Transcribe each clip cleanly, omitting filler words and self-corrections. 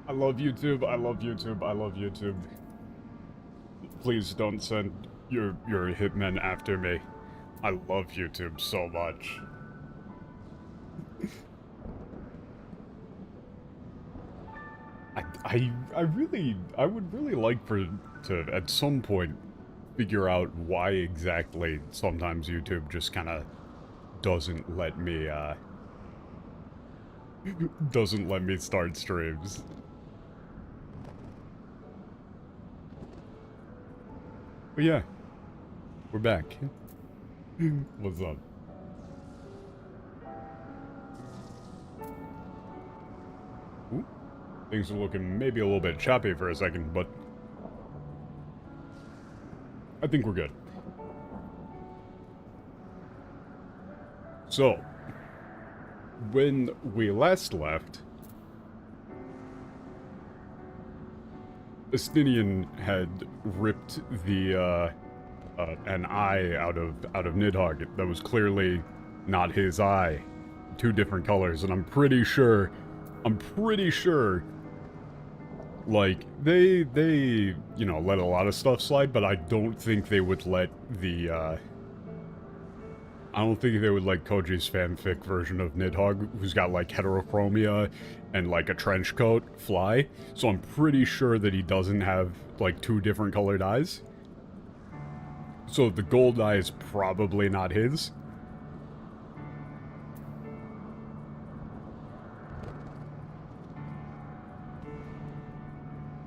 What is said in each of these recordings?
I love YouTube. I love YouTube. I love YouTube. Please don't send your hitmen after me. I love YouTube so much. I would really like to at some point figure out why exactly sometimes YouTube just kind of doesn't let me start streams. But yeah, we're back. What's up? Ooh. Things are looking maybe a little bit choppy for a second, but I think we're good. So, when we last left, Estinian had ripped the an eye out of Nidhogg that was clearly not his eye. Two different colors, and I'm pretty sure like they you know, let a lot of stuff slide, but I don't think they would let the I don't think they would let Koji's fanfic version of Nidhogg, who's got like heterochromia and like a trench coat, fly. So I'm pretty sure that he doesn't have like two different colored eyes. So the gold eye is probably not his.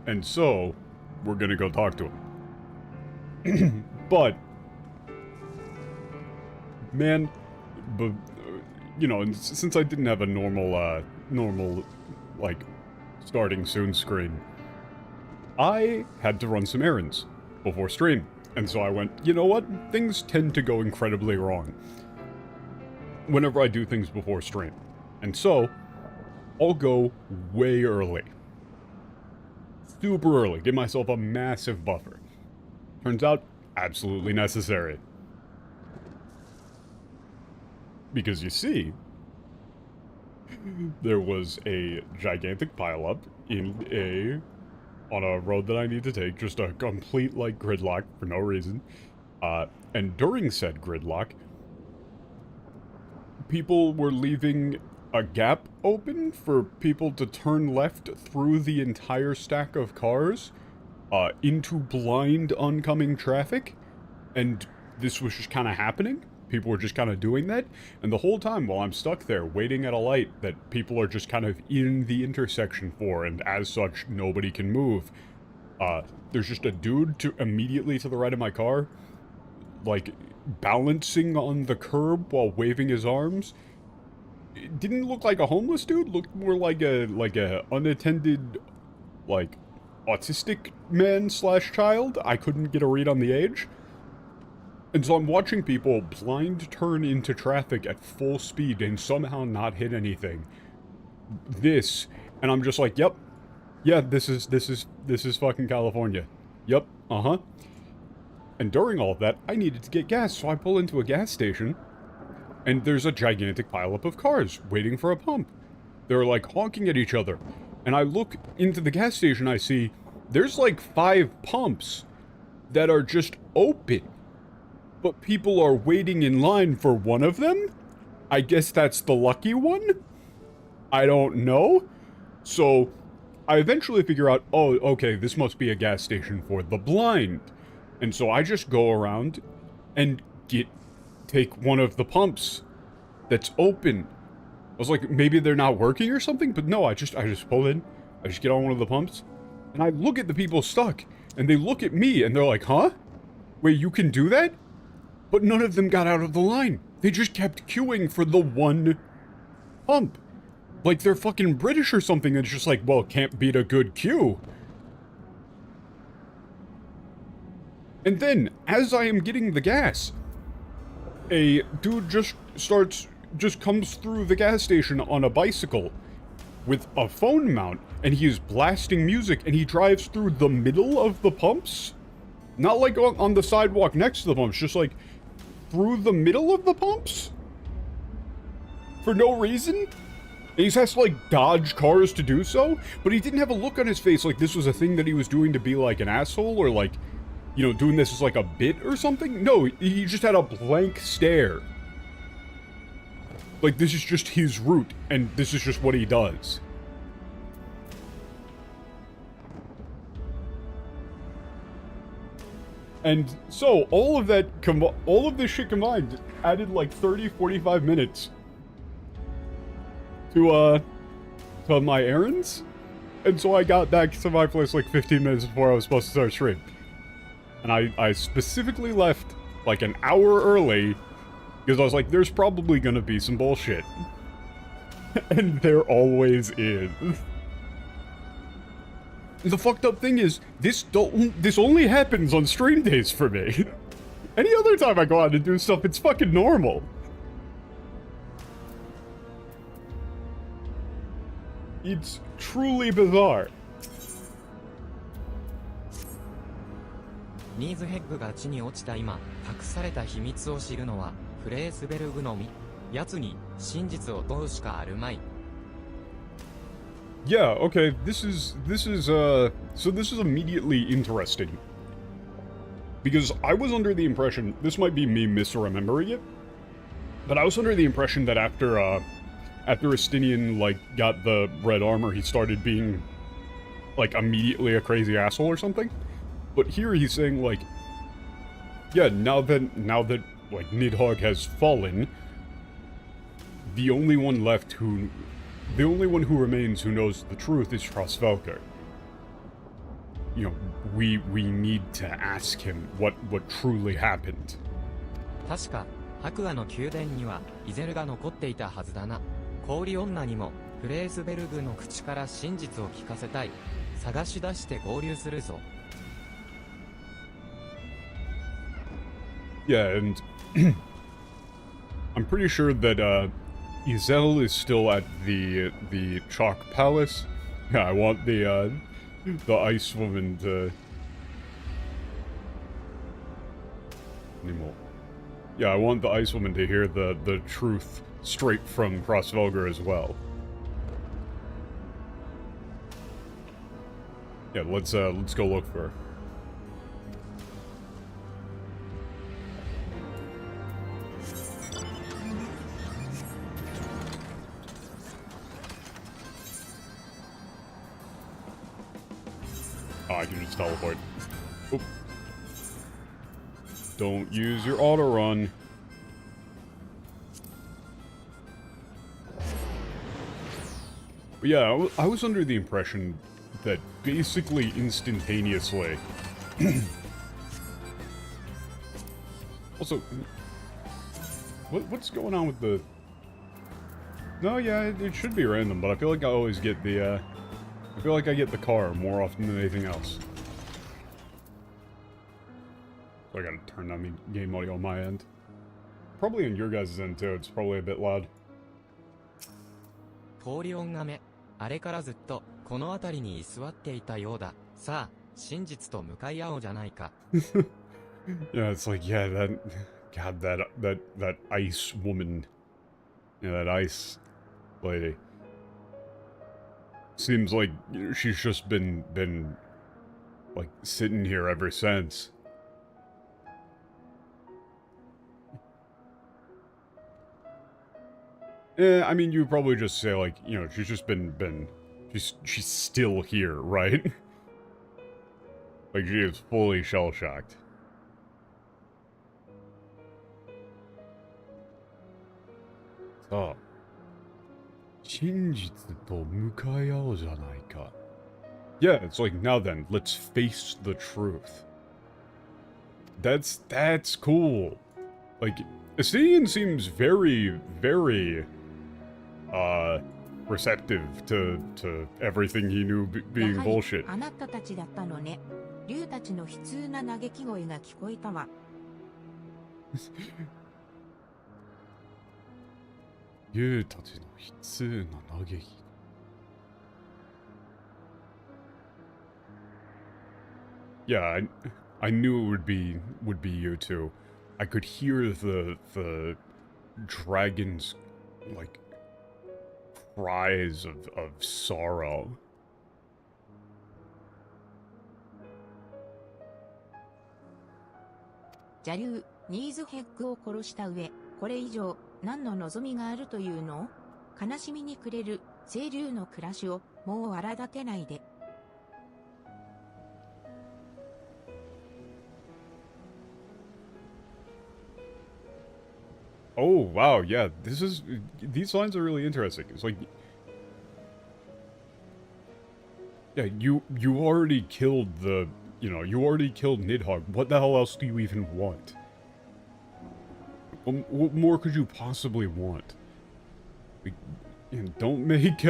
And so, we're gonna go talk to him. But, man, you know, and since I didn't have a normal, like, starting soon screen, I had to run some errands before stream. And so I went, you know what? Things tend to go incredibly wrong whenever I do things before stream. And so, I'll go way early. Super early. Give myself a massive buffer. Turns out, absolutely necessary. Because you see, there was a gigantic pileup on a road that I need to take, just a complete, like, gridlock for no reason. And during said gridlock, people were leaving a gap open for people to turn left through the entire stack of cars, into blind oncoming traffic, and this was just kind of happening. People were just kind of doing that, and the whole time while I'm stuck there waiting at a light that people are just kind of in the intersection for, and as such, nobody can move, there's just a dude immediately to the right of my car, like, balancing on the curb while waving his arms. It didn't look like a homeless dude, looked more like a unattended, like, autistic man / child. I couldn't get a read on the age. And so I'm watching people blind turn into traffic at full speed and somehow not hit anything. And I'm just like, yep. Yeah, this is fucking California. Yep, uh-huh. And during all of that, I needed to get gas, so I pull into a gas station, and there's a gigantic pileup of cars waiting for a pump. They're like honking at each other. And I look into the gas station, I see there's like 5 pumps that are just open. But people are waiting in line for one of them? I guess that's the lucky one? I don't know. So I eventually figure out, oh, okay, this must be a gas station for the blind. And so I just go around and take one of the pumps that's open. I was like, maybe they're not working or something, but no, I just pull in, I just get on one of the pumps, and I look at the people stuck, and they look at me, and they're like, huh? Wait, you can do that? But none of them got out of the line. They just kept queuing for the one pump. Like they're fucking British or something, and it's just like, well, can't beat a good queue. And then, as I am getting the gas, a dude just comes through the gas station on a bicycle with a phone mount, and he is blasting music, and he drives through the middle of the pumps? Not like on the sidewalk next to the pumps, just like through the middle of the pumps? For no reason? And he has to, like, dodge cars to do so, but he didn't have a look on his face like this was a thing that he was doing to be, like, an asshole, or, like, you know, doing this as, like, a bit or something. No, he just had a blank stare. Like, this is just his route, and this is just what he does. And so, all of this shit combined added, like, 30, 45 minutes to my errands. And so I got back to my place, like, 15 minutes before I was supposed to start stream. And I specifically left, like, an hour early, because I was like, there's probably gonna be some bullshit. And there always is. The fucked up thing is, this only happens on stream days for me. Any other time I go out and do stuff, it's fucking normal. It's truly bizarre. ニーズヘッグが地に落ちた今、隠された秘密を知るのはフレースベルグのみ。奴に真実を問うしかあるまい。Yeah, okay, so this is immediately interesting. Because I was under the impression, this might be me misremembering it, but I was under the impression that after Estinian, like, got the red armor, he started being, like, immediately a crazy asshole or something. But here he's saying, like, yeah, now that, like, Nidhogg has fallen, the only one who remains who knows the truth is Frostvelker. You know, we need to ask him what truly happened. 確か、白亜の宮殿にはイゼルが残っていたはずだな。氷女にもフレースベルグの口から真実を聞かせたい。探し出して合流するぞ。Yeah, and I'm pretty sure that Izel is still at the Chalk Palace. Yeah, I want the Ice Woman to... Anymore. Yeah, I want the Ice Woman to hear the truth straight from Crossvelger as well. Yeah, let's go look for her. Oh, I can just teleport. Oop. Don't use your auto run. But yeah, I was under the impression that basically instantaneously... Also, what's going on with the... No, yeah, it should be random, but I feel like I always get the, I feel like I get the car more often than anything else. So I gotta turn down the game audio on my end. Probably on your guys' end too, it's probably a bit loud. 氷女め、あれからずっとこの辺りに居座っていたようだ。さあ、真実と向かい合おうじゃないか。Yeah, it's like, yeah, that ice woman. Yeah, that ice lady. Seems like she's just been like sitting here ever since. Yeah, I mean, you probably just say, like, you know, she's just she's still here, right? Like, she is fully shell-shocked. So, 真実と向かい合おうじゃないか. Yeah, it's like, now then, let's face the truth. That's cool. Like, Estinian seems very, very, receptive to everything he knew being bullshit. あなたたちだったのね。竜たちの悲痛な嘆き声が聞こえたわ。竜たちの悲痛な嘆き。Yeah, I knew it would be you too. I could hear the dragon's, like, cries of sorrow. 邪竜、ニーズヘッグを殺した上、これ以上、何の望みがあるというの？悲しみに暮れる、清流の暮らしを、もう荒立てないで。Oh, wow, yeah, these lines are really interesting. It's like, yeah, you already killed you already killed Nidhogg. What the hell else do you even want? What more could you possibly want? Don't make,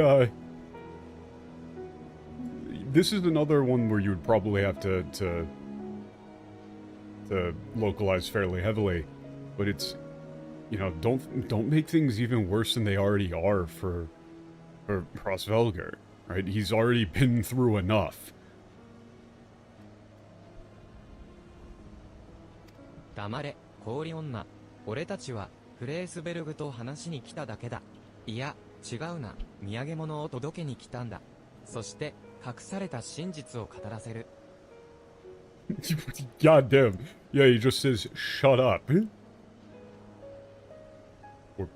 this is another one where you'd probably have to localize fairly heavily, but it's, don't make things even worse than they already are for Crossvelgar, right? He's already been through enough. 黙れ、氷女。俺たちは、フレースベルグと話しに来ただけだ。いや、違うな。土産物を届けに来たんだ。そして、隠された真実を語らせる。God damn. Yeah, he just says, shut up. Or,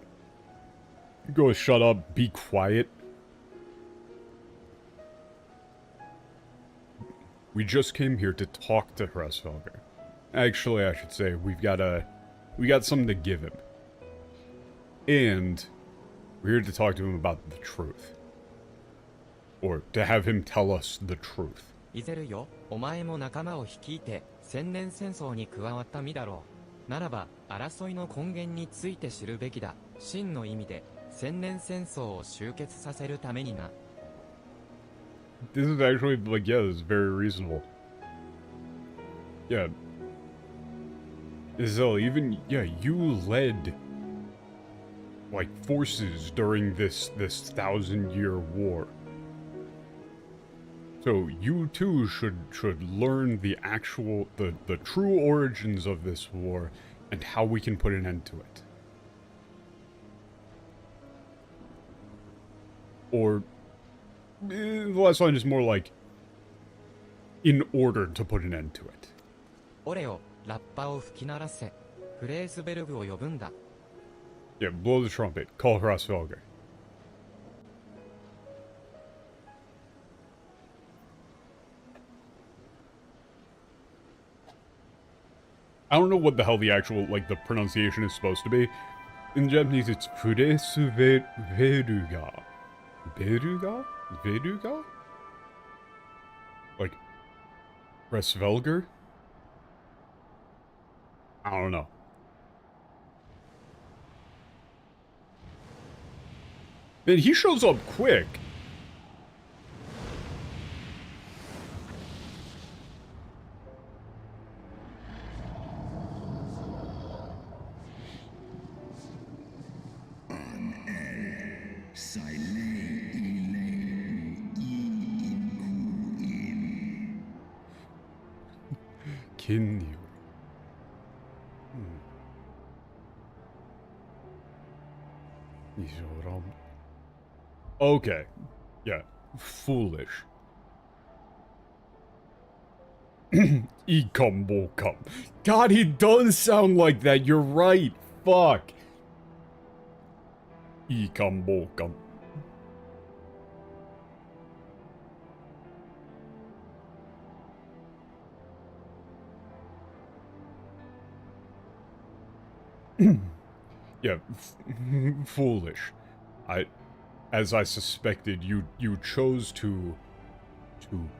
go shut up, be quiet. We just came here to talk to Crossvelgar. Actually, I should say, we got something to give him. And we're here to talk to him about the truth. Or to have him tell us the truth. イゼルよ、お前も仲間を率いて、千年戦争に加わった身だろう。ならば、争いの根源について知るべきだ。真の意味で、千年戦争を終結させるためにな。This is actually, like, yeah, this is very reasonable. Yeah. Isel, even, yeah, you led, like, forces during this 1,000-year war. So, you too should learn the actual, the true origins of this war, and how we can put an end to it. Or, the last line is more like, in order to put an end to it. 俺よ、ラッパを吹き鳴らせ。フレースベルグを呼ぶんだ。Yeah, blow the trumpet. Call Crossvelgar. I don't know what the hell the actual, like, the pronunciation is supposed to be. In Japanese, it's Furesu Veruga. Veruga? Veruga? Like, Crossvelgar? I don't know. Man, he shows up quick. Kinyu. Okay. Yeah. Foolish. Ikombokam. God, he does sound like that. You're right. Fuck. Ikombokam. Yeah, foolish. As I suspected, you chose to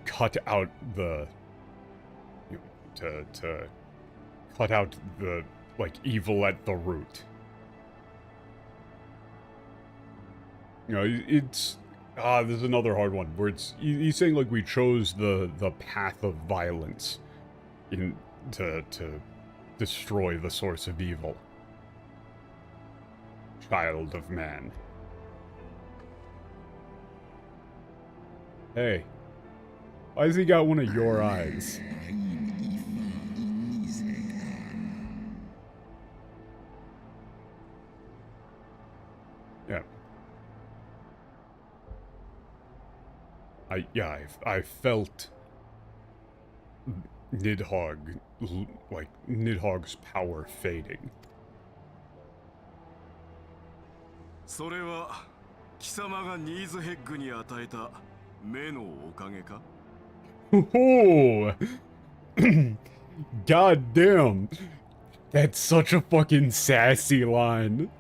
cut out the, to cut out the, like, evil at the root. You know, it's, this is another hard one, where he's saying, like, we chose the path of violence to destroy the source of evil. Child of man. Hey, why has he got one of your eyes? Yeah. I felt Nidhogg's power fading. それは貴様がニーズヘッグに与えた目のおかげか? Oh, god damn. That's such a fucking sassy line.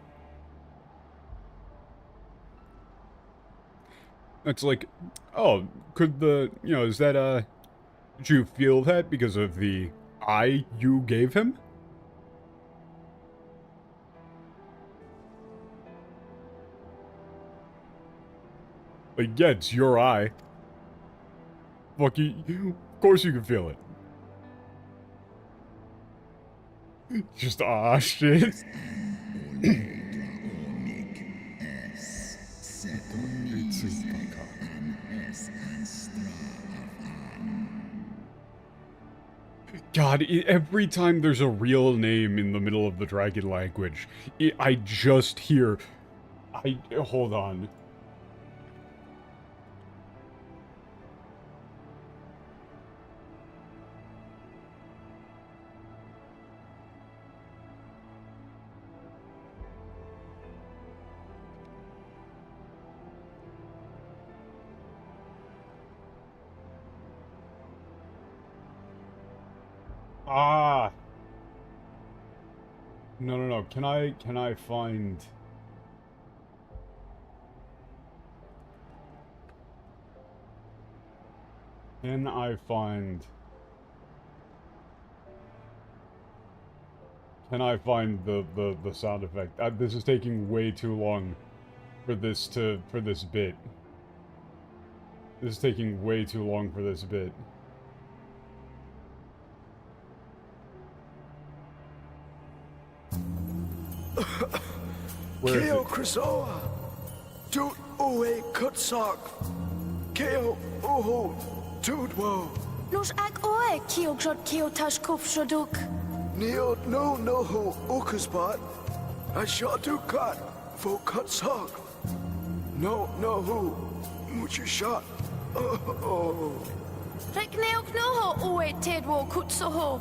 It's like, oh, could the, is that, did you feel that because of the eye you gave him? Like, yeah, it's your eye. Fuck you, of course you can feel it. Just, ah, shit. God, every time there's a real name in the middle of the dragon language, I just hear... hold on. Ah! No. Can I find... Can I find the sound effect? This is taking way too long for this bit. This is taking way too long for this bit. Keo Krisoa, Toot Uwe Kutsak, Keo Uhu, Tootwo, Nos ak oe kio grot kio tash kuf shoduk. Neo no noho Ukaspat, Ashatu Kat, Fo Kutsak, no hu, Mucha shot, oh. Rek neok noho oe tedwo kutsoho.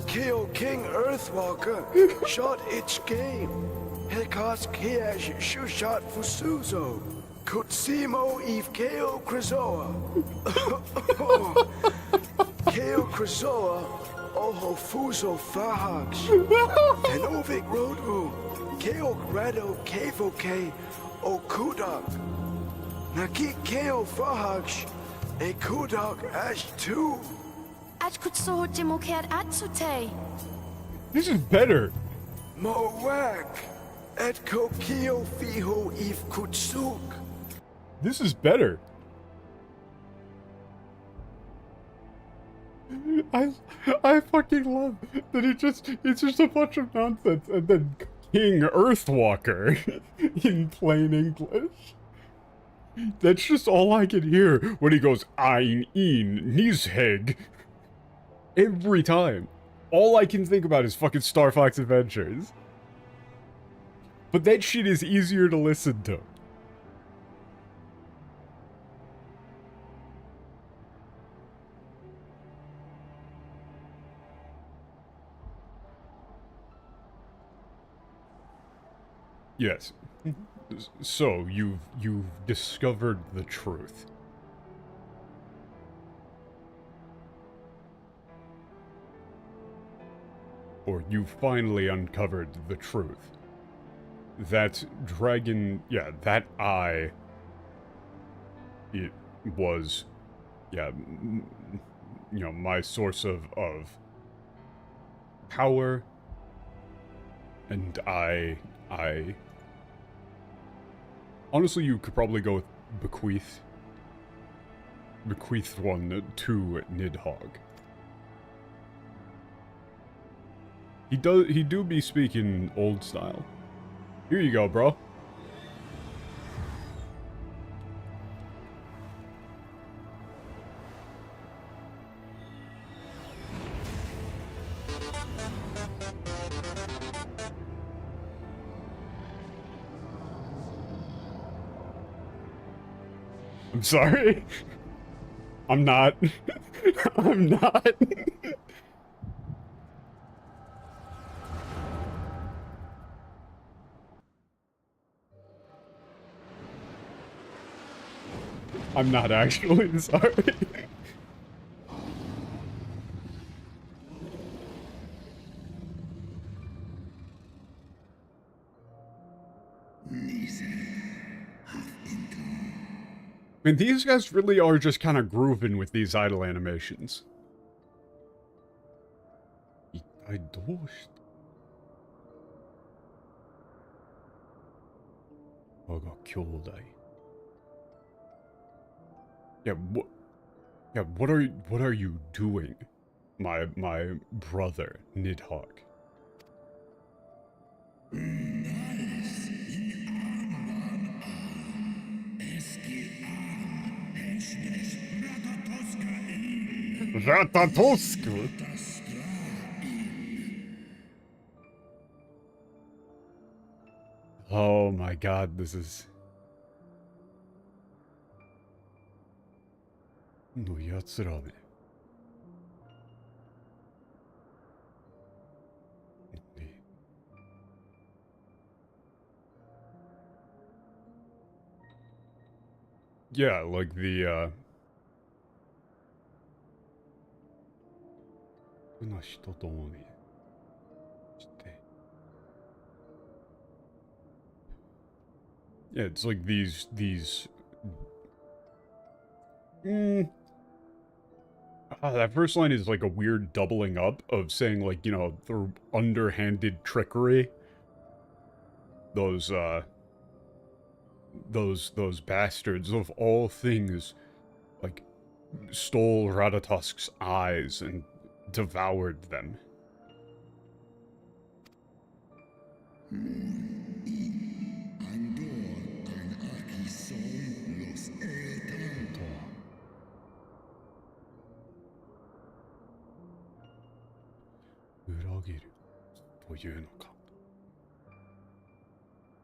Keo King Earthwalker, shot its game. Hekas Kiash Shushat Fusuzo, Kutsimo Eve Keo Krizoa. Keo Krizoa, Oho Fuso Fahax, Tenovik Rodu, Keo Grado Kevo K, Okudak, Naki Keo Fahax, a Kudak Ash 2. At kutsoho demoker atsute. This is better. Moak, et Kokio Fiho Eve Kutsuk. This is better. I fucking love that it's just a bunch of nonsense and then King Earthwalker in plain English. That's just all I can hear when he goes Ein in Nizheg. Every time. All I can think about is fucking Star Fox Adventures. But that shit is easier to listen to. Yes. So, you've discovered the truth. Or you finally uncovered the truth. That dragon, yeah, that eye, it was, yeah, my source of power, and I, honestly, you could probably go with bequeathed one to Nidhogg. He do be speaking old style. Here you go, bro. I'm sorry. I'm not. I'm not. I'm not actually sorry. I mean, these guys really are just kind of grooving with these idle animations. 一体どうして？我が兄弟。Yeah, what are you doing, my brother Nidhogg? Ratatosku. Oh my god, this is... No yatsura me. Yeah, like the, yeah, it's like these, that first line is like a weird doubling up of saying, like, you know, the underhanded trickery. Those bastards of all things, like, stole Ratatosk's eyes and devoured them.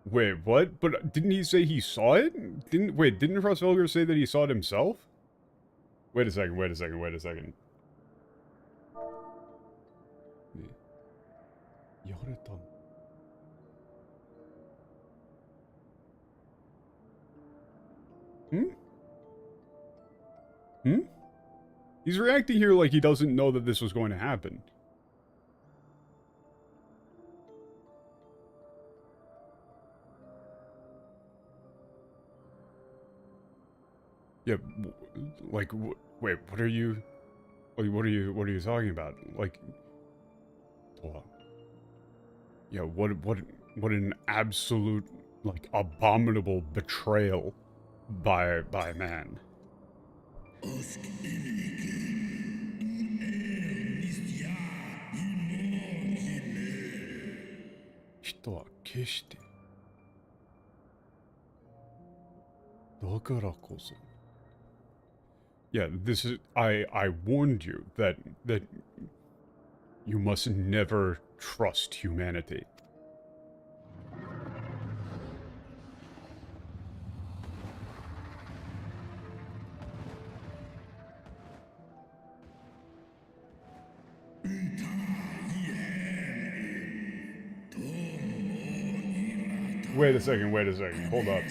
Wait, what? But didn't he say he saw it? Didn't Frostvelger say that he saw it himself? Wait a second. Hmm? Hmm? He's reacting here like he doesn't know that this was going to happen. Yeah, like, wait, what are you talking about? Like, yeah, what an absolute, like, abominable betrayal by man. Yeah, this is, I warned you that you must never trust humanity. Wait a second, hold up.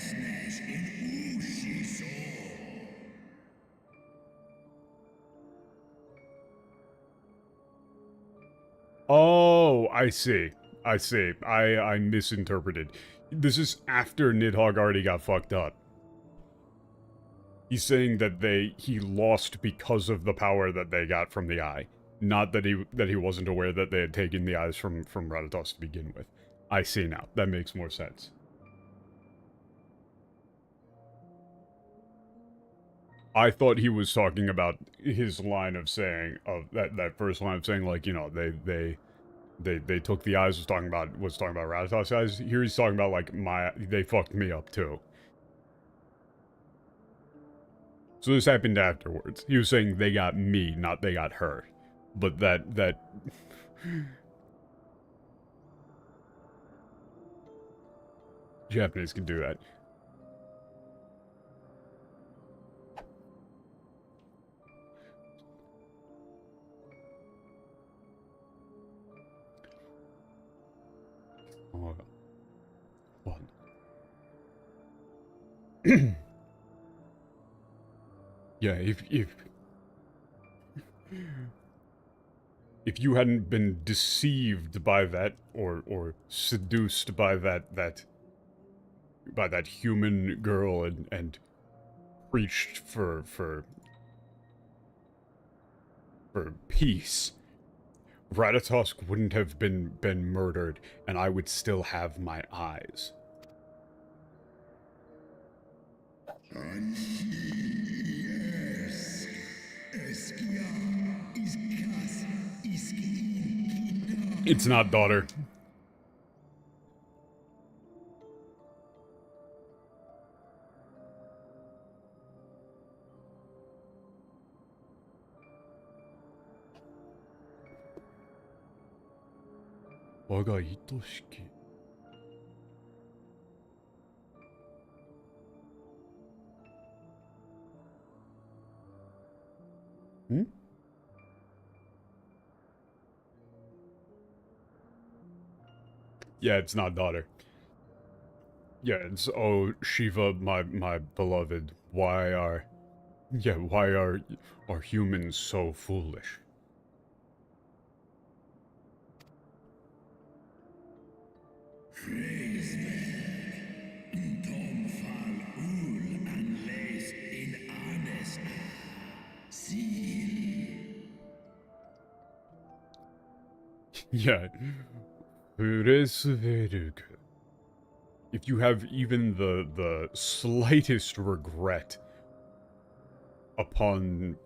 Oh, I see. I misinterpreted. This is after Nidhogg already got fucked up. He's saying that he lost because of the power that they got from the eye. Not that he wasn't aware that they had taken the eyes from Ratatosk to begin with. I see now. That makes more sense. I thought he was talking about his line of saying, that first line of saying, like, you know, they took the eyes, was talking about Ratatosk's eyes. Here he's talking about, like, they fucked me up too. So this happened afterwards. He was saying they got me, not they got her. But that Japanese can do that. One. Yeah, if you hadn't been deceived by that or seduced by that human girl and preached for peace, Ratatosk wouldn't have been murdered, and I would still have my eyes. It's not, daughter. Waga itoshiki. Hmm? Yeah, it's not daughter. Yeah, it's, oh, Shiva, my beloved, why are humans so foolish? Yeah. If you have even the slightest regret upon,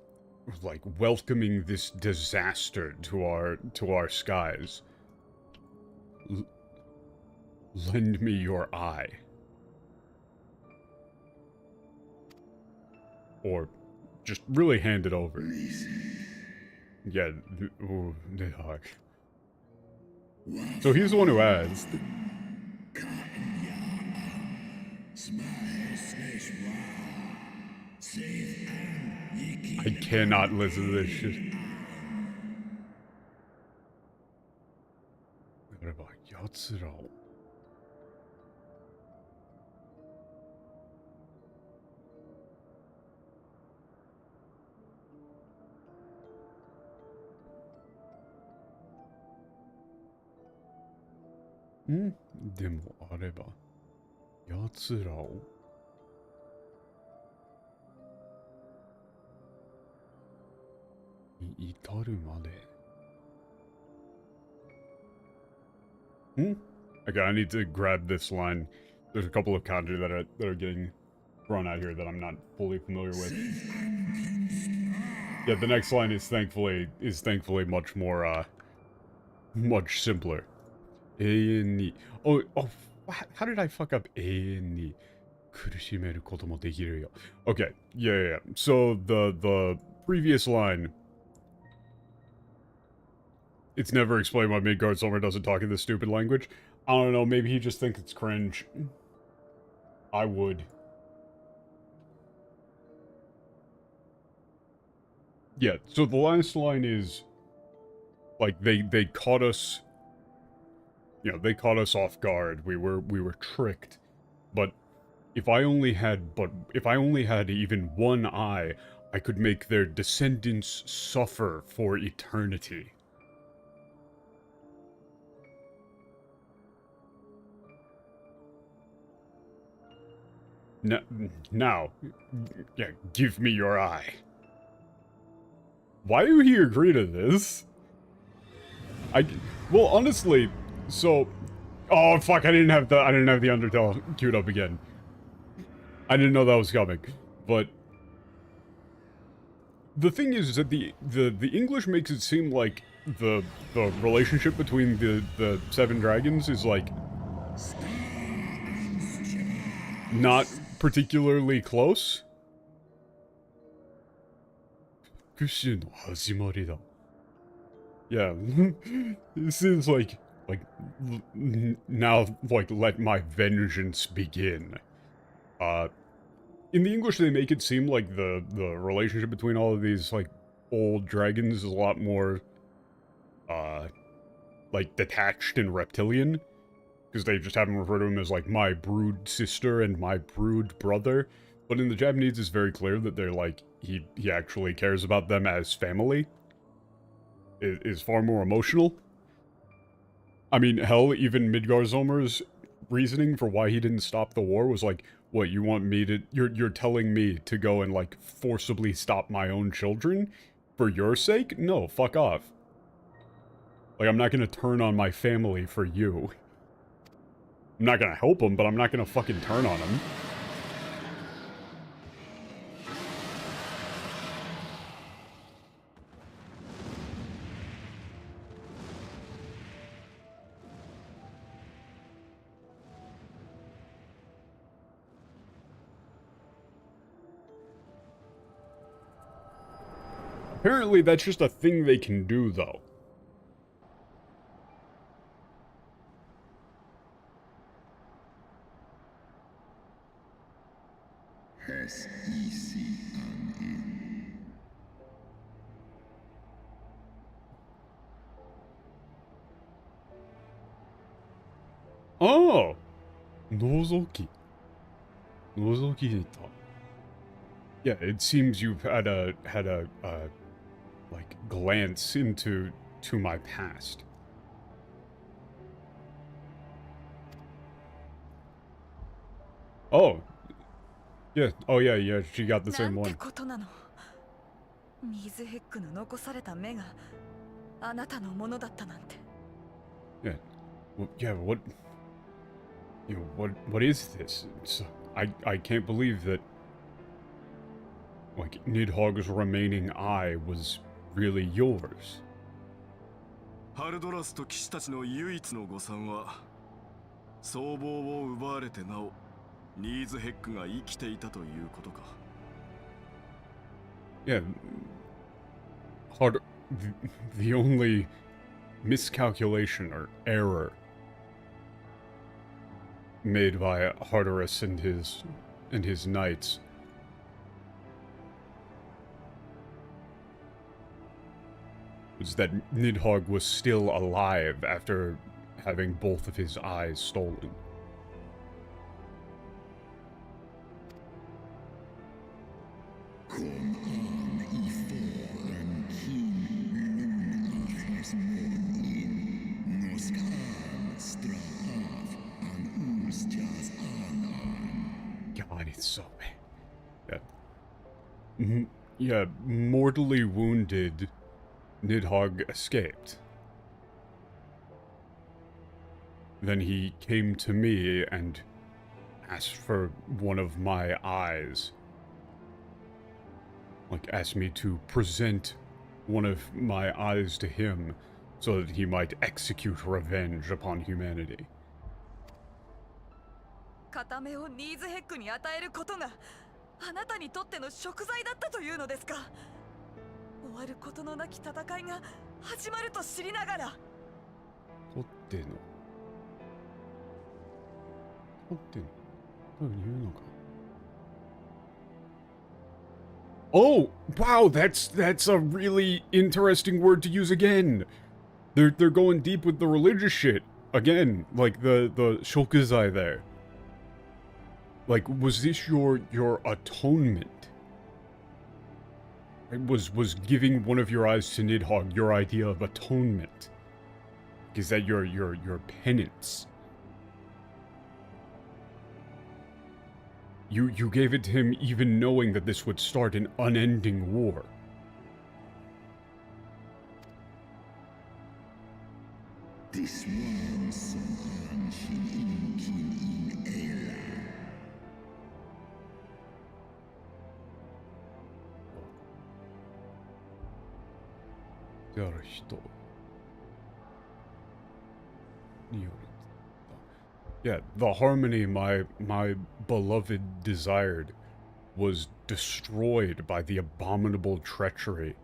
like, welcoming this disaster to our skies, lend me your eye. Or just really hand it over. Yeah. Ooh, so he's the one who asked. I cannot listen to this shit. Hmm? でもあれば、奴らを 至るまで。Hmm? Okay, I need to grab this line. There's a couple of kanji that are getting thrown out here that I'm not fully familiar with. Yeah, the next line is thankfully much more much simpler. 永遠に oh, how did I fuck up 永遠に苦しめることもできるよ. Okay, yeah. So the previous line, it's never explained why Midgard Sommer doesn't talk in this stupid language. I don't know, maybe he just thinks it's cringe. I would. Yeah, so the last line is, like, they caught us, you know, they caught us off guard. We were tricked. But if I only had even one eye, I could make their descendants suffer for eternity. Now, yeah, give me your eye. Why do he agree to this? Well, honestly, so, oh fuck, I didn't have the Undertale queued up again. I didn't know that was coming, but the thing is that the English makes it seem like the relationship between the 7 dragons is, like, not particularly close. Yeah, it seems like now, like, let my vengeance begin. In the English, they make it seem like the relationship between all of these, like, old dragons is a lot more, like, detached and reptilian. because they just haven't referred to him as, like, my brood sister and my brood brother. But in the Japanese, it's very clear that they're, like, he actually cares about them as family. It is far more emotional. I mean, hell, even Midgardsormr's reasoning for why he didn't stop the war was like, what, you want me to, you're telling me to go and, like, forcibly stop my own children? For your sake? No, fuck off. Like, I'm not gonna turn on my family for you. I'm not gonna help them, but I'm not gonna fucking turn on them. Apparently, that's just a thing they can do, though. Oh! Nozoki. Nozoki nita. Yeah, it seems you've had a like, glance into my past. Oh. Yeah, oh yeah, she got the same one. ニーズヘッグの残された目があなたのものだったなんて。Yeah. Well, yeah, what... You know, what is this? It's, I can't believe that... Like, Nidhogg's remaining eye was really yours. ハルドラスと騎士たちの唯一の誤算は、僧帽を奪われてなお、ニーズヘッグが生きていたということか。Yeah, the only miscalculation or error made by Hardarus and his knights was that Nidhogg was still alive after having both of his eyes stolen. God, it's so bad. Yeah. Yeah, mortally wounded, Nidhogg escaped. Then he came to me and asked for one of my eyes. Like, asked me to present one of my eyes to him so that he might execute revenge upon humanity. 片目をニーズヘッグに与えることがあなたにとっての贖罪だったというのですか。終わることのなき戦いが始まると知りながら。取ってのどういうのか。Oh, wow, that's a really interesting word to use again. They're going deep with the religious shit again, like the shokuzai there. Like, was this your atonement? Was giving one of your eyes to Nidhogg your idea of atonement? Is that your penance? You gave it to him even knowing that this would start an unending war. This one son in Ela. Yeah, the harmony my beloved desired was destroyed by the abominable treachery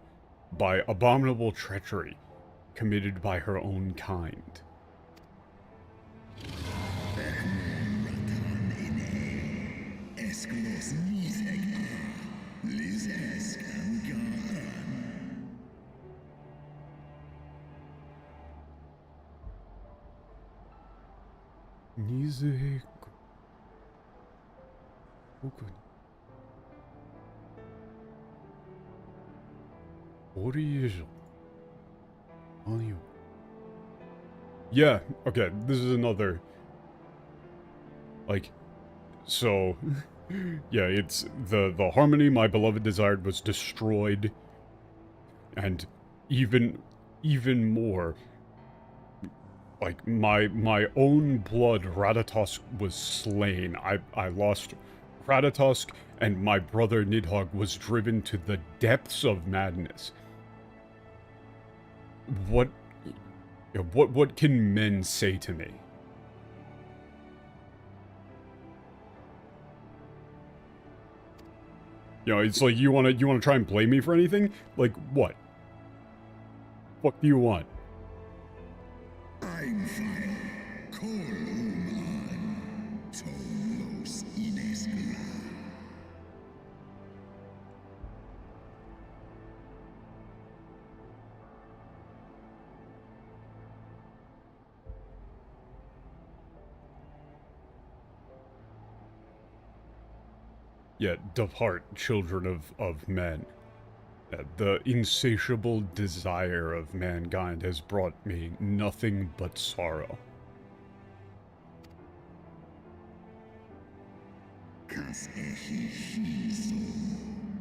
committed by her own kind. Nizuhe Boku ni Orijo Anyo. Yeah, okay, this is another, like, so, yeah, it's, the harmony my beloved desired was destroyed, and even more, like, my own blood, Ratatosk, was slain. I lost Ratatosk, and my brother Nidhogg was driven to the depths of madness. What can men say to me? You know, it's like, you wanna try and blame me for anything? Like, what? What do you want? I'm fine. Koluman. Tolos Ineskula. Yeah, depart, children of men. The insatiable desire of mankind has brought me nothing but sorrow. Kas ehi hizo.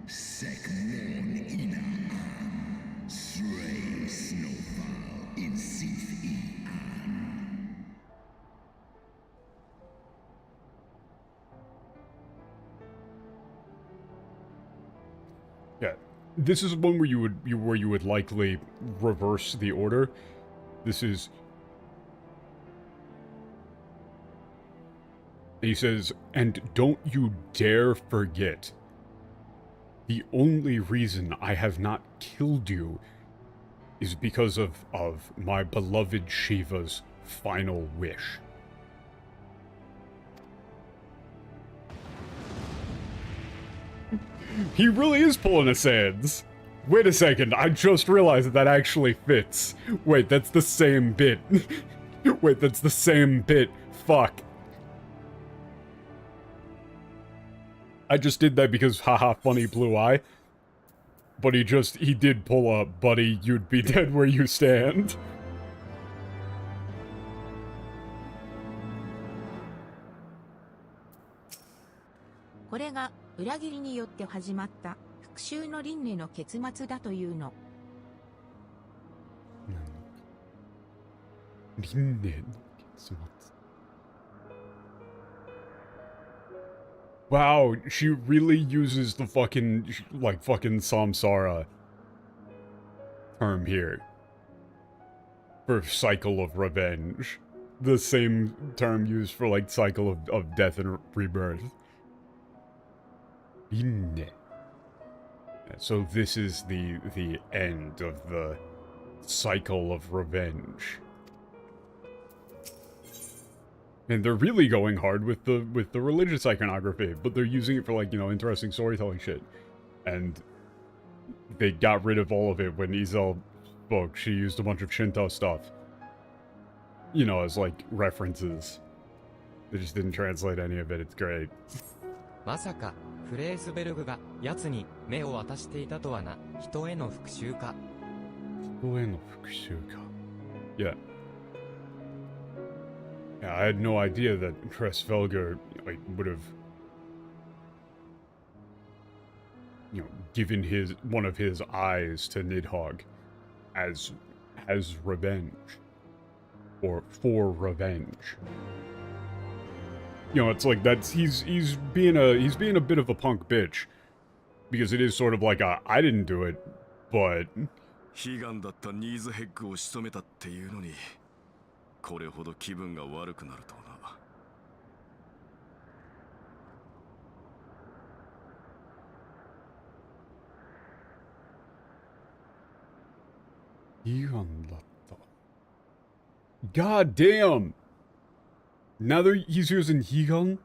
Sekmon inaan. Stray snowfall in Sith Ian. Yeah, this is one where you would likely reverse the order. This is. He says, and don't you dare forget, the only reason I have not killed you is because of my beloved Shiva's final wish. He really is pulling a Sans. Wait a second, I just realized that actually fits. Wait, that's the same bit. Wait, that's the same bit. Fuck. I just did that because, haha, funny blue eye. But he did pull a, buddy, you'd be dead where you stand.これが裏切りによって始まった復讐の輪廻の結末だというの。輪廻の結末。Wow, she really uses the fucking samsara term here. For cycle of revenge. The same term used for, like, cycle of death and rebirth. Rinne. So this is the end of the cycle of revenge. And they're really going hard with the religious iconography, but they're using it for, like, you know, interesting storytelling shit. And they got rid of all of it when Izel spoke. She used a bunch of Shinto stuff. You know, as, like, references. They just didn't translate any of it. It's great. まさかフレースベルグが奴に目を渡していたとはな。人への復讐か。人への復讐か。Yeah. Yeah, I had no idea that Kresvelger, like, would have, you know, given one of his eyes to Nidhogg as revenge. Or for revenge. You know, it's like he's being a bit of a punk bitch. Because it is sort of like I didn't do it, but 悲願だったニーズヘッグを仕留めたっていうのにこれほど気分が悪くなるとはな。悲願だった。God damn! Now he's using Higan?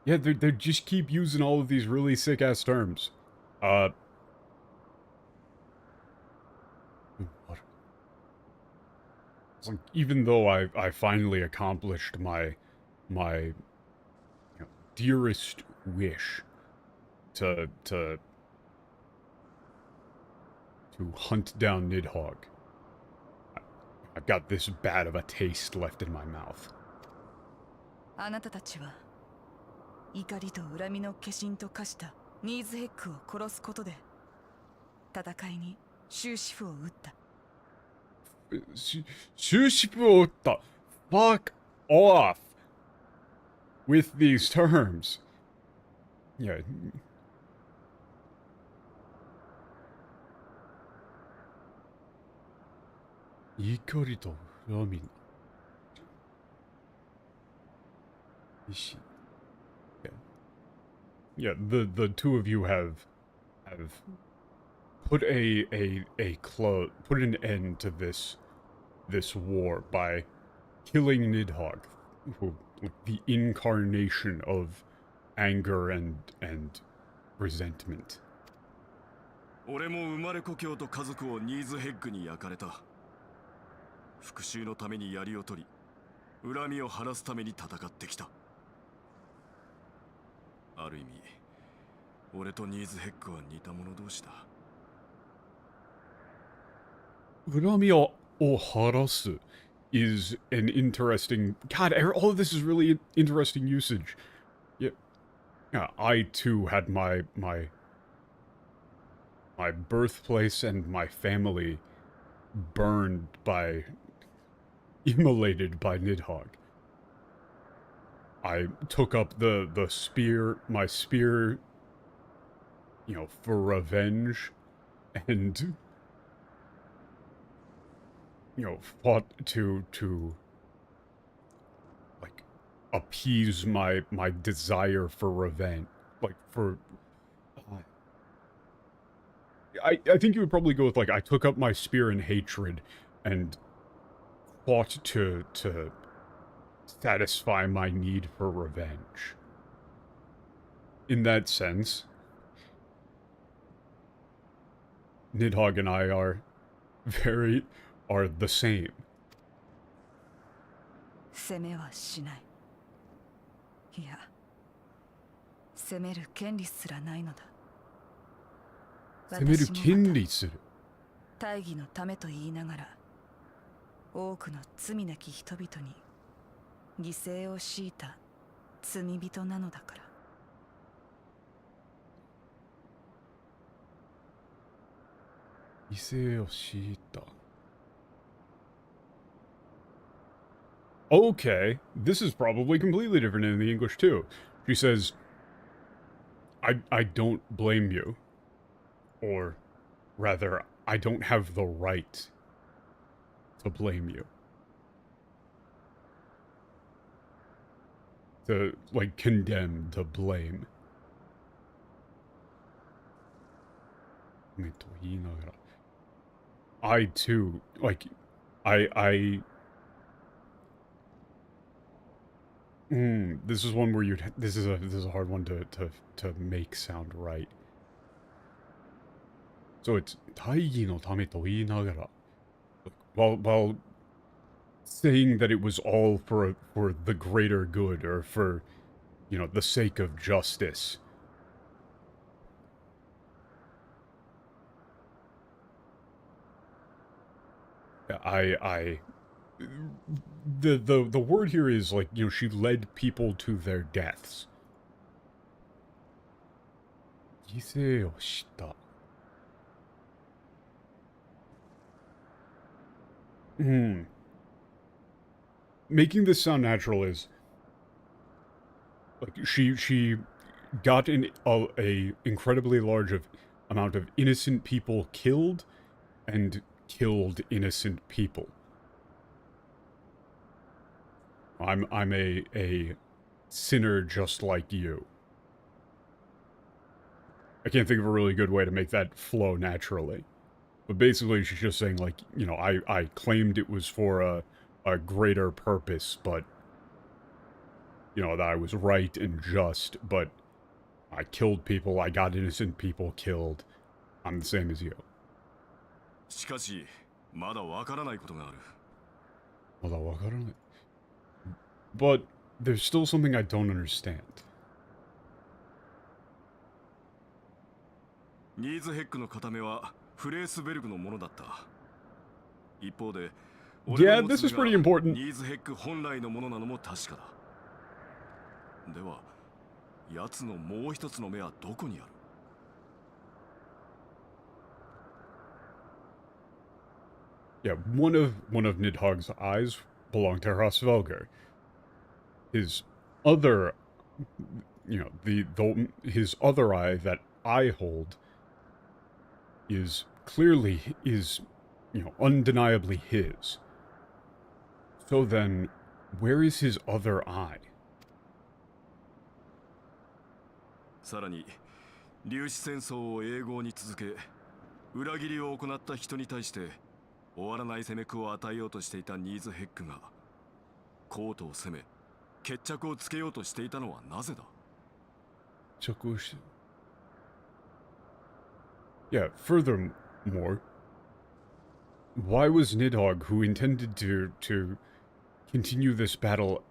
Yeah, they just keep using all of these really sick-ass terms. What? It's like, even though I finally accomplished my dearest wish to hunt down Nidhogg, I've got this bad of a taste left in my mouth. あなたたちは怒りと恨みの化身と化したニーズヘックを殺すことで戦いに終止符を打った。終止符を打った。Fuck off with these terms. Yeah. Ikari to urami. Ishi. Yeah, the two of you have put put an end to this war by killing Nidhogg, who, like, the incarnation of anger and resentment. 俺も生まれ故郷と家族をニーズヘッグに焼かれた。復讐のために槍を取り、恨みを晴らすために戦ってきた。ある意味、俺とニーズヘッグは似た者同士だ。恨みを晴らす is an interesting... God, all of this is really interesting usage. Yeah, I too had my birthplace and my family burned by... immolated by Nidhogg. I took up my spear, for revenge, and, fought to, like, appease my desire for revenge. Like, for... I think you would probably go with, like, I took up my spear in hatred, and fought to satisfy my need for revenge. In that sense, Nidhogg and I are the same. 責めはしない。いや、責める権利すらないのだ。責める権利する。大義のためと言いながら、多くの罪なき人々に犠牲を強いた罪人なのだから。犠牲を強いた。Okay, this is probably completely different in the English too. She says, I don't blame you. Or, rather, I don't have the right to blame you. To, like, condemn, to blame. I too, like, this is one where this is a hard one to make sound right. So it's 大義のためと言いながら, while saying that it was all for the greater good, or for, the sake of justice. The word here is, like, she led people to their deaths. 犠牲をした。Making this sound natural is, like, she got a incredibly large amount of innocent people killed, and killed innocent people. I'm a sinner just like you. I can't think of a really good way to make that flow naturally. But basically, she's just saying, like, I claimed it was for a greater purpose, but, that I was right and just, but I killed people, I got innocent people killed. I'm the same as you. しかし、まだわからないことがある。But there's still something I don't understand. ニーズヘックの片目はフレースベルグのものだった。一方で、Yeah, this is pretty important. ニーズヘック本来のものなのも確かだ。では、奴のもう一つの目はどこにある？ Yeah, one of Nidhogg's eyes belonged to Hrosvelgar. His other, you know, his other eye that I hold is clearly you know, undeniably his. So then, where is his other eye? さらに、粒子戦争を永劫に続け、裏切りを行った人に対して、終わらない攻め苦を与えようとしていたニーズヘックが、コートを攻め、決着をつけようとしていたのはなぜだ？ Yeah, furthermore, why was Nidhogg, who intended to continue this battle,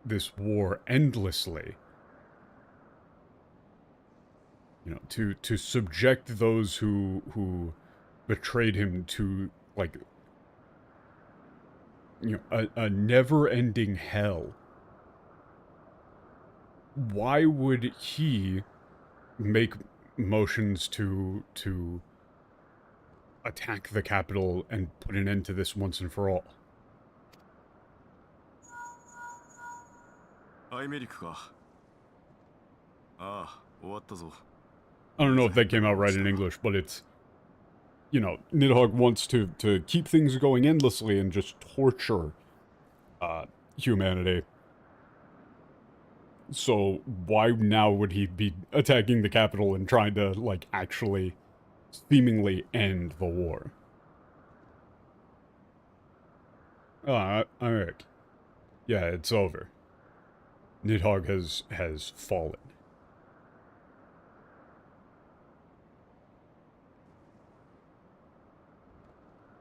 this war endlessly, you know, to subject those who betrayed him to, like, you know, a never-ending hell. Why would he make motions to attack the capital and put an end to this once and for all? アイメリックか。ああ、終わったぞ。 I don't know if that came out right in English, but it's, you know, Nidhogg wants to keep things going endlessly and just torture humanity. So why now would he be attacking the capital and trying to, like, actually seemingly end the war? Alright. Yeah, it's over. Nidhogg has fallen.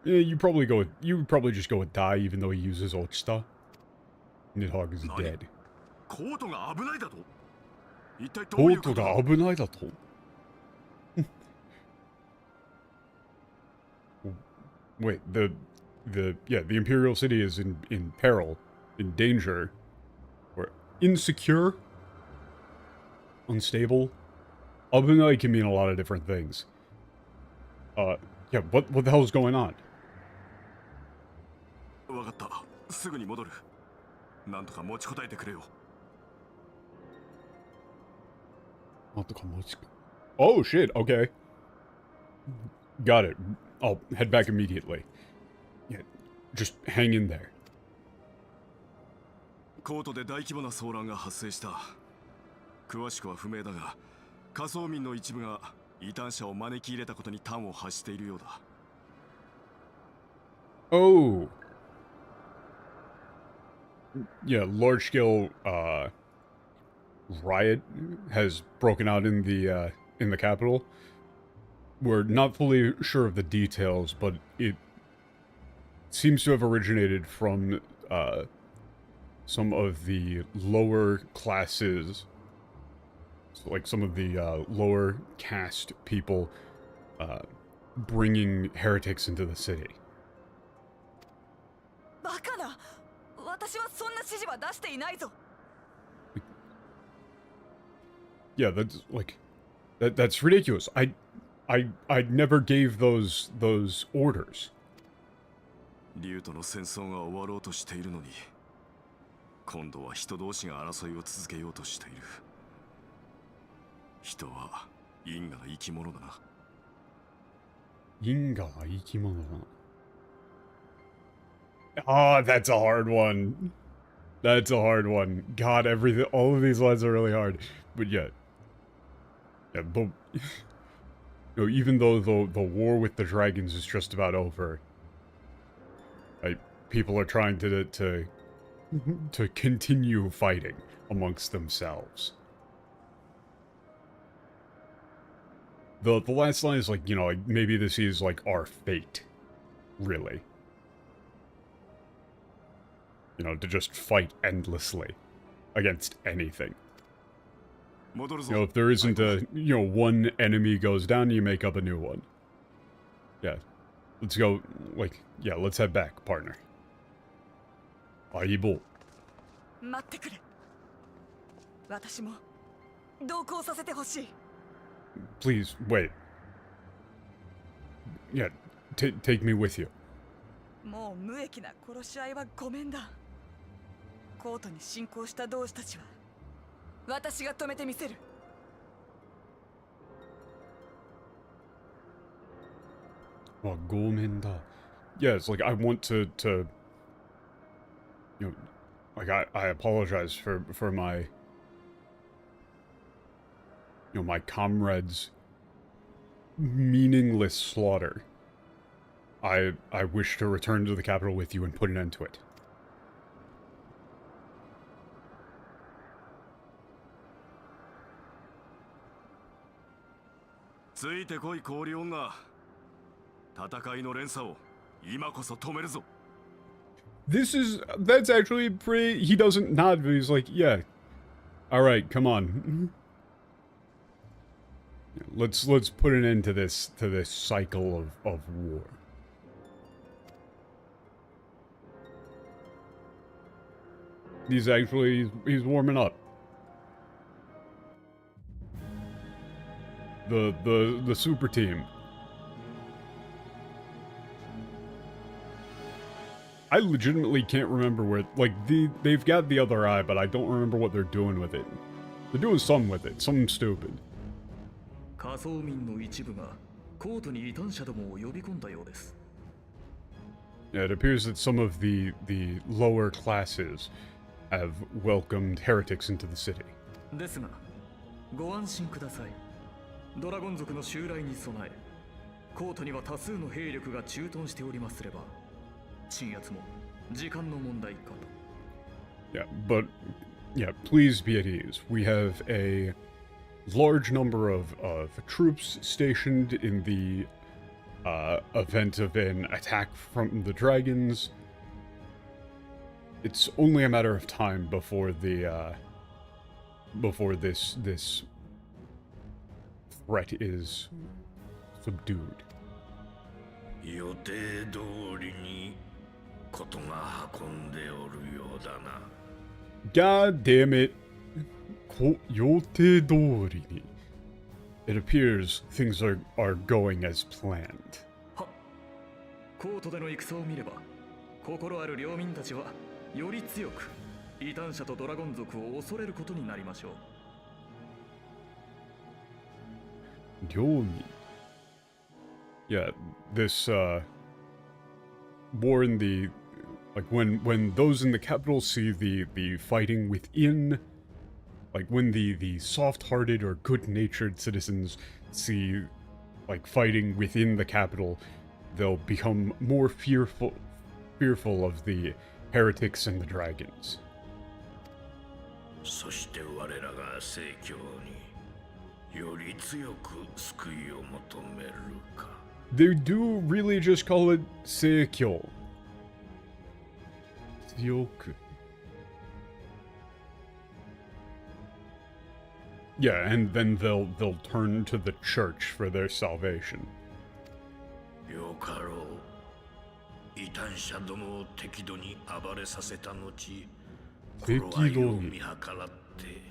Yeah, you would probably just go with die, even though he uses Ochta. Nidhogg is dead. コートが危ないだと？一体どういうことだ？ コートが危ないだと? Wait, the Imperial City is in peril, in danger, or insecure, unstable. Abunai can mean a lot of different things. Yeah, what the hell is going on? わかった。すぐに戻る。なんとか持ちこたえてくれよ。 Oh shit, okay. Got it. I'll head back immediately. Yeah, just hang in there. コートで大規模な騒乱が発生した。詳しくは不明だが、仮想民の一部が異端者を招き入れたことに端を発しているようだ。 Oh. Yeah, large-scale, riot has broken out in the capital. We're not fully sure of the details, but it seems to have originated from some of the lower classes, so like some of the lower caste people bringing heretics into the city. バカな！私はそんな指示は出していないぞ。 Yeah, that's like that's ridiculous. I never gave those orders. 竜との戦争が終わろうとしているのに、今度は人同士が争いを続けようとしている。人は因果な生き物だな。因果は生き物だな。Ah, that's a hard one. That's a hard one. God, all of these lines are really hard. But yeah, but you know, even though the war with the dragons is just about over, people are trying to continue fighting amongst themselves. The last line is like, you know, like maybe this is like our fate, really. you know, to just fight endlessly against anything. You know, if there isn't a, you know, one enemy goes down, you make up a new one. Yeah. Let's go, like, yeah, let's head back, partner. Aibo. 待ってくれ。私も同行させてほしい。 Please, wait. Yeah, take me with you. もう無益な殺し合いはごめんだ。コートに侵攻した同志たちは私が止めてみせる。 Oh, Gomenda. Yeah, it's like I want to you know, like I apologize for my, you know, my comrades' meaningless slaughter. I wish to return to the capital with you and put an end to it. ついてこい氷女。戦いの連鎖を今こそ止めるぞ。 That's actually pretty, he doesn't nod, but he's like, yeah. Alright, come on. Let's put an end to this cycle of war. He's warming up. The super team. I legitimately can't remember where, like, they've got the other eye, but I don't remember what they're doing with it. They're doing something with it, something stupid. 仮想民の一部がコートに異端者どもを呼び込んだようです。 Yeah, it appears that some of the lower classes have welcomed heretics into the city. ですが、ご安心ください。ドラゴン族の襲来に備え、コートには多数の兵力が駐屯しておりますれば、鎮圧も時間の問題かと。 Yeah, but yeah, please be at ease. We have a large number of troops stationed in the event of an attack from the dragons. It's only a matter of time before before this threat is subdued. 予定通りにことが運んでおるようだな。 God damn it. 予定通りに. It appears things are going as planned. は、コートでの戦を見れば、心ある領民たちはより強く異端者とドラゴン族を恐れることになりましょう。 Yomi. Yeah, this war in the, like, when those in the capital see the fighting within, like when the soft-hearted or good-natured citizens see, like, fighting within the capital, they'll become more fearful of the heretics and the dragons. そして我らが聖教により強く救いを求めるか。 They do really just call it Seikyo. Seoku. Yeah, and then they'll turn to the church for their salvation. よかろう。異端者どもを適度に暴れさせた後、頃合いを見計らって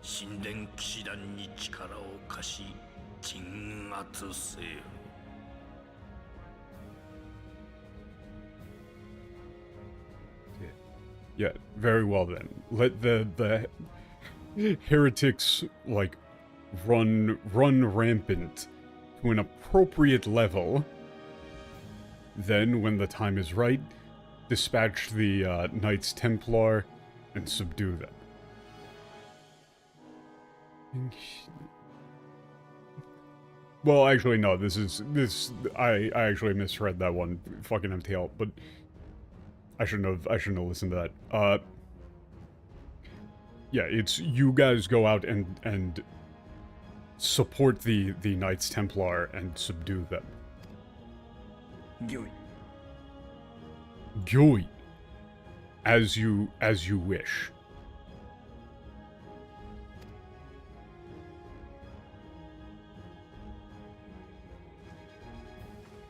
神殿騎士団に力を貸し鎮圧せよ。 Yeah, very well then. Let the heretics, like, run rampant to an appropriate level. Then, when the time is right, dispatch the Knights Templar and subdue them. Well, actually, no. I actually misread that one. Fucking MTL, but I shouldn't have listened to that. Yeah, it's you guys go out and support the Knights Templar and subdue them. Gyoi. as you wish.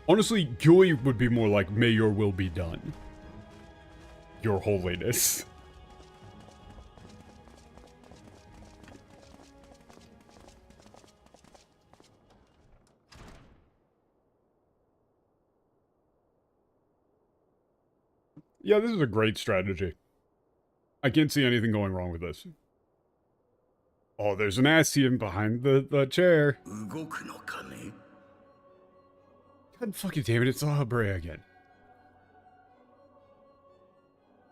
Honestly, Gyoi would be more like, may your will be done. Your holiness. Yeah, this is a great strategy. I can't see anything going wrong with this. Oh, there's an Asian behind the chair. God fucking damn it, it's Ahabrea again.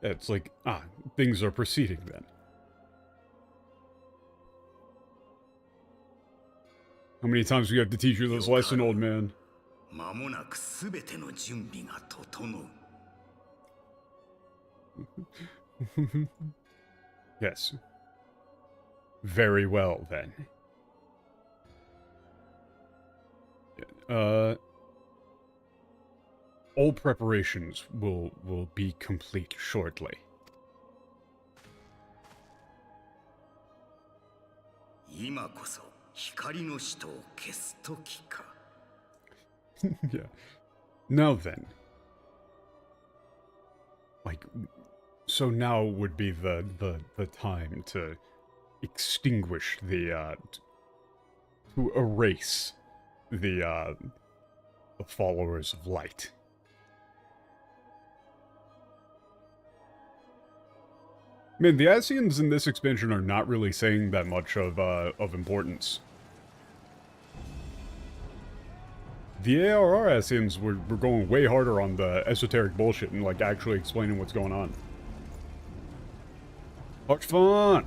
Yeah, it's like, things are proceeding then. How many times do we have to teach you this lesson, old man? Yes. Very well, then. All preparations will be complete shortly. Yeah. Now then. Like, so now would be the time to extinguish the, to erase the followers of light. Man, the Asians in this expansion are not really saying that much of importance. The ARR Asians were going way harder on the esoteric bullshit and, like, actually explaining what's going on. Much fun!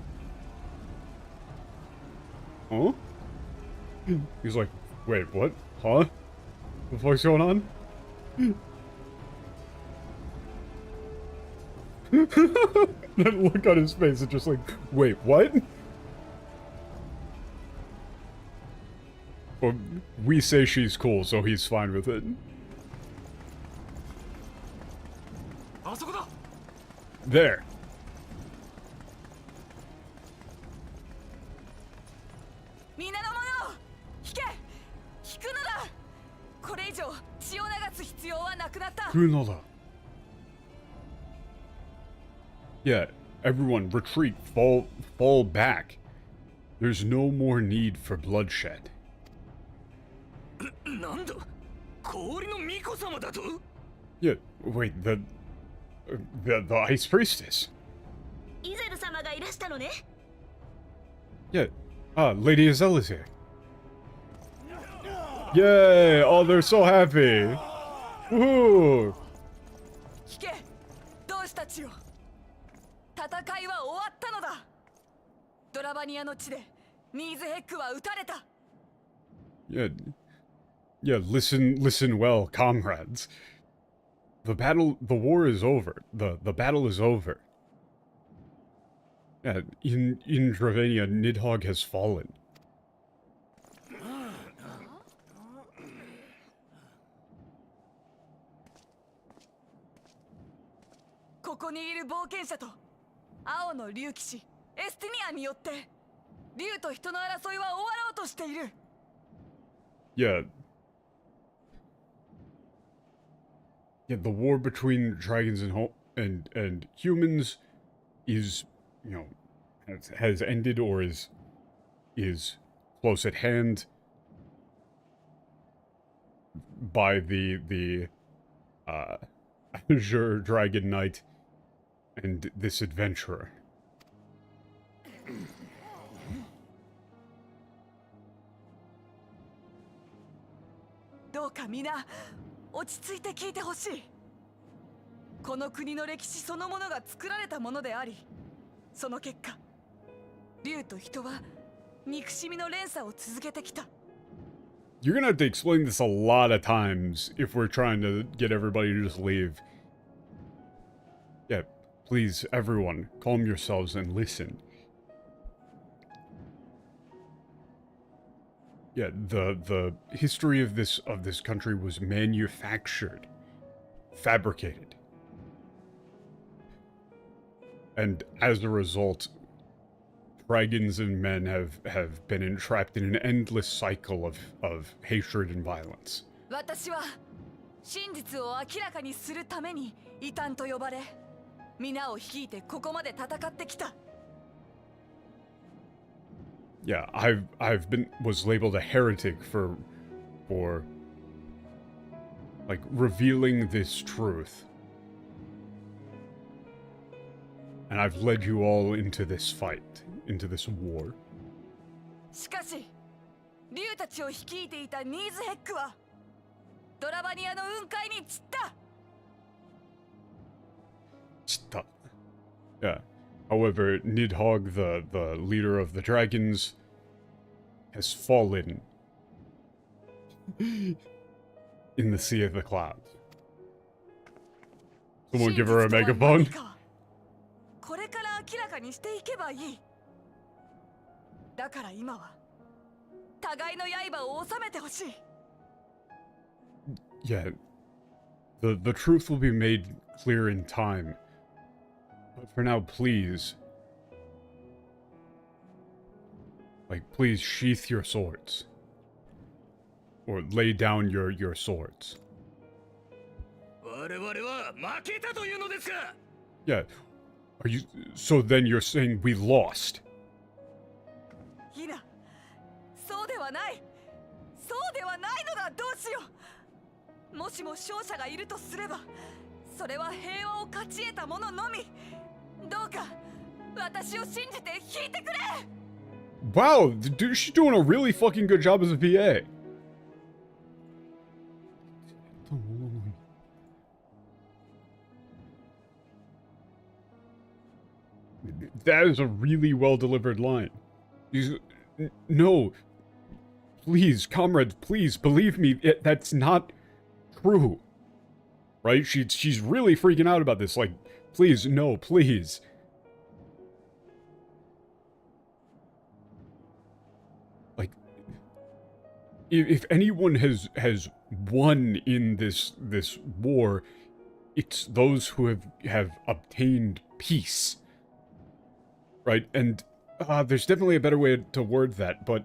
Huh? He's like, wait, what? Huh? What the fuck's going on? That look on his face is just like, wait, what? Well, we say she's cool, so he's fine with it. There. Kunoda. Yeah, everyone, retreat, fall back. There's no more need for bloodshed. Yeah, wait, the Ice Priestess. Yeah, Lady Azella's here. Yay! Oh, they're so happy. Woohoo! 戦いは終わったのだ。ドラバニアの地でニーズヘックは撃たれた。Yeah, listen well, comrades. The war is over. The battle is over. Yeah, in Dravania, Nidhogg has fallen. Yeah. Yeah, the war between dragons and humans is, you know, has ended or is close at hand by the Azure Dragon Knight and this adventurer. You're gonna have to explain this a lot of times if we're trying to get everybody to just leave. Yeah, please, everyone, calm yourselves and listen. Yeah, the history of this country was manufactured, fabricated. And as a result, dragons and men have been entrapped in an endless cycle of hatred and violence. 私は真実を明らかにするために異端と呼ばれ、皆を率いてここまで戦ってきた。Yeah, was labeled a heretic for like revealing this truth. And I've led you all into this fight, into this war. しかし、竜たちを率いていたニーズヘックはドラバニアの雲海に散った。Stop. Yeah. However, Nidhogg, the leader of the dragons, has fallen in the Sea of the Clouds. Someone give her a megaphone. これから明らかにしていけばいい。だから今は互いの刃を収めてほしい。Yeah. The truth will be made clear in time. But for now, please. Like, please sheath your swords. Or lay down your swords. Yeah. Are you... So then you're saying we lost? いな、そうではない。そうではないのだ。どうしよう。もしも勝者がいるとすれば、それは平和を勝ち得た者のみ。どうか私を信じて引いてくれ。 Wow, dude, she's doing a really fucking good job as a PA. That is a really well-delivered line. No. Please, comrades, please, believe me, that's not true. Right? She's really freaking out about this. Like, please, no, please. Like, if anyone has won in this war, it's those who have obtained peace. Right? And there's definitely a better way to word that, but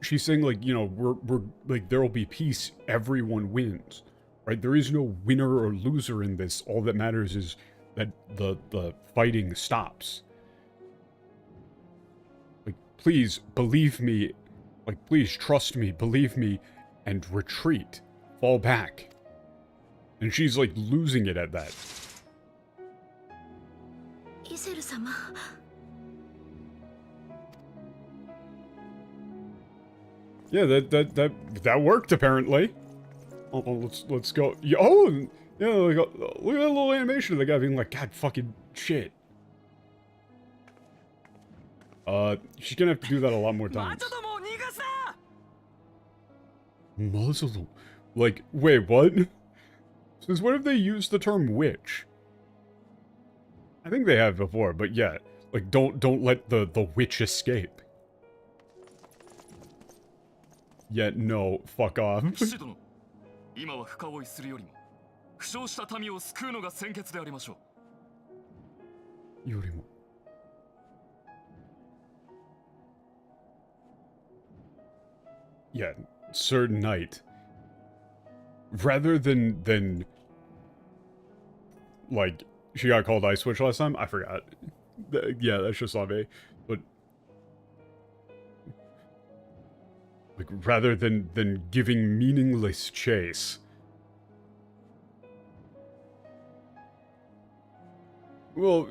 she's saying, like, you know, we're like, there will be peace, everyone wins. Right? There is no winner or loser in this. All that matters is that the fighting stops. Like, please believe me. Like, please trust me, believe me, and retreat. Fall back. And she's, like, losing it at that. Yeah, that worked apparently. Oh, let's go. Oh, yeah, look at that little animation of the guy being like, God fucking shit. She's gonna have to do that a lot more times. Muzzle. Like, wait, what? Since when have they used the term witch? I think they have before, but yeah, like, don't let the witch escape. Yeah, no, fuck off. Yeah, Sir Knight. Rather than like, she got called Ice Witch last time? I forgot. Yeah, that's just on me. But like, rather than giving meaningless chase. Well,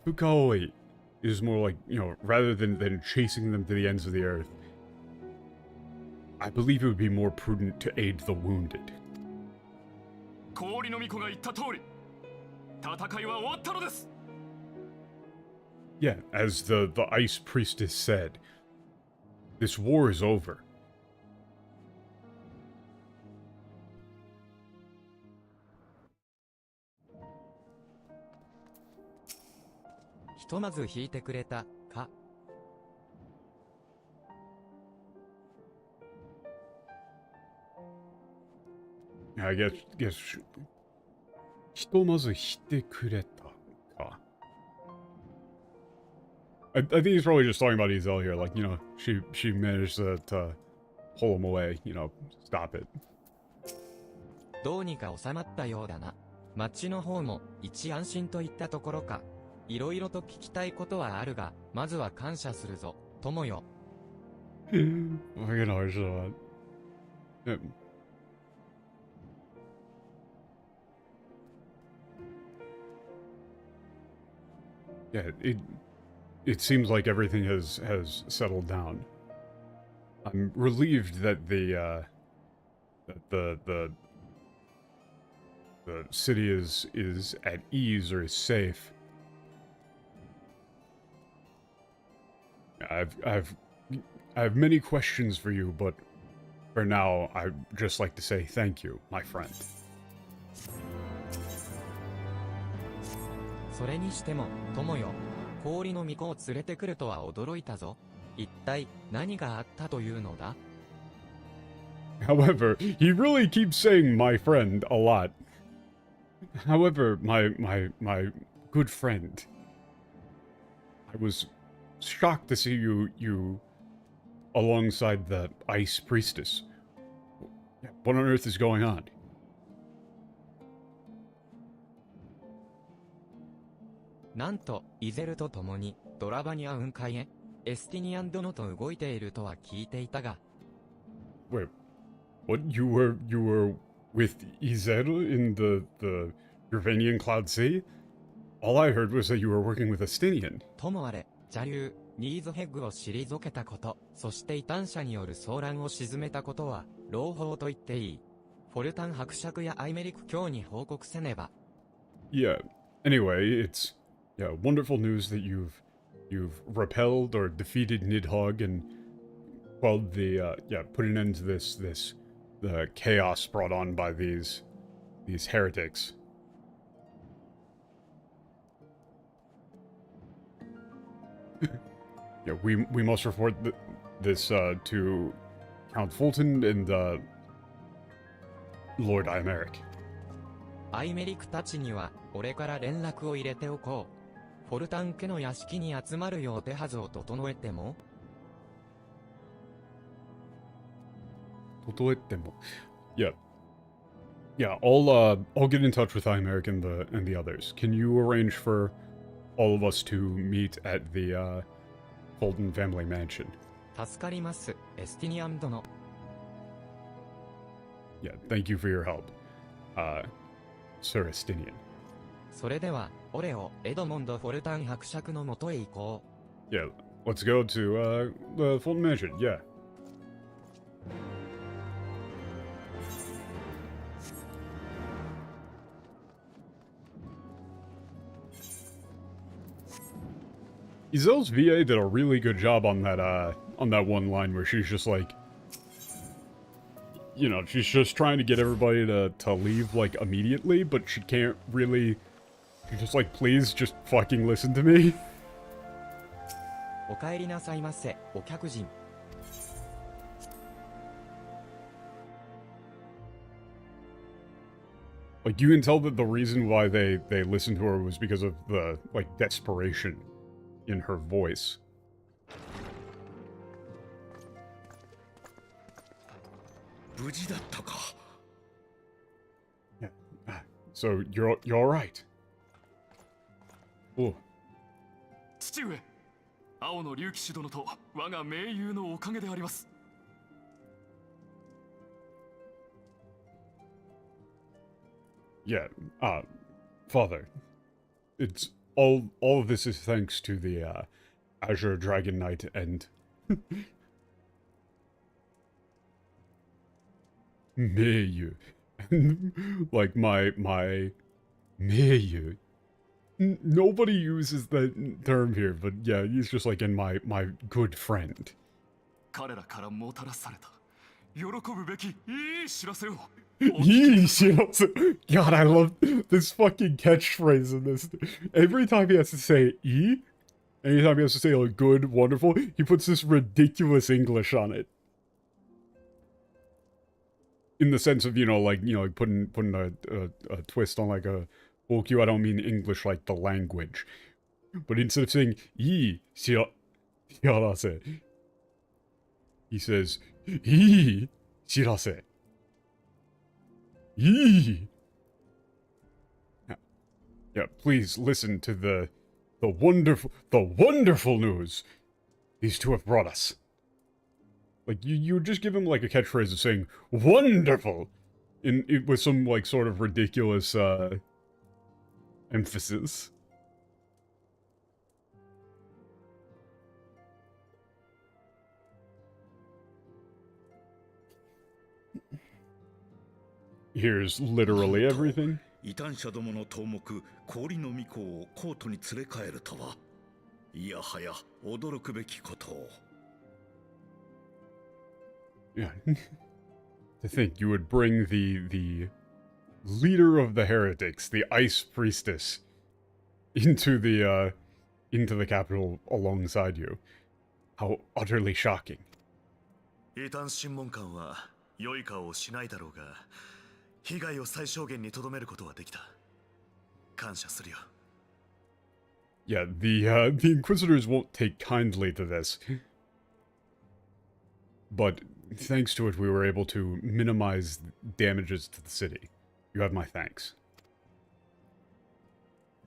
Fukaway is more like, you know, rather than chasing them to the ends of the earth, I believe it would be more prudent to aid the wounded. Yeah, as the Ice Priestess said, this war is over. I guess ひとまずしてくれたか. I think he's probably just talking about Ezel here, like, you know, she managed to pull him away, you know, stop it. どうにか収まったようだな。町の方も一安心といったところか。いろいろと聞きたいことはあるが、まずは感謝するぞ、友よ。Fucking harsh on. Yeah, it seems like everything has settled down. I'm relieved that the city is at ease or is safe. I have many questions for you, but for now, I'd just like to say thank you, my friend. それにしても、友よ、氷の巫女を連れてくるとは驚いたぞ。一体何があったというのだ? However, he really keeps saying my friend a lot. However, my good friend, I was shocked to see you alongside the Ice Priestess. What on earth is going on? なんと、イゼルと共に、ドラバニア雲海へ、エスティニアン殿と動いているとは聞いていたが。Wait, what? You were with Izel in the Urbanian Cloud Sea? All I heard was that you were working with Estinian. ともあれ、邪竜、ニーズヘッグを退けたこと、そして異端者による騒乱を鎮めたことは、朗報と言っていい。フォルタン伯爵やアイメリク卿に報告せねば。Yeah, anyway, it's... Yeah, wonderful news that you've repelled or defeated Nidhogg and quelled the put an end to the chaos brought on by these heretics. Yeah, we must report this to Count Fulton and Lord Imeric. アイメリクたちには俺から連絡を入れておこう。フォルタン家の屋敷に集まるよう手はずを整えても Yeah. Yeah, I'll get in touch with Imeric and the others. Can you arrange for all of us to meet at the Fulton family mansion? 助かります、エスティニアン殿。Yeah, thank you for your help, Sir Estinian. それでは、俺をエドモンド・フォルタン伯爵のもとへ行こう。Yeah, let's go to the Fulton mansion, yeah. Izel's VA did a really good job on that one line where she's just like, you know, she's just trying to get everybody to leave, like, immediately, but she can't really... She's just like, please, just fucking listen to me. お帰りなさいませ、お客人。Like, you can tell that the reason why they listened to her was because of the, like, desperation in her voice. Yeah. So you're all right. Oh. 父上、青の竜騎士殿と我が盟友のおかげであります。Yeah, Father, it's all of this is thanks to the Azure Dragon Knight and Meiyu. Like my Meiyu. Nobody uses that term here, but yeah, he's just like in my good friend. 彼らからもたらされた喜ぶべきいい知らせを。God, I love this fucking catchphrase in this. Every time he has to say E, anytime he has to say like good, wonderful, he puts this ridiculous English on it. in the sense of, like putting a twist on like a OQ, I don't mean English like the language. But instead of saying, shirase, he says, shirase. Yeah, please listen to the wonderful news these two have brought us. Like, you would just give him, like, a catchphrase of saying, wonderful! With some, like, sort of ridiculous, emphasis. Here's literally everything. 異端者どもの頭目氷の巫女をコートに連れ帰るとは、いやはや驚くべきことを。Yeah. To think you would bring the leader of the heretics, the ice priestess, into the capital alongside you. How utterly shocking. 異端審問官は良い顔をしないだろうが、被害を最小限に留めることはできた。感謝するよ。Yeah, the Inquisitors won't take kindly to this. But thanks to it, we were able to minimize damages to the city. You have my thanks.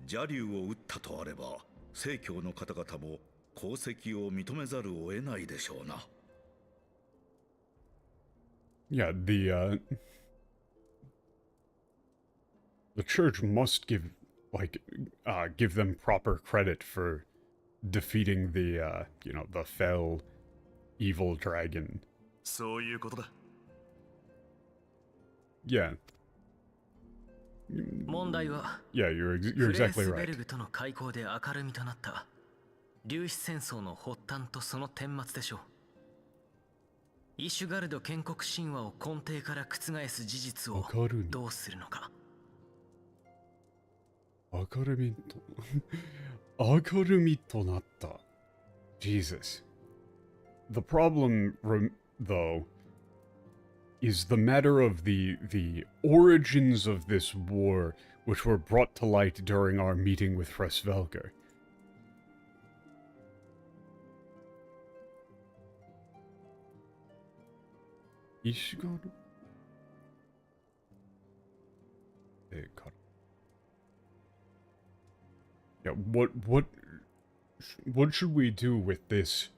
邪竜を撃ったとあれば、正教の方々も功績を認めざるを得ないでしょうな。Yeah, the church must give them proper credit for defeating the fell evil dragon. そういうことだ。Yeah. 問題は、Yeah, you're フレー exactly スベ right. ルグとの開口で明るみとなった粒子戦争の発端とその顛末でしょう。イシュガルド建国神話を根底から覆す事実をどうするのか。明るみとなった。Jesus. The problem, though, is the matter of the origins of this war, which were brought to light during our meeting with Fresvelger. Ishigaru? Yeah, what should we do with this,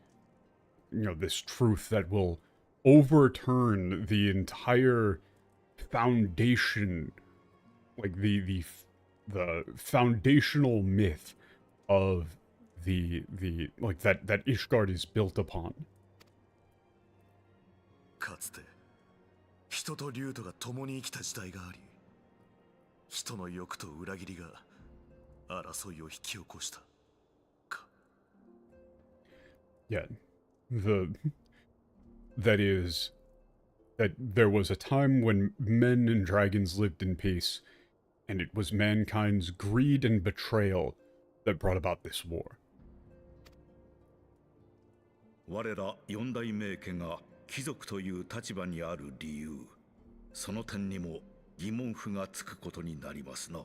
this truth that will overturn the entire foundation, like the foundational myth of the like that Ishgard is built upon. かつて人と竜とが共に生きた時代があり、人の欲と裏切りが争いを引き起こしたか。Yeah, that there was a time when men and dragons lived in peace, and it was mankind's greed and betrayal that brought about this war. 我ら四大名家が貴族という立場にある理由、その点にも疑問符がつくことになりますな。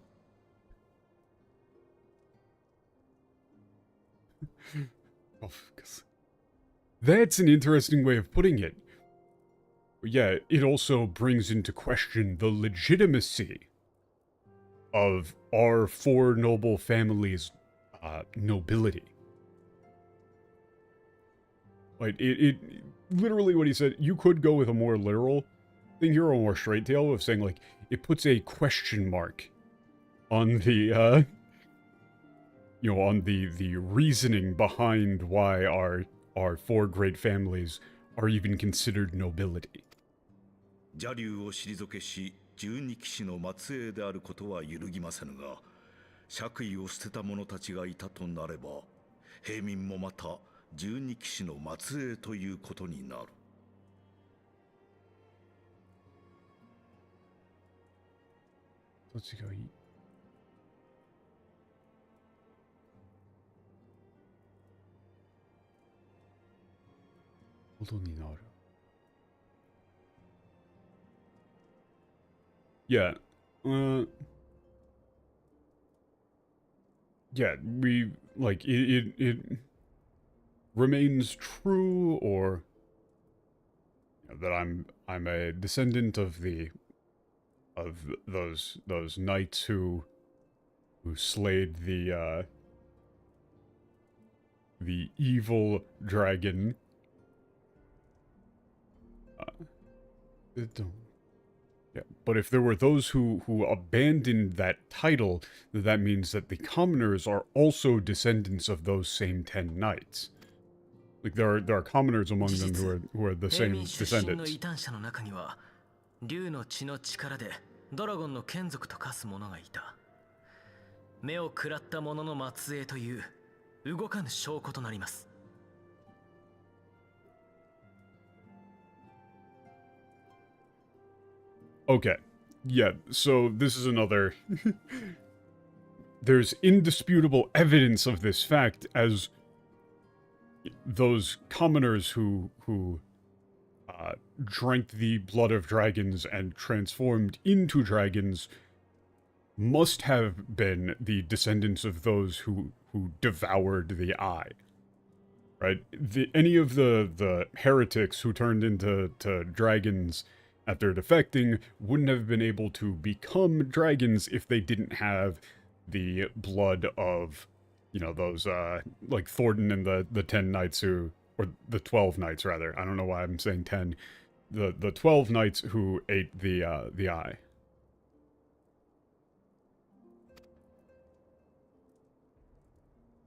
That's an interesting way of putting it. Yeah, it also brings into question the legitimacy of our four noble families' nobility. Like, it literally what he said, you could go with a more literal thing here, or more straight tail of saying, like, it puts a question mark on the, on the reasoning behind why our four great families are even considered nobility. 邪竜を退けし、十二騎士の末裔であることは揺るぎませぬが、爵位を捨てた者たちがいたとなれば、平民もまた十二騎士の末裔ということになる。どっちがいい？ことになる。Yeah. Yeah, we, like, it remains true, or that I'm a descendant of those knights who slayed the evil dragon. Yeah, but if there were those who abandoned that title, that means that the commoners are also descendants of those same 10 knights. Like, there are commoners among them who are the same descendants. 竜の血の力でドラゴンの眷属と化す者がいた。目を食らった者の末裔という動かぬ証拠となります。Okay, yeah, so this is another... There's indisputable evidence of this fact, as those commoners who drank the blood of dragons and transformed into dragons must have been the descendants of those who devoured the eye. Right? Any of the heretics who turned into dragons after defecting wouldn't have been able to become dragons if they didn't have the blood of, you know, those, like Thornton and the 10 knights who, or the 12 knights rather, I don't know why I'm saying 10, the 12 knights who ate the eye.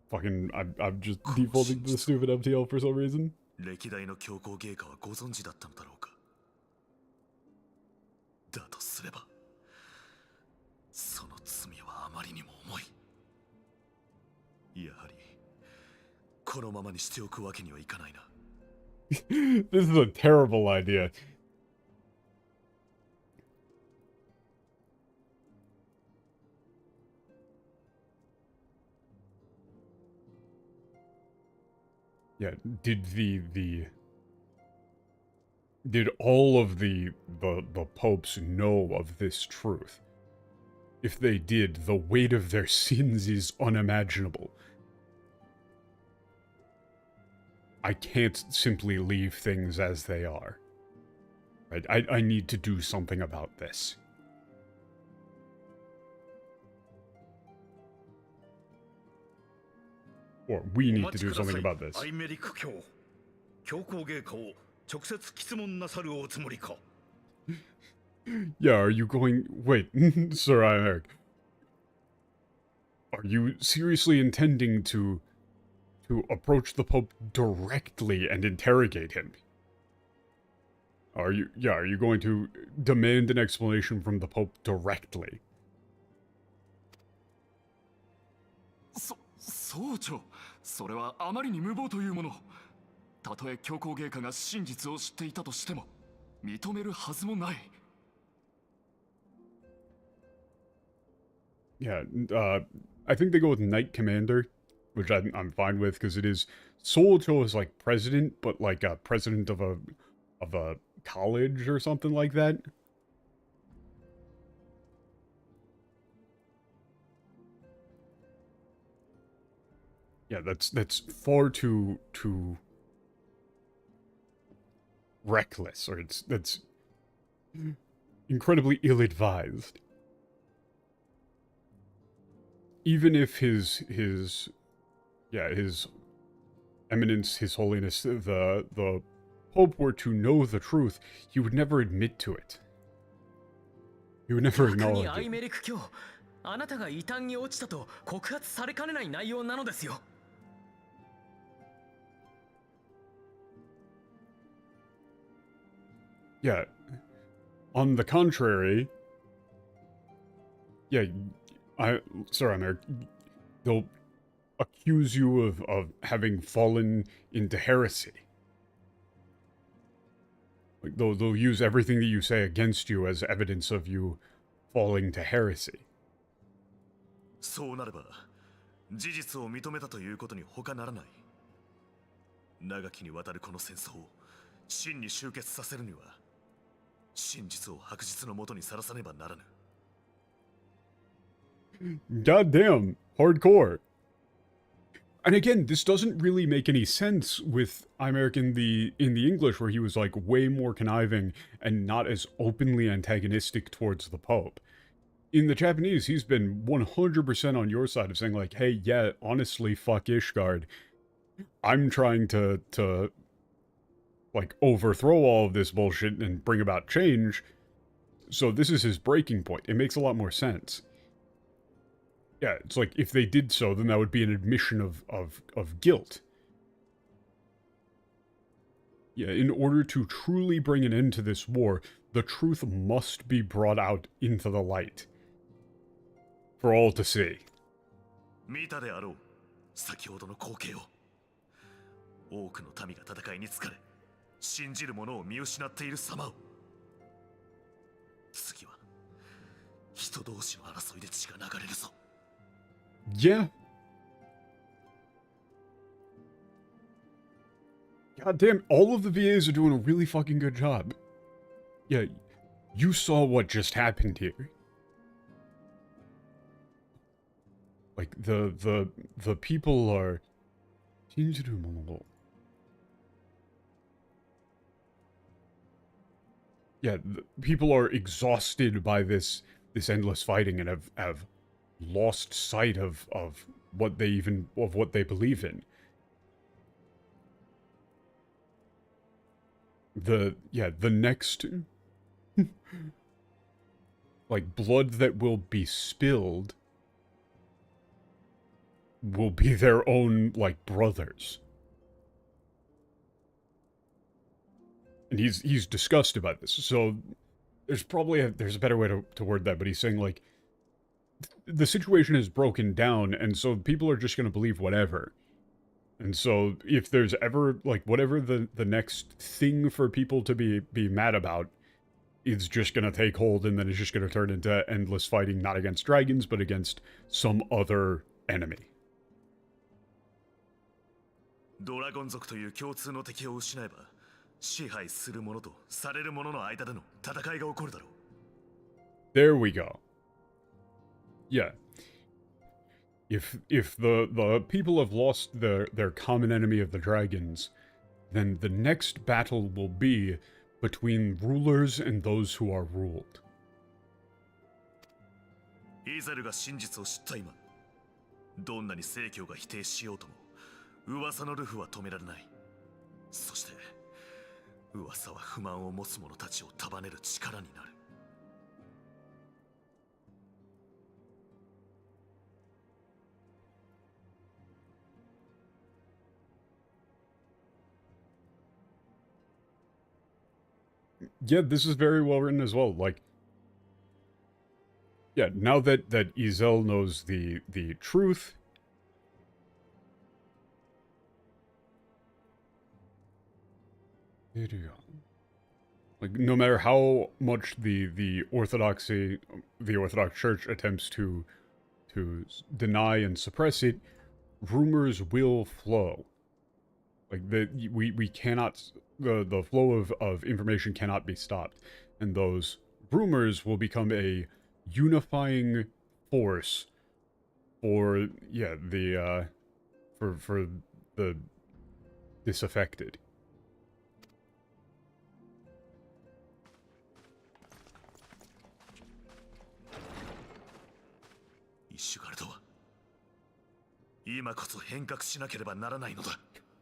Fucking, I'm just defaulting to the stupid MTL for some reason. 歴代の教皇芸家はご存知だったのだろうか。だとすれば、その罪はあまりにも重い。やはり、このままにしておくわけにはいかないな。This is a terrible idea. Yeah, did all of the popes know of this truth? If they did, the weight of their sins is unimaginable. I can't simply leave things as they are. Right? I need to do something about this. Or we need to do something about this. Yeah, are you going... Wait, Sir Eric. Are you seriously intending to approach the Pope directly and interrogate him? Are you going to demand an explanation from the Pope directly? 総長、それはあまりに無謀というもの。たとえ教皇芸家が真実を知っていたとしても、認めるはずもない。Yeah, I think they go with Knight Commander, which I'm fine with, because it is... Solcho is like president, but like a president of a college or something like that. Yeah, that's far too reckless, or that's incredibly ill-advised. Even if his eminence, his holiness, the Pope were to know the truth, he would never admit to it. He would never acknowledge it. あなたが異端に落ちたと告発されかねない内容なのですよ。Yeah. On the contrary, yeah, sorry, Eric, they'll accuse you of having fallen into heresy. Like, they'll use everything that you say against you as evidence of you falling to heresy. そうなれば、事実を認めたということに他ならない。長きにわたるこの戦争を真に終結させるには、真実を白日のもとにさらさねばならぬ。Goddamn, hardcore. And again, this doesn't really make any sense with Imeric in the English, where he was like way more conniving and not as openly antagonistic towards the Pope. In the Japanese, he's been 100% on your side of saying like, hey, yeah, honestly, fuck Ishgard. I'm trying to like overthrow all of this bullshit and bring about change. So this is his breaking point. It makes a lot more sense. Yeah, it's like, if they did so, then that would be an admission of guilt. Yeah, in order to truly bring an end to this war, the truth must be brought out into the light. For all to see. 見たであろう、先ほどの光景を。多くの民が戦いに疲れ、信じる者を見失っている様を。次は、人同士の争いで血が流れるぞ。Yeah. God damn, all of the VAs are doing a really fucking good job. Yeah, you saw what just happened here. Like, the people are... Yeah, the people are exhausted by this endless fighting and have lost sight of what they believe in. The next like blood that will be spilled will be their own like brothers. And he's disgusted by this. So there's probably there's a better way to word that, but he's saying like the situation is broken down, and so people are just going to believe whatever. And so if there's ever, like, whatever the next thing for people to be mad about is just going to take hold, and then it's just going to turn into endless fighting, not against dragons, but against some other enemy. ドラゴン族という共通の敵を失えば、支配する者とされる者の間での戦いが起こるだろう。There we go. Yeah. If the people have lost their common enemy of the dragons, then the next battle will be between rulers and those who are ruled. イゼルが真実を知った今、どんなに正教が否定しようとも、噂のルフは止められない。そして、噂は不満を持つ者たちを束ねる力になる。Yeah, this is very well written as well. Like, yeah, now that Izel knows the truth, like, no matter how much the Orthodox Church attempts to deny and suppress it, rumors will flow. Like, we cannot... The flow of information cannot be stopped. And those rumors will become a unifying force for, yeah, for the disaffected.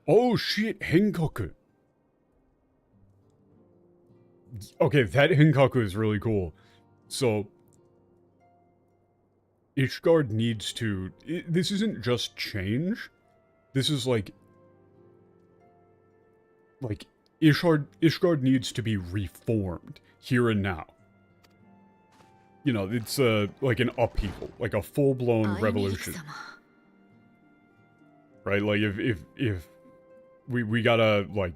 Oh shit, Henkaku! Okay, that Henkaku is really cool. So, Ishgard needs to... This isn't just change. This is like... Ishgard needs to be reformed, here and now. You know, it's like an upheaval, like a full-blown revolution. Right, like if we gotta, like...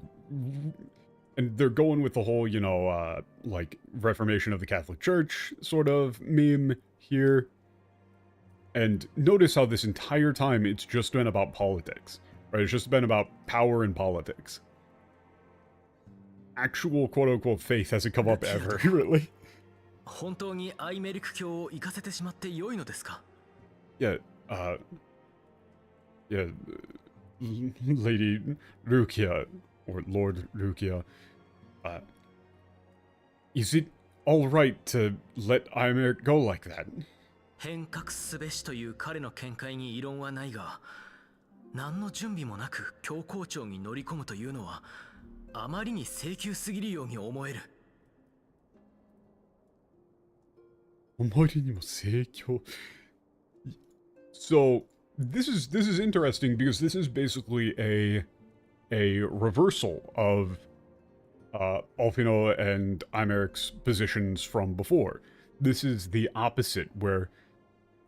And they're going with the whole, you know, like, Reformation of the Catholic Church sort of meme here. And notice how this entire time it's just been about politics. Right? It's just been about power and politics. Actual quote-unquote faith hasn't come up ever, really. 本当にアイメリク教を行かせてしまって良いのですか? Yeah, yeah, Lady Rukia, or Lord Rukia, is it alright to let Aymeric go like that? 変革すべしという彼の見解に異論はないが、何の準備もなく教皇庁に乗り込むというのはあまりに請求すぎるように思える。あまりにも請求。So this is interesting because this is basically a reversal of Alphinaud and Aymeric's positions from before. This is the opposite, where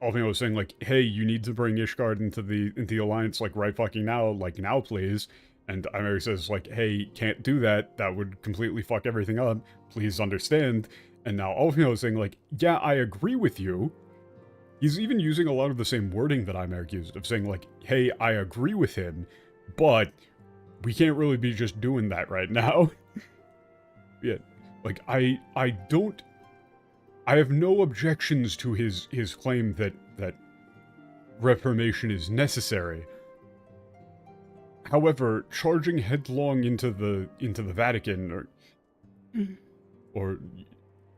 Alphinaud was saying like, "Hey, you need to bring Ishgard into the alliance like right fucking now, like now, please." And Aymeric says like, "Hey, can't do that. That would completely fuck everything up. Please understand." And now Alphinaud is saying like, "Yeah, I agree with you." He's even using a lot of the same wording that Aymeric used, of saying like, "Hey, I agree with him, but we can't really be just doing that right now." Yeah, like I have no objections to his claim that reformation is necessary. However, charging headlong into the Vatican or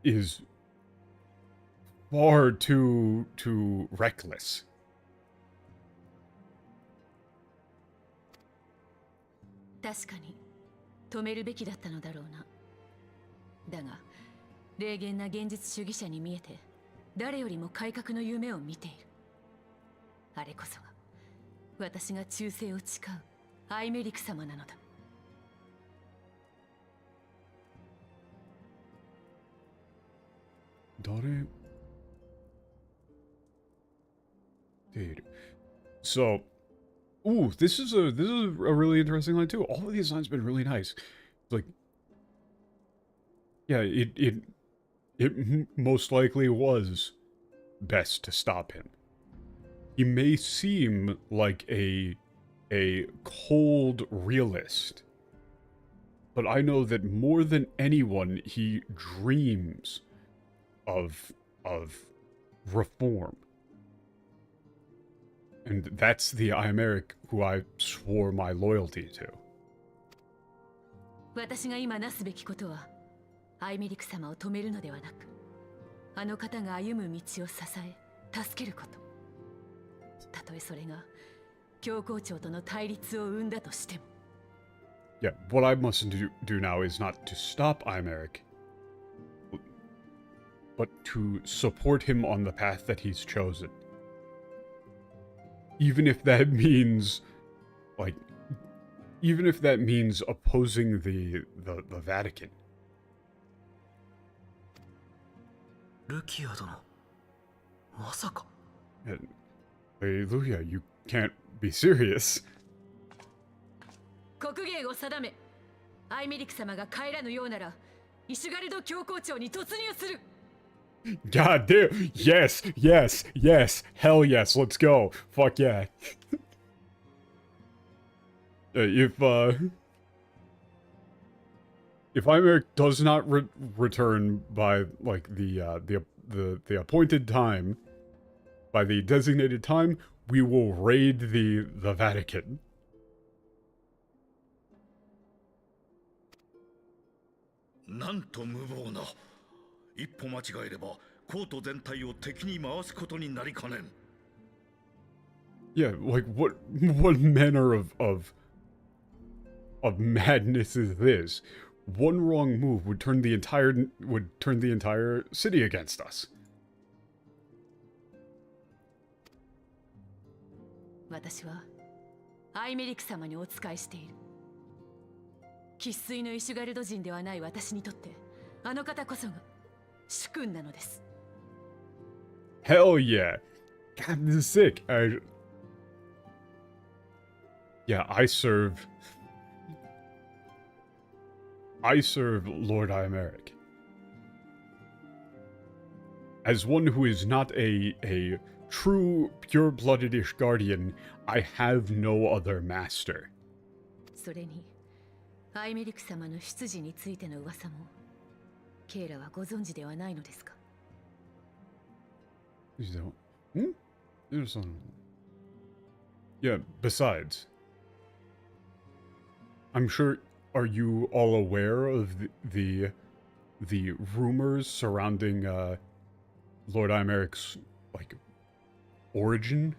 is far too reckless. 確かに止めるべきだったのだろうな。だが冷厳な現実主義者に見えて誰よりも改革の夢を見ている。あれこそが私が忠誠を誓うアイメリク様なのだ。誰 Dude. So, ooh, this is a really interesting line too. All of these lines have been really nice. Like, yeah, it most likely was best to stop him. He may seem like a cold realist, but I know that more than anyone, he dreams of reform. And that's the Aymeric who I swore my loyalty to. 私が今なすべきことは、アイメリク様を止めるのではなく、あの方が歩む道を支え、助けること。たとえそれが教皇庁との対立を生んだとしても。Yeah, what I must do now is not to stop Aymeric, but to support him on the path that he's chosen. Even if that means, like, even if that means opposing the Vatican. ルキア殿、まさか。Hey, Lucia, you can't be serious. 国芸を定め、アイメリク様が帰らぬようなら、イシュガルド教皇庁に突入する。God damn! Yes, yes, yes! Hell yes! Let's go! Fuck yeah! If Aymeric does not return by like the appointed time, by the designated time, we will raid the Vatican. なんと無謀な。一歩間違えればコート全体を敵に回すことになりかねん。Yeah, like what manner of madness is this? One wrong move would turn the entire city against us. 私はアイメリク様にお仕えしている。生粋のイシュガルド人ではない私にとって、あの方こそが主君なのです。Hell yeah! God, this is sick. Yeah, I serve Lord Aymeric. As one who is not a true pure-blooded Ishgardian, I have no other master. それに、アイメリク様の出自についての噂も、ケイラはご存知ではないのですか？ Hmm? Yeah, besides, I'm sure, are you all aware of the rumors surrounding Lord Imeric's, like, origin?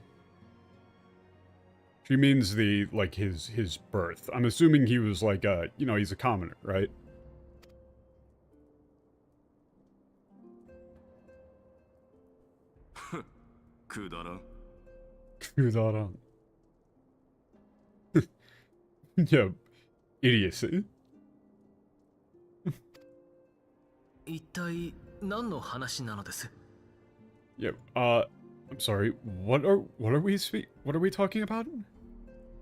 She means his birth. I'm assuming he was like he's a commoner, right? Kudaran. Kudaran. Yeah, idiocy. 一体何の話なのです？ Yeah, I'm sorry. What are we talking about?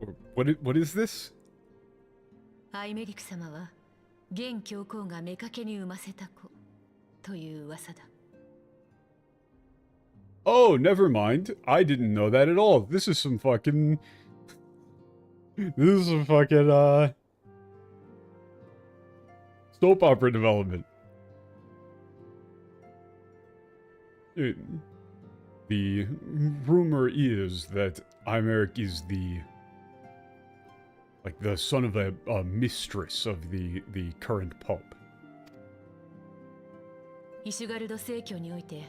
Or what is this? アイメリク様は現教皇が妾に産ませた子という噂だ。Oh, never mind. I didn't know that at all. This is some fucking soap opera development. The rumor is that Imeric is the son of a mistress of the current pope. イシュガルド正教において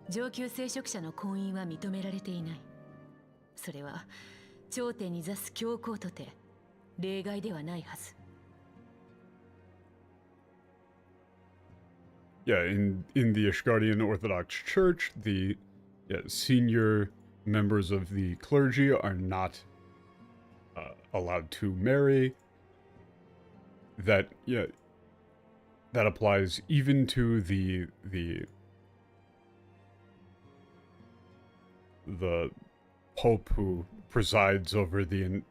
上級聖職者の婚姻は認められていない。それは頂点に座す教皇とて例外ではないはず。Yeah, in the Ishgardian Orthodox Church, the senior members of the clergy are not allowed to marry. That applies even to the Pope who presides over the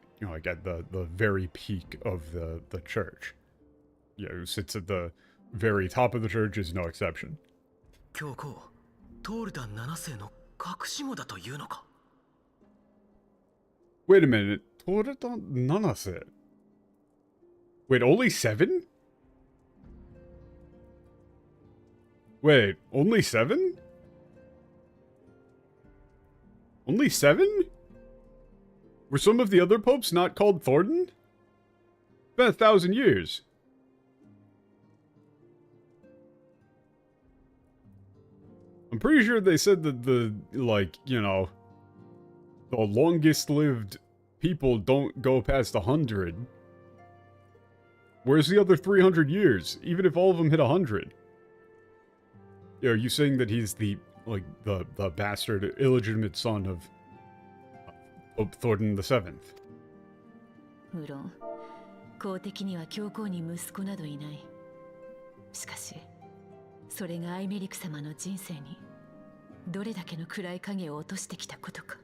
at the very peak of the church. Yeah, who sits at the very top of the church is no exception. 教皇、トールダン7世の隠し子だというのか? Wait a minute, Torudan Nanase? Wait, only 7? Wait, only 7? Only 7? Were some of the other popes not called Thornton? It's been 1,000 years. I'm pretty sure they said that the longest lived people don't go past 100. Where's the other 300 years? Even if all of them hit 100. Are you saying that he's the bastard, illegitimate son of Pope Thornton VII? 無論、公的には教皇に息子などいない。しかし、それがアイメリク様の人生にどれだけの暗い影を落としてきたことか。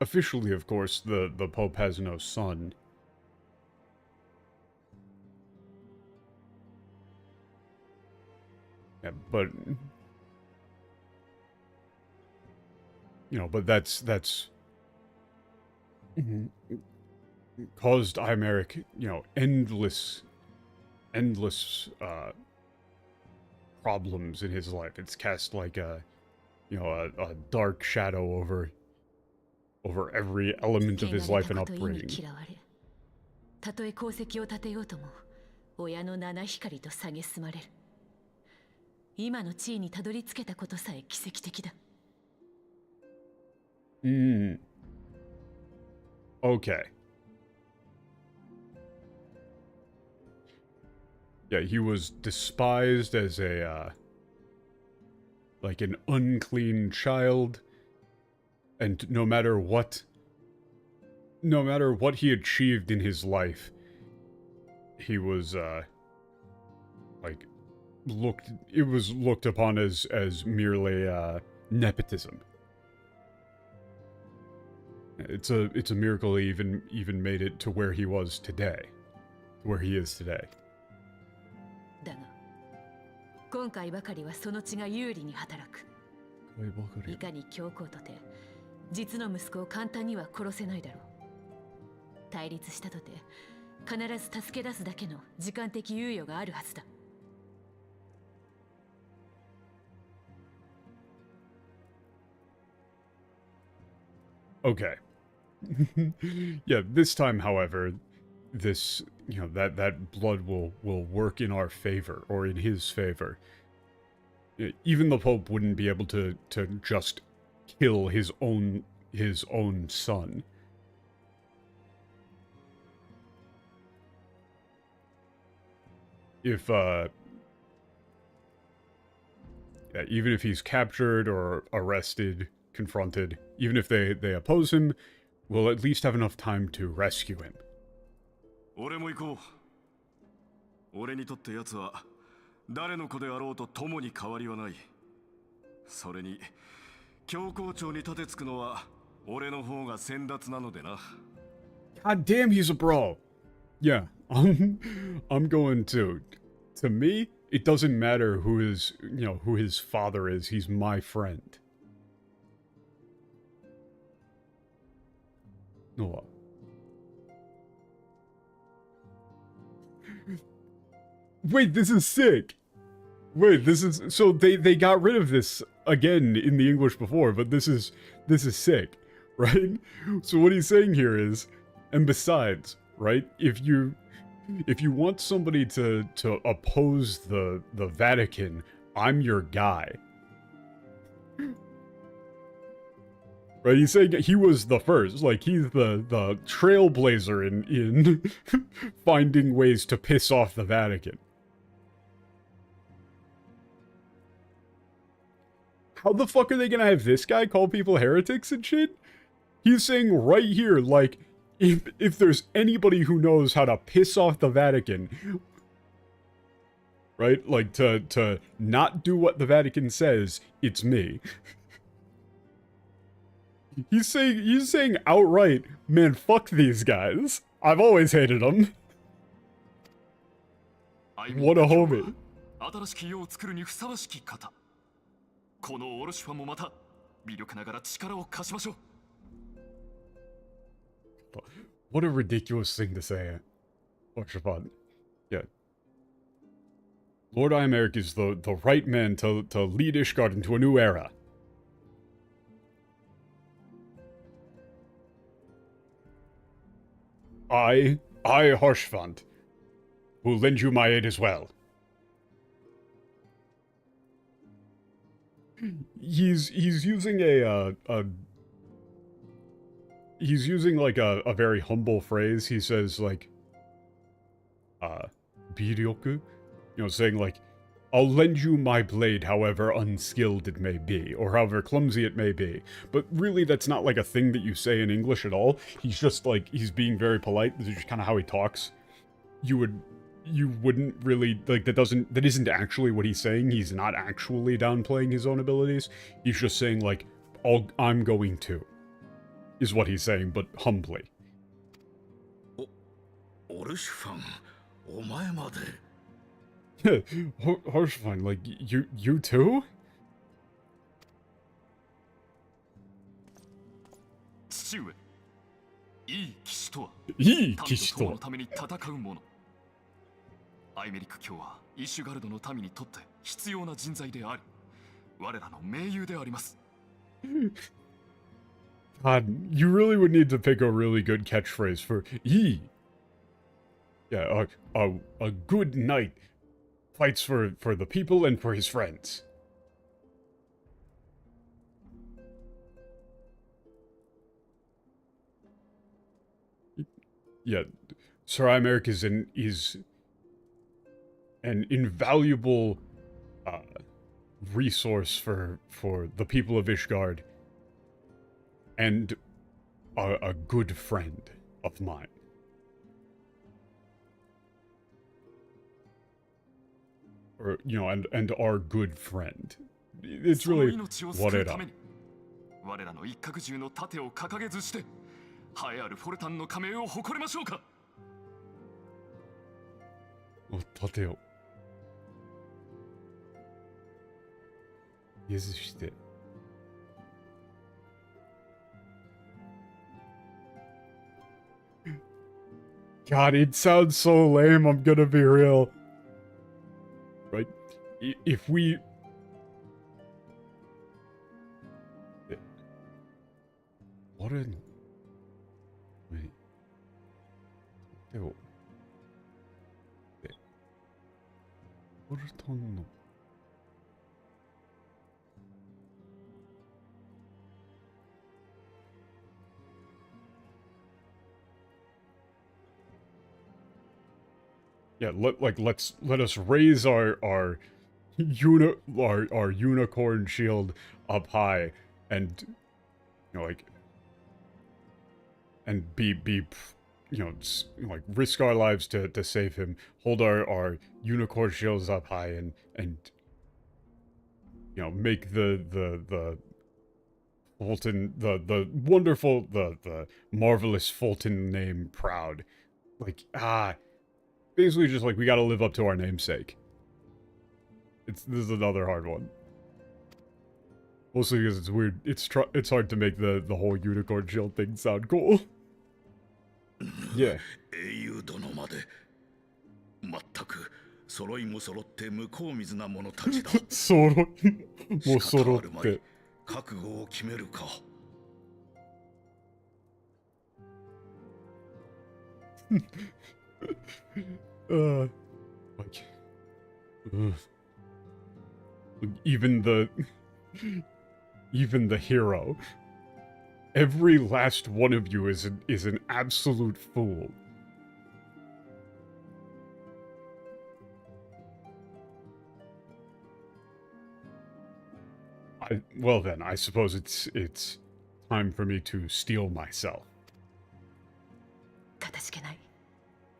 Officially, of course, the Pope has no son. Yeah, but but that's caused Imeric, endless problems in his life. It's cast like a dark shadow over every element of his life and upbringing. たとえ功績を立てようとも、親の七光と蔑まれる。今の地位にたどり着けたことさえ奇跡的だ。Okay. Yeah, he was despised as an unclean child, and no matter what he achieved in his life, he was looked upon as merely nepotism. It's a miracle he even made it to where he was today, where he is today. だが、今回ばかりはその血が有利に働く。いかに教皇とて実の息子を簡単には殺せないだろう。対立したとて必ず助け出すだけの時間的猶予があるはずだ。Okay. Yeah, this time, however, this, you know, that blood will work in our favor, or in his favor. Even the Pope wouldn't be able to just kill his own son. If yeah, even if he's captured or arrested, confronted, even if they oppose him, we'll at least have enough time to rescue him. 俺も行こう。俺にとって奴は誰の子であろうと共に変わりはない。それに教皇庁に立てつくのは俺の方が先達なのでな。God damn, he's a bro. Yeah, I'm going to. To me, it doesn't matter who his father is. He's my friend. No. Wait, this is sick. Wait, this is so they got rid of this again in the English before, but this is sick, right? So what he's saying here is, and besides, right, if you want somebody to oppose the Vatican, I'm your guy. Right, he's saying he was the first, like he's the trailblazer in finding ways to piss off the Vatican. How the fuck are they gonna have this guy call people heretics and shit? He's saying right here, like, if there's anybody who knows how to piss off the Vatican, right? Like, to not do what the Vatican says, it's me. He's saying outright, man, fuck these guys. I've always hated them. What a homie. 新しき世を作るにふさわしき方。このオルシュファンもまた微力ながら力を貸しましょう。What a ridiculous thing to say. Orshavan. Yeah. Lord Imeric is the right man to lead Ishgard into a new era. I, Harshvant, will lend you my aid as well. He's using he's using like a very humble phrase. He says like, biryoku, you know, saying like, I'll lend you my blade however unskilled it may be, or however clumsy it may be. But really that's not like a thing that you say in English at all. He's just like, he's being very polite. This is just kind of how he talks. You wouldn't really, like, that isn't actually what he's saying. He's not actually downplaying his own abilities. He's just saying like, I'm going to, is what he's saying, but humbly. Yeah, Harshvine, like, you too? 父上、いい騎士とは、いい騎士とは、民と党のために戦う者。アイメリック卿はイシュガルドの民にとって必要な人材であり、我らの盟友であります。God, you really would need to pick a really good catchphrase for "Yi." Yeah, a good knight fights for the people and for his friends. Yeah, Sir Imeric is an invaluable resource for the people of Ishgard, and a good friend of mine. Or, you know, and our good friend. It's really what it is. 我らの一角獣の盾を掲げずして、栄えあるフォルタンの加盟を誇りましょうか。盾をイエスして。God, it sounds so lame, I'm gonna be real. Right? If we... What 誰の上に手をでホルタンのYeah, let us raise our unicorn shield up high, and you know, like, and be you know, like risk our lives to save him. Hold our unicorn shields up high, and you know, make the Fulton, the wonderful, the marvelous Fulton name proud. Like, basically just like we gotta live up to our namesake. This is another hard one. Mostly because it's weird. It's hard to make the whole unicorn shield thing sound cool. Yeah. 全く揃いも揃って向こう水な者たちだ。揃いも揃って。覚悟を決めるか。Like, even the hero, every last one of you is an absolute fool. Well then, I suppose it's time for me to steel myself. かたじけない。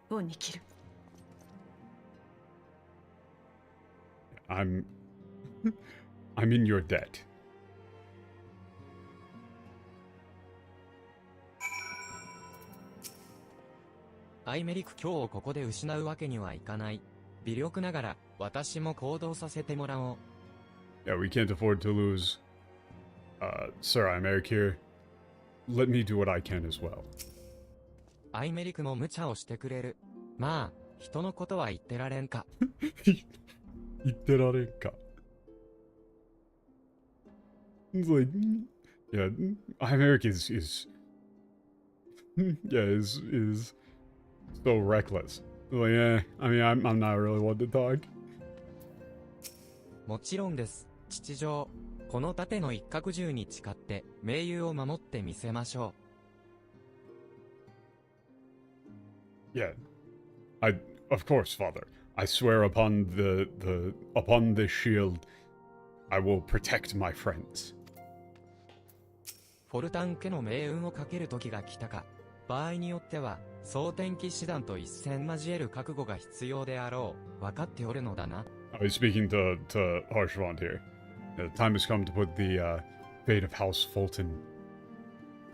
恩に切る。I'm in your debt. Aymeric今日をここで失うわけにはいかない。微力ながら私も行動させてもらおう。Yeah, we can't afford to lose. Sir, Aymeric here. Let me do what I can as well. Aymericも無茶をしてくれる。まあ、人のことは言ってられんか。言ってられんか。It's like, yeah, Aymeric is so reckless. Like, yeah, I mean, I'm not really one to talk. もちろんです、父上。この盾の一角銃に誓って盟友を守ってみせましょう。Yeah, of course, father. I swear upon this shield, I will protect my friends. フォルタン家の命運をかける時が来たか。場合によっては、蒼天騎士団と一戦交える覚悟が必要であろう。分かっておるのだな。I was speaking to Harshvand here. The time has come to put the fate of House Fulton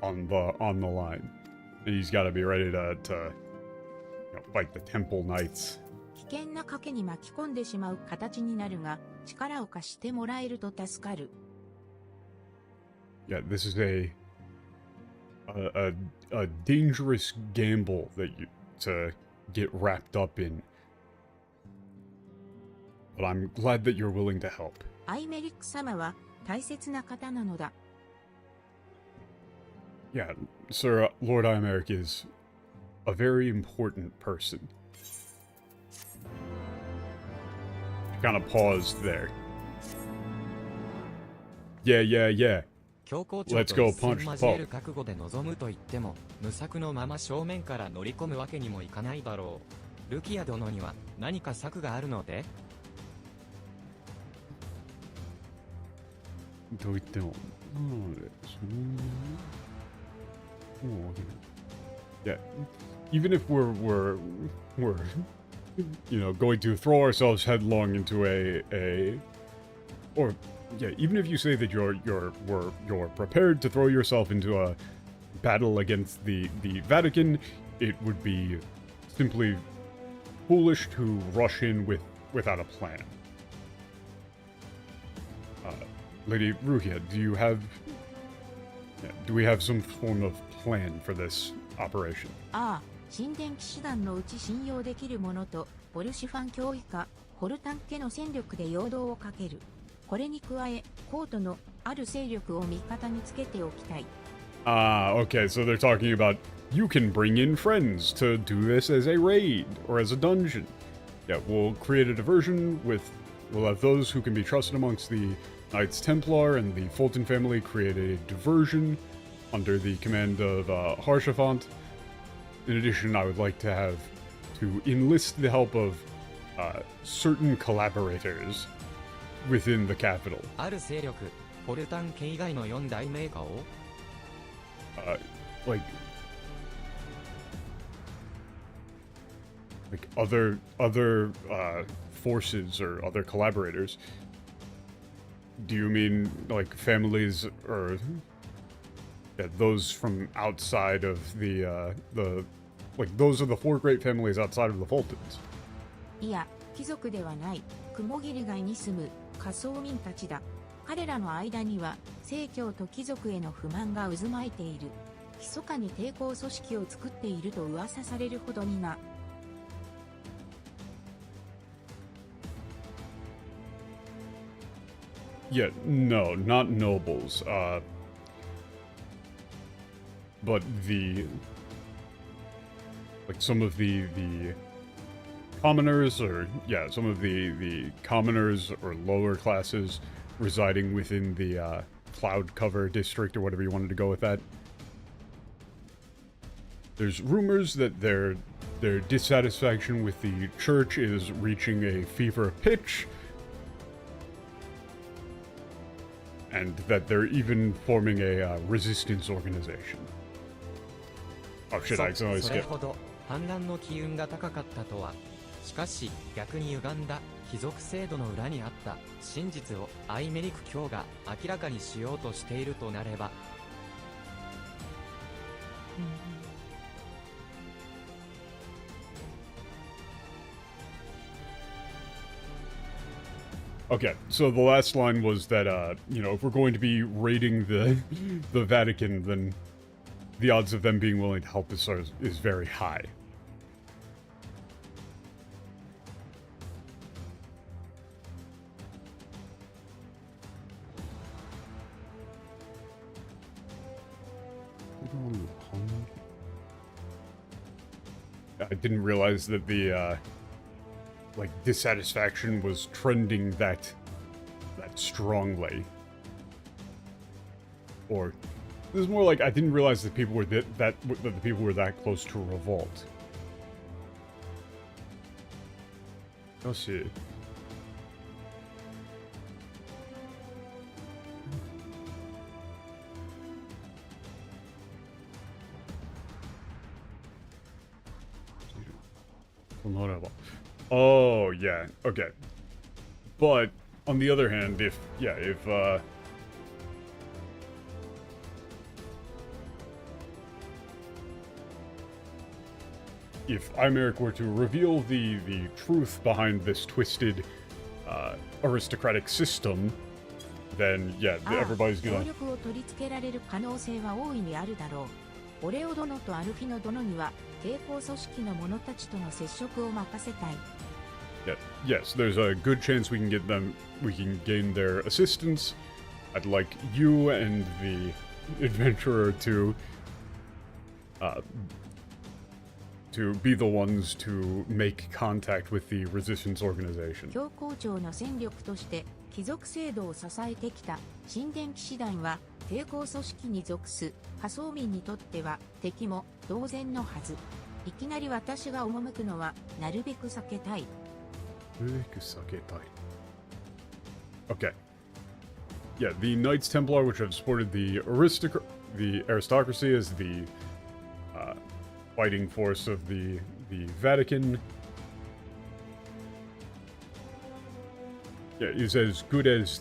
on the line. And he's got to be ready to you know, fight the Temple Knights. 危険な賭けに巻き込んでしまう形になるが、力を貸してもらえると助かる。Yeah, this is a dangerous gamble that you to get wrapped up in. But I'm glad that you're willing to help. アイメリック様は大切な方なのだ。Yeah, Sir, Lord Aymeric is a very important person. Kind of paused there. Yeah. 教皇庁と一戦交える覚悟で臨むと言っても、無策のまま正面から乗り込むわけにもいかないだろう。ルキア殿には何か策があるので？と言っても、Yeah, even if we're you know, going to throw ourselves headlong into or yeah, even if you say that you're prepared to throw yourself into a battle against the Vatican, it would be simply foolish to rush in without a plan. Lady Rukia, do we have some form of plan for this operation? ああ、神殿騎士団のうち信用できる者とボルシファン教医家ホルタン家の戦力で陽動をかける。これに加え、コートのある勢力を味方につけておきたい。Okay, so they're talking about you can bring in friends to do this as a raid or as a dungeon. Yeah, we'll create a diversion we'll have those who can be trusted amongst the Knights Templar and the Fulton family create a diversion under the command of Harshaphant. In addition, I would like to enlist the help of certain collaborators within the capital. ある勢力、ポルタン家以外の4大名家を like other forces or other collaborators. Do you mean like families or those from outside of the like those are the 4 great families outside of the Fultons? いや、貴族ではない、雲霧街に住む仮想民たちだ。彼らの間には、正教と貴族への不満が渦巻いている。密かに抵抗組織を作っていると噂されるほどにな。Yeah, no, not nobles. But some of the commoners, or some of the commoners or lower classes residing within the cloud cover district or whatever you wanted to go with that. There's rumors that their dissatisfaction with the church is reaching a fever pitch, and that they're even forming a resistance organization. Oh shit, I accidentally それ skipped. ほど反乱の機運が高かったとは。しかし逆に歪んだ貴族制度の裏にあった真実をアイメリク卿が明らかにしようとしているとなれば。Okay, so the last line was that, if we're going to be raiding the Vatican, then the odds of them being willing to help us is very high. I didn't realize that the, dissatisfaction was trending that strongly. Or this is more like I didn't realize that people were that the people were that close to revolt. Let's see. Oh, yeah, okay. But, on the other hand, if Imeric were to reveal the truth behind this twisted, aristocratic system, then, everybody's gonna... 協力を取り付けられる可能性は大いにあるだろう。オレオ殿とアルフィノ殿には抵抗組織の者たちとの接触を任せたい。Yes, there's a good chance we can gain their assistance. I'd like you and the adventurer to be the ones to make contact with the resistance organization. 教皇庁の戦力として貴族制度を支えてきた神殿騎士団は抵抗組織に属す仮想民にとっては敵も同然のはず。いきなり私が赴くのはなるべく避けたい。Okay. Yeah, the Knights Templar, which have supported the aristocracy as the fighting force of the Vatican, is as good as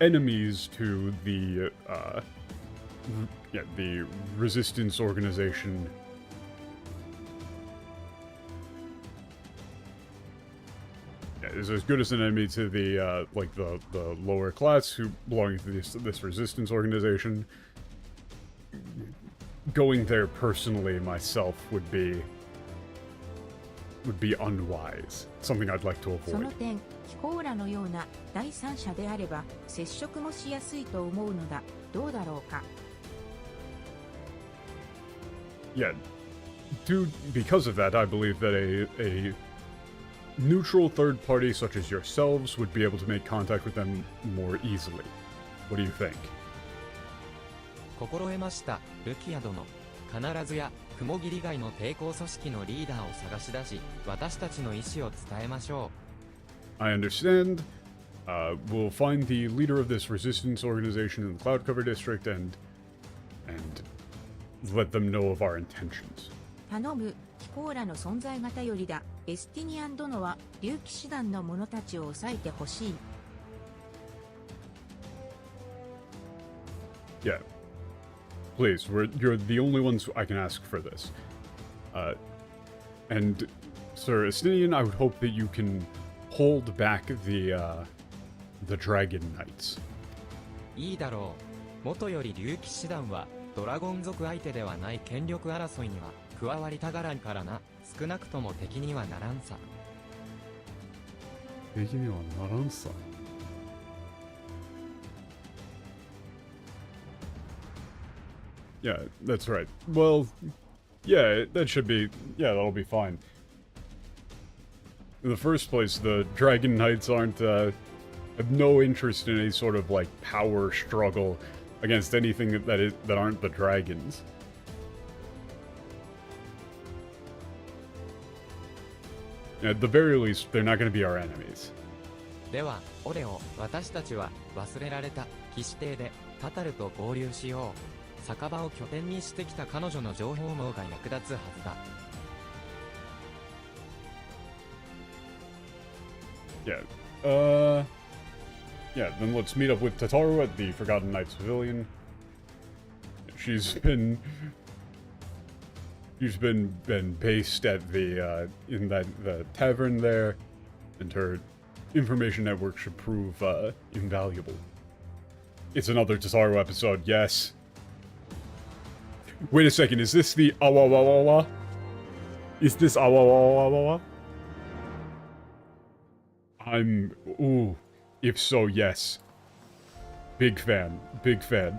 enemies to the resistance organization. Is as good as an enemy to the the lower class who belong to this resistance organization. Going there personally myself would be unwise. Something I'd like to avoid. その点、キコーラのような第三者であれば接触もしやすいと思うのだ。どうだろうか。yeah, because of that, I believe that a neutral third party such as yourselves would be able to make contact with them more easily. What do you think? 心得ました、ルキア殿。必ずや雲霧街の抵抗組織のリーダーを探し出し、私たちの意思を伝えましょう。I understand. We'll find the leader of this resistance organization in the Cloud Cover District and let them know of our intentions. 頼む、キコーラの存在が頼りだ。エスティニアン殿は竜騎士団の者たちを抑えてほしい。Yeah. Please, you're the only ones I can ask for this. And, Sir Estinian, I would hope that you can hold back the Dragon Knights. いいだろう。元より竜騎士団はドラゴン族相手ではない権力争いには加わりたがらんからな。少なくとも敵にはならんさ。敵にはならんさ。Yeah, that's right. Well, yeah, that should be... Yeah, that'll be fine. In the first place, the Dragon Knights aren't, have no interest in any sort of, like, power struggle against anything that aren't the dragons. At the very least, they're not going to be our enemies. では、オレオ、私たちは忘れられた騎士艇でタタルと合流しよう。酒場を拠点にしてきた彼女の情報網が役立つはずだ。Yeah. Yeah, then let's meet up with Tataru at the Forgotten Knights Pavilion. She's been based at the in the tavern there, and her information network should prove invaluable. It's another Tataru episode, yes. Wait a second, is this the Awawawawa? Is this Awawawawa? Ooh, if so, yes. Big fan, big fan.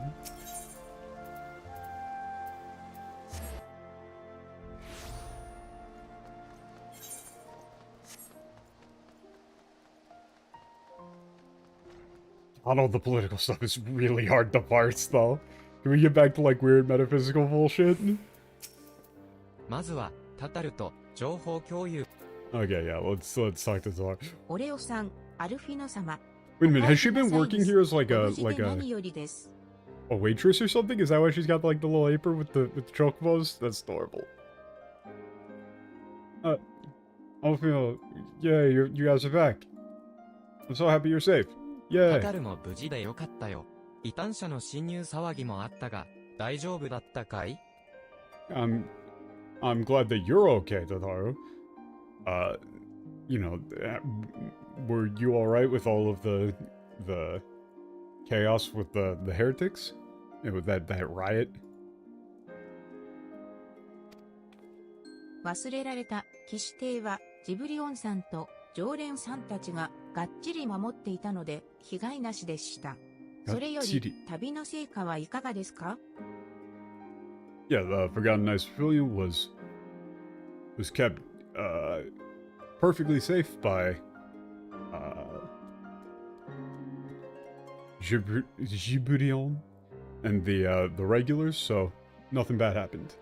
I know the political stuff is really hard to parse, though. Can we get back to, like, weird metaphysical bullshit? まずはタタルと情報共有。Okay, yeah, let's talk to Zara. オレオさん、アルフィノ様。 Wait a minute, has she been working here as like a waitress or something? Is that why she's got like the little apron with the chocobos? That's adorable. Alphinaud, yeah, you guys are back. I'm so happy you're safe. Yeah. タタルも無事でよかったよ。異端者の侵入騒ぎもあったが、大丈夫だったかい? I'm glad that you're okay, Tataru. You know, were you alright with all of the chaos with the heretics? And with that riot? 忘れられた騎士艇はジブリオンさんと常連さんたちががっちり守っていたので被害なしでした。それより旅の成果はいかがですか? Yeah, the Forgotten Knights Pavilion was kept perfectly safe by Gibrion and the regulars, so nothing bad happened.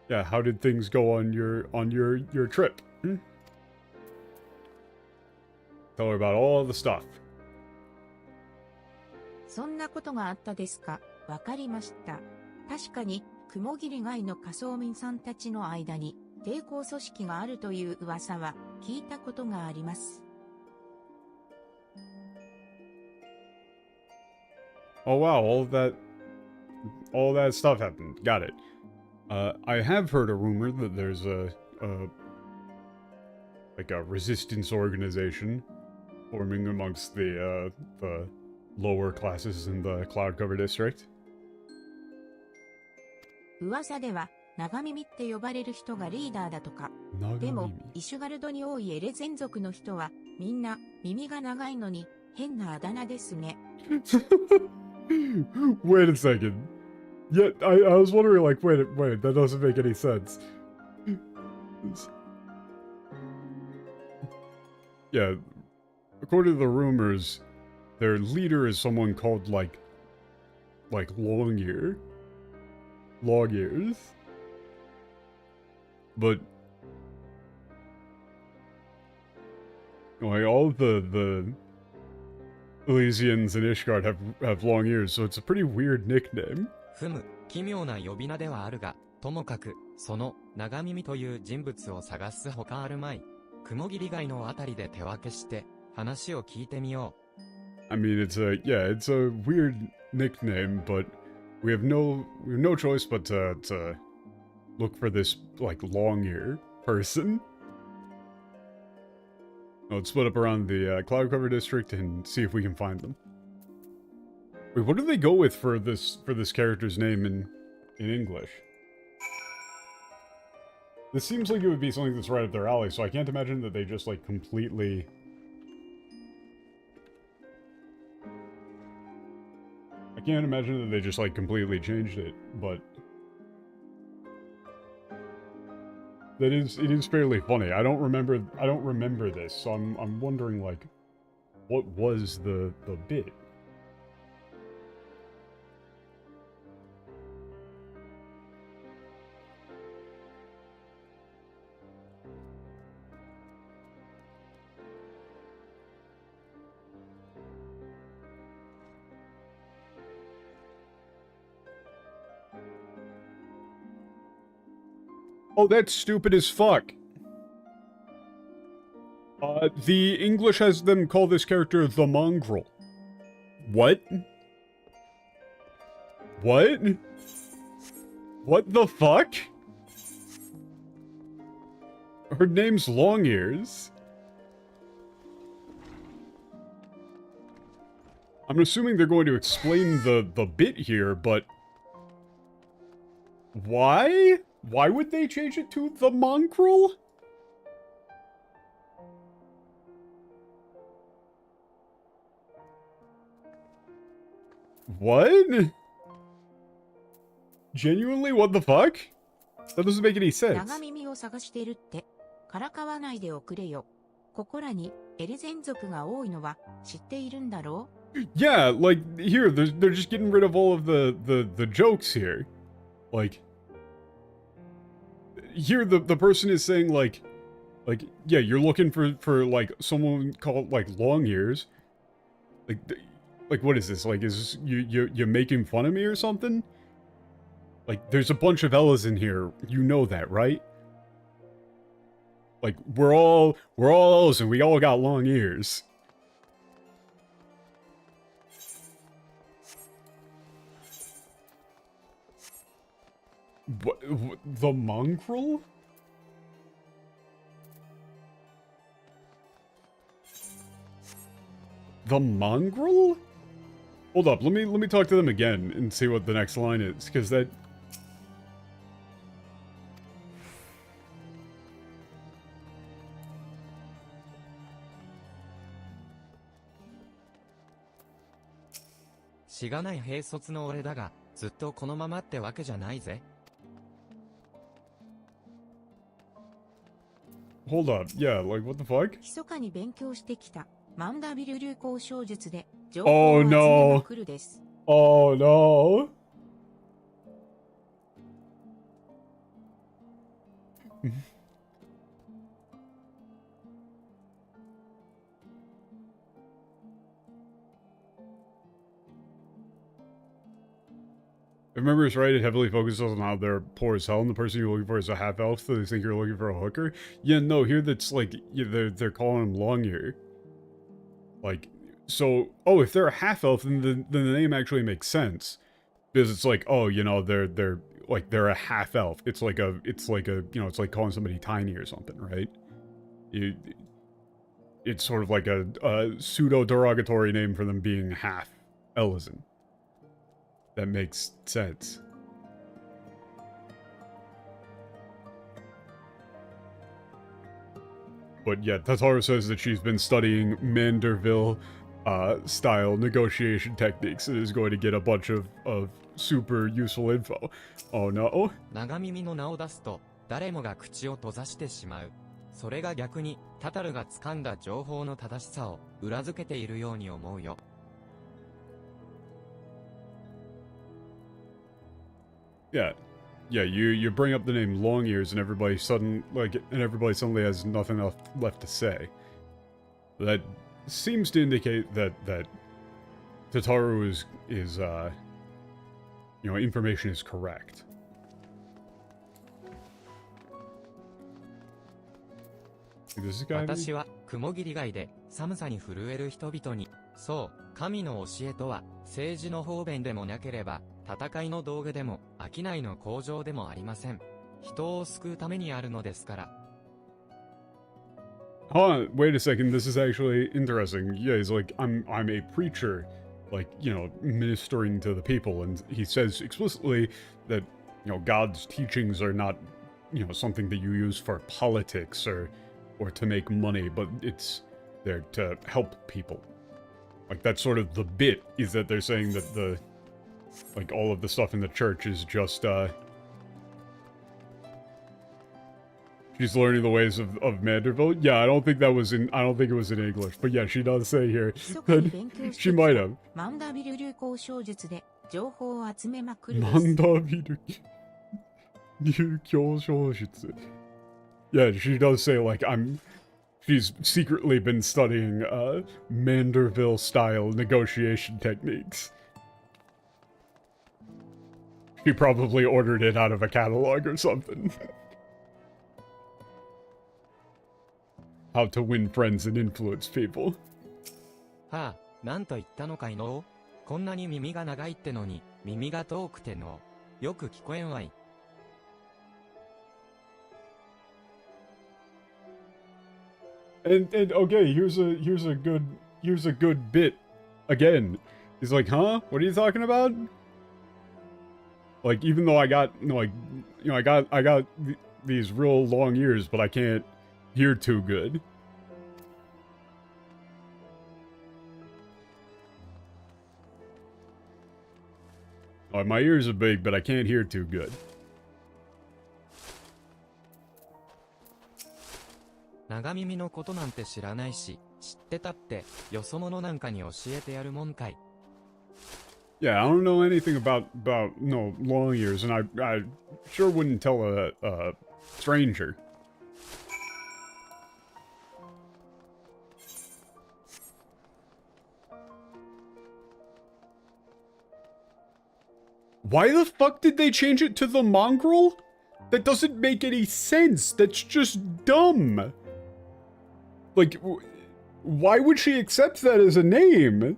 Yeah, how did things go on your trip? Tell her about all the stuff. そんなことがあったですか。わかりました。確かに雲霧街の仮想民さんたちの間に抵抗組織があるという噂は聞いたことがあります。Oh wow, all that stuff happened. Got it. I have heard a rumor that there's like a resistance organization forming amongst the lower classes in the Cloud Cover District. 噂では長耳って呼ばれる人がリーダーだとか。でもイシュガルドに多いエレゼン族の人はみんな耳が長いのに変なあだ名ですね。Wait a second. Yeah, I was wondering, like, wait, that doesn't make any sense. Yeah, according to the rumors, their leader is someone called, like Long Ears. But like all of the Elysians and Ishgard have long ears, so it's a pretty weird nickname. ふむ、奇妙な呼び名ではあるが、ともかく、その、長耳という人物を探すほかあるまい。雲霧街のあたりで手分けして、話を聞いてみよう。I mean, it's a weird nickname, but we have no choice but to look for this, like, long ear person. Let's split up around the cloud cover district and see if we can find them. Wait, what do they go with for this character's name in English? This seems like it would be something that's right up their alley, so I can't imagine that they just, like, completely... I can't imagine that they just, like, completely changed it, but... it is fairly funny. I don't remember this, so I'm wondering, like, what was the bit? Oh, that's stupid as fuck. The English has them call this character the Mongrel. What? What? What the fuck? Her name's Long Ears. I'm assuming they're going to explain the bit here, but... why? Why would they change it to the Mongrel? What? Genuinely, what the fuck? That doesn't make any sense. 長耳を探してるって、からかわないでおくれよ。ここらにエルゼン族が多いのは知っているんだろう? Yeah, like, here, they're just getting rid of all of the jokes here. Like... here the person is saying like yeah, you're looking for like someone called like Long Ears, like what is this, like is you're making fun of me or something? Like there's a bunch of Ellas in here, you know that, right? Like we're all Ellas and we all got long ears. What, the Mongrel? The Mongrel? Hold up, let me talk to them again and see what the next line is, because that...しがない兵卒の俺だが、ずっとこのままってわけじゃないぜ。Hold up, yeah, like what the fuck? 密かに勉強してきたマンダビル流行小術で情報を集めまくるです。Oh no. If I remember it's right, it heavily focuses on how they're poor as hell, and the person you're looking for is a half-elf, so they think you're looking for a hooker. Yeah, no, here that's like, yeah, they're calling him Long Ear. Like, so, oh, if they're a half-elf, then the name actually makes sense. Because it's like, oh, you know, they're a half-elf. It's like a, you know, it's like calling somebody tiny or something, right? It's sort of like a pseudo-derogatory name for them being half-Ellison. That makes sense. But yeah, Tataru says that she's been studying Manderville style negotiation techniques and is going to get a bunch of super useful info. Oh no. 長耳の名を出すと、誰もが口を閉ざしてしまう。それが逆に、タタルが掴んだ情報の正しさを裏付けているように思うよ。Yeah. Yeah, you bring up the name Long Ears and everybody suddenly has nothing left to say. That seems to indicate that Tataru is information is correct. This guy? 私は雲霧街で寒さに震える人々に、そう、神の教えとは政治の方便でもなければ、戦いの道具でも商いの工場でもありません。人を救うためにあるのですから。Hold on, wait a second, this is actually interesting. Yeah, he's like, I'm a preacher, like, ministering to the people, and he says explicitly that, God's teachings are not, something that you use for politics or to make money, but it's there to help people. Like, that's sort of the bit, is that they're saying that all of the stuff in the church is just, she's learning the ways of Manderville. Yeah, I don't think it was in English, but yeah, she does say here that she might have. マンダビル流行小術で情報を集めまくる。マンダビル流行小術. Yeah, she does say, like, she's secretly been studying, Manderville-style negotiation techniques. She probably ordered it out of a catalog or something. How to win friends and influence people. はあ、なんと言ったのかいの？こんなに耳が長いってのに、耳が遠くての。よく聞こえんわい。And okay, here's a good bit. Again, he's like, huh? What are you talking about? Like, even though I got these real long ears, but I can't hear too good. My ears are big, but I can't hear too good. 長耳のことなんて知らないし、知ってたって、よそ者なんかに教えてやるもんかい。Yeah, I don't know anything about long ears, and I sure wouldn't tell a stranger. Why the fuck did they change it to the mongrel? That doesn't make any sense. That's just dumb. Like, why would she accept that as a name?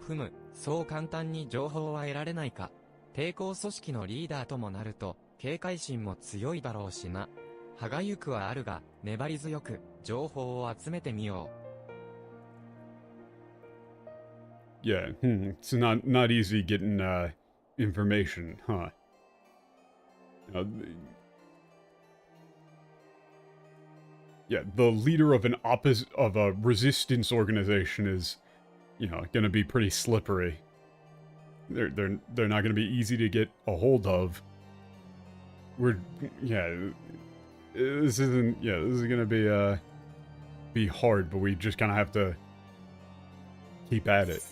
ふむ、そう簡単に情報は得られないか。抵抗組織のリーダーともなると、警戒心も強いだろうしな。歯がゆくはあるが、粘り強く、情報を集めてみよう。Yeah, it's not easy getting, information, huh? Yeah, the leader of a resistance organization is, gonna be pretty slippery. They're not gonna be easy to get a hold of. This is gonna be hard, but we just kind of have to keep at it.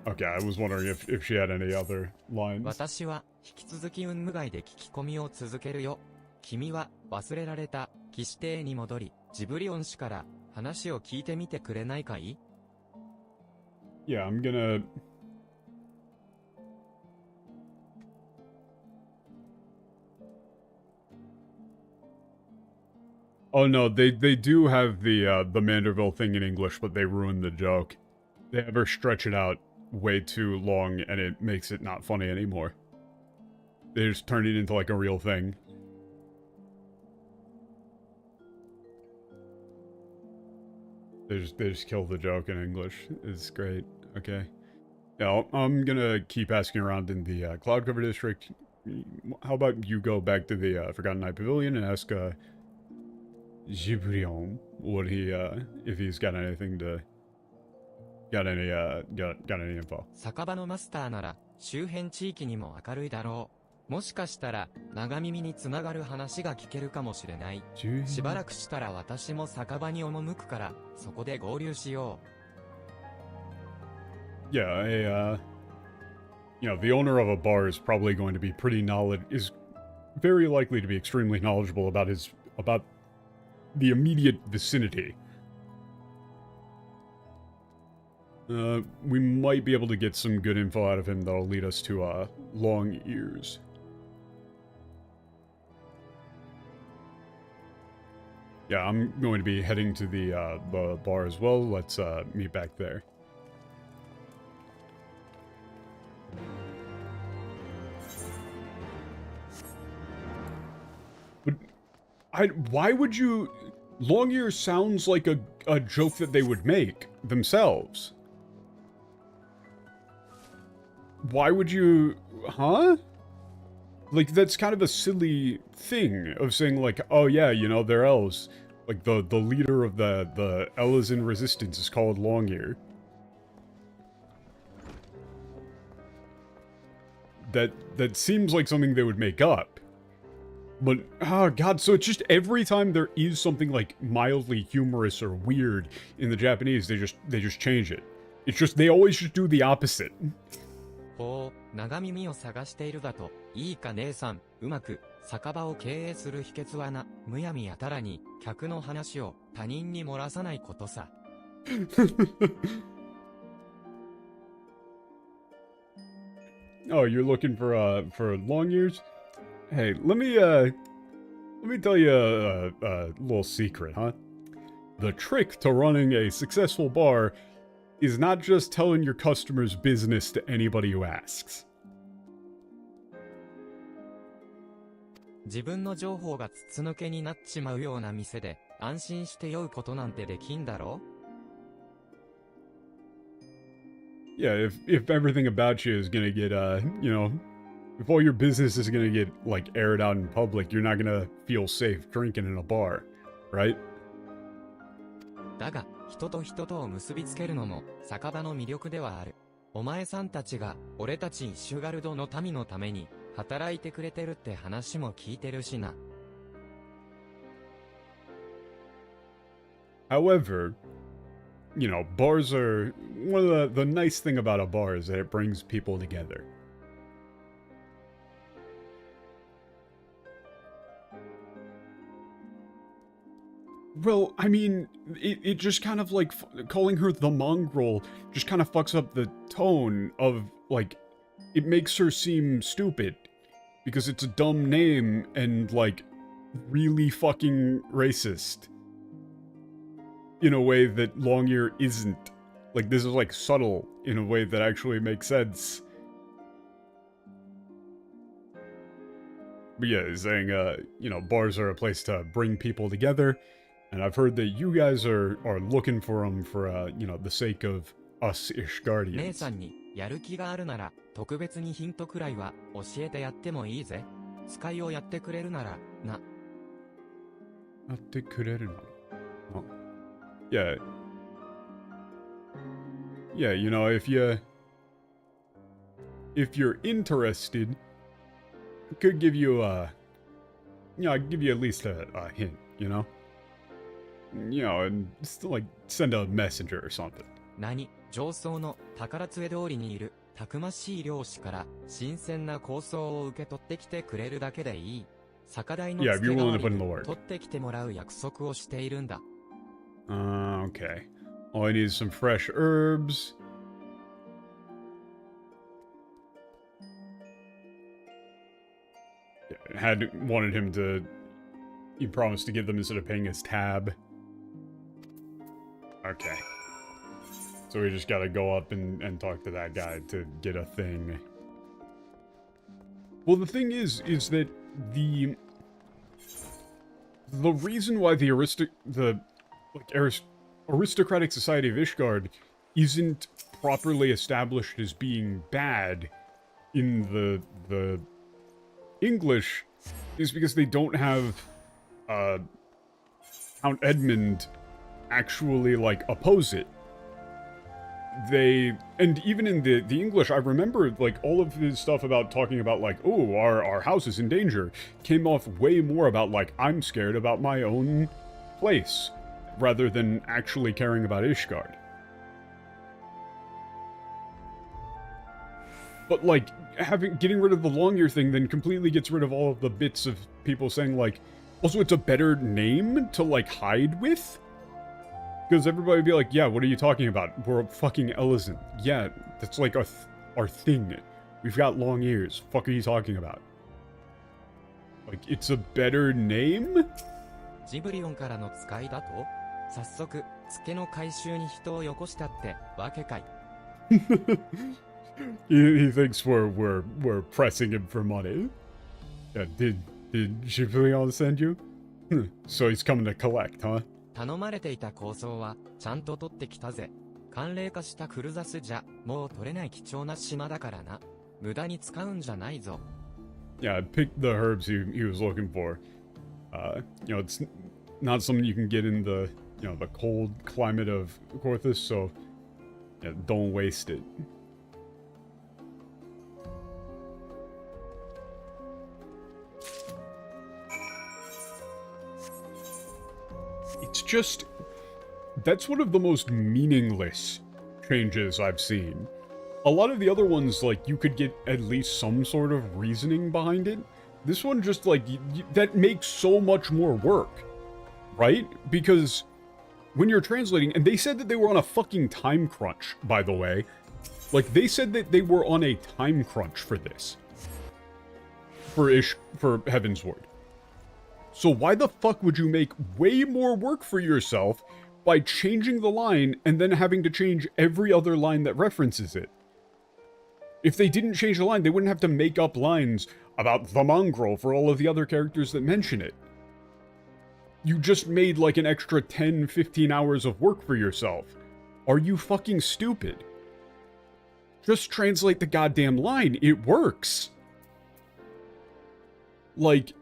Okay, I was wondering if she had any other う。 lines. 私は、引き続き運務街で聞き込みを続けるよ。君は、忘れられた、騎士邸に戻り、ジブリオン氏から、話を聞いてみてくれないかい？ Yeah, I'm gonna... Oh no, they do have the Manderville thing in English, but they ruined the joke. They ever stretch it out way too long, and it makes it not funny anymore. They just turned it into like a real thing. They just kill the joke in English. It's great. Okay. Yeah, I'm gonna keep asking around in the cloud cover district. how about you go back to the Forgotten Night Pavilion and ask Gibrion what he if he's got anything to got any info. 酒場のマスターなら周辺地域にも明るいだろう。もしかしたら長耳につながる話が聞けるかもしれない。しばらくしたら私も酒場に赴くからそこで合流しよう。Yeah, you know, the owner of a bar is probably going to be is very likely to be extremely knowledgeable about the immediate vicinity. We might be able to get some good info out of him that'll lead us to, Long Ears. Yeah, I'm going to be heading to the bar as well. Let's, meet back there. But, why would you... Long Ears sounds like a joke that they would make themselves. Why would you... Huh? Like, that's kind of a silly thing of saying, like, oh yeah, you know, they're elves. Like, the leader of the Elezen resistance is called Longear. That seems like something they would make up. But, oh god, so it's just every time there is something, like, mildly humorous or weird in the Japanese, they just change it. It's just, they always just do the opposite. ほう、長耳を探しているだと。いいか姉さん、うまく酒場を経営する秘訣はな、むやみやたらに客の話を他人に漏らさないことさ。Oh, you're looking for long ears? Hey, let me tell you a little secret, huh? The trick to running a successful bar is not just telling your customers' business to anybody who asks. 自分の情報が筒抜けになっちまうような店で安心して酔うことなんてできんだろ? Yeah, if everything about you is gonna get, you know, if all your business is gonna get, like, aired out in public, you're not gonna feel safe drinking in a bar, right? だが、人と人とを結びつけるのも酒場の魅力ではある。お前さんたちが俺たちイシュガルドの民のために働いてくれてるって話も聞いてるしな。However, you know, bars are... One of the nice thing about a bar is that it brings people together. Well, I mean, it just kind of, like, calling her the mongrel just kind of fucks up the tone of, like, it makes her seem stupid. Because it's a dumb name and, like, really fucking racist. In a way that Longear isn't. Like, this is, like, subtle in a way that actually makes sense. But yeah, saying, you know, bars are a place to bring people together. And I've heard that you guys are looking for them for, you know, the sake of us-ish guardians. 姉さんにやる気があるなら特別にヒントくらいは教えてやってもいいぜ。使いをやってくれるならな。やってくれるなら。Oh. Yeah. Yeah, you know, if you're interested, I could give you you know, I'd give you at least a hint, you know? You know, and just, like, send a messenger or something. 何？上層の宝杖通りにいるたくましい漁師から新鮮な構想を受け取ってきてくれるだけでいい。酒代の付け代わりに取ってきてもらう約束をしているんだ。Okay. All I need is some fresh herbs. Yeah, wanted him to... He promised to give them instead of paying his tab. Okay. So we just gotta go up and talk to that guy to get a thing. Well, the thing is that the reason why the aristocratic society of Ishgard isn't properly established as being bad in the English is because they don't have Count Edmund actually, like, oppose it. And even in the English, I remember, like, all of his stuff about talking about, like, oh, our house is in danger, came off way more about, like, I'm scared about my own place, rather than actually caring about Ishgard. But, like, getting rid of the long ear thing then completely gets rid of all of the bits of people saying, like, also it's a better name to, like, hide with? Because everybody would be like, yeah, what are you talking about? We're fucking Ellison. Yeah, that's like our thing. We've got long ears. Fuck are you talking about? Like, it's a better name? ジブリオンからの使いだと早速、ツケの回収に人をよこしたってわけかい。he thinks we're pressing him for money. Yeah, did Juvenile send you? So he's coming to collect, huh? 頼まれていた構想はちゃんと取ってきたぜ。寒冷化したクルザスじゃもう取れない貴重な島だからな。無駄に使うんじゃないぞ。Yeah, I picked the herbs he was looking for. You know, it's not something you can get in the, you know, the cold climate of Korthus, so yeah, don't waste it. It's just, that's one of the most meaningless changes I've seen. A lot of the other ones, like, you could get at least some sort of reasoning behind it. This one just, like, that makes so much more work, right? Because when you're translating, and they said that they were on a fucking time crunch, by the way. Like, they said that they were on a time crunch for this. For Heavensward. So why the fuck would you make way more work for yourself by changing the line and then having to change every other line that references it? If they didn't change the line, they wouldn't have to make up lines about the mongrel for all of the other characters that mention it. You just made like an extra 10, 15 hours of work for yourself. Are you fucking stupid? Just translate the goddamn line. It works. Like,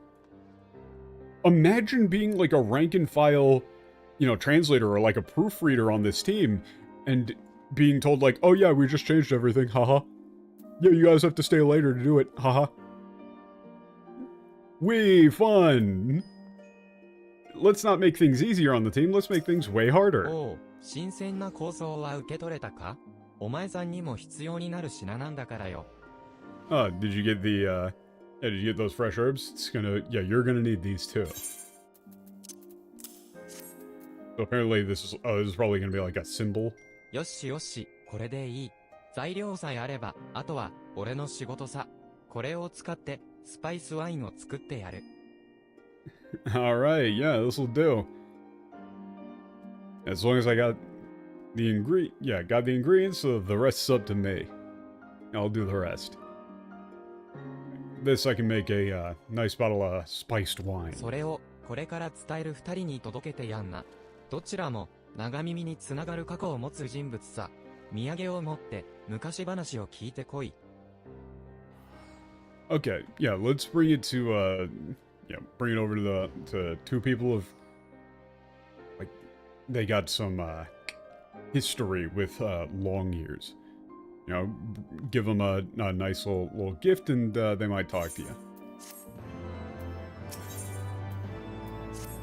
imagine being like a rank and file, you know, translator or like a proofreader on this team and being told like, oh yeah, we just changed everything, haha. Yeah, you guys have to stay later to do it, haha. Fun! Let's not make things easier on the team, let's make things way harder. おう、新鮮な構想は受け取れたか？お前さんにも必要になる品なんだからよ。Did you get the, did you get those fresh herbs? It's gonna, yeah, you're gonna need these too. So apparently this is probably gonna be like a symbol. よしよし、これでいい。材料さえあれば、あとは俺の仕事さ。これを使ってスパイスワインを作ってやる。Alright, yeah, this'll do. As long as I got the ingredients, so the rest's up to me. I'll do the rest. This I can make a nice bottle of spiced wine. それをこれから伝える二人に届けてやんな。どちらも長耳につながる過去を持つ人物さ。土産を持って昔話を聞いてこい。Okay, yeah, let's bring it to bring it over to two people of like they got some history with long ears. You know, give them a nice little gift and they might talk to you.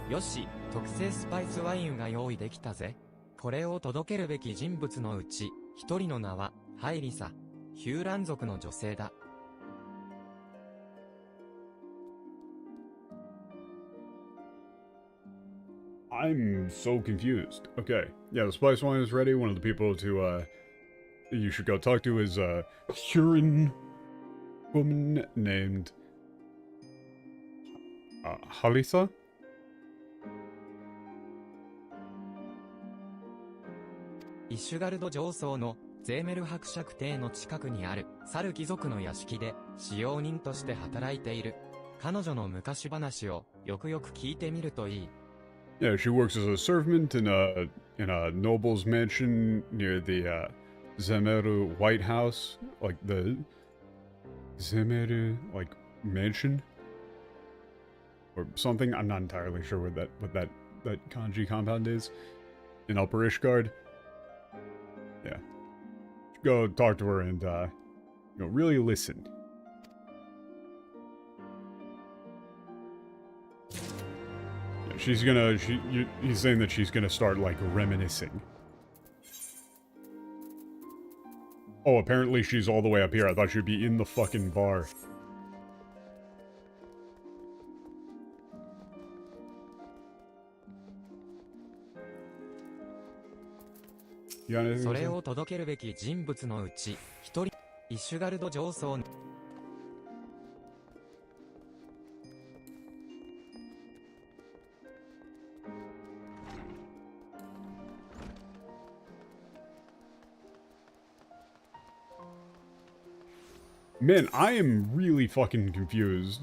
よし、特製スパイスワインが用意できたぜ。これを届けるべき人物のうち、一人の名は、ハイリサ、ヒューラン族の女性だ。I'm so confused. Okay, yeah, the spice wine is ready. One of the people to, you should go talk to is a Huron woman named, Halisa? イシュガルド上層のゼーメル伯爵邸の近くにあるサル貴族の屋敷で使用人として働いている。彼女の昔話をよくよく聞いてみるといい。Yeah, she works as a servant in a noble's mansion near the Zemeru White House, like the Zemeru, like mansion or something. I'm not entirely sure what that kanji compound is in Upper Ishgard. Yeah, go talk to her and really listen. Yeah, she's gonna. He's saying that she's gonna start like reminiscing. Oh, apparently she's all the way up here. I thought she'd be in the fucking bar. You got anything そ to れ say? を届けるべき人物のうち一人イシュガルド上層 Man, I am really fucking confused.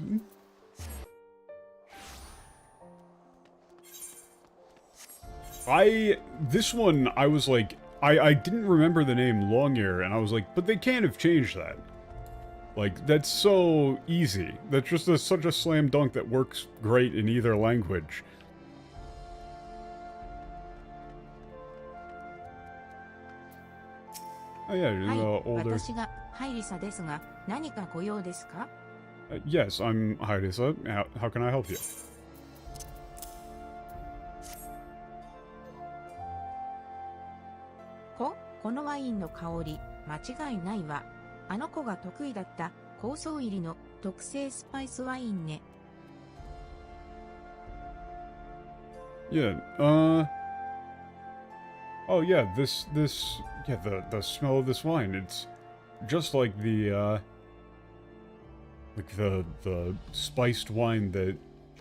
This one, I was like, I didn't remember the name Longear, and I was like, but they can't have changed that. Like, that's so easy. That's just such a slam dunk that works great in either language. Oh yeah, older. 私がハイリサですが、何かご用ですか? Yes, I'm Hairisa. How can I help you? このワインの香り、間違いないわ。あの子が得意だった香草入りの特製スパイスワインね。Yeah, oh yeah, yeah, the smell of this wine, it's just like the spiced wine that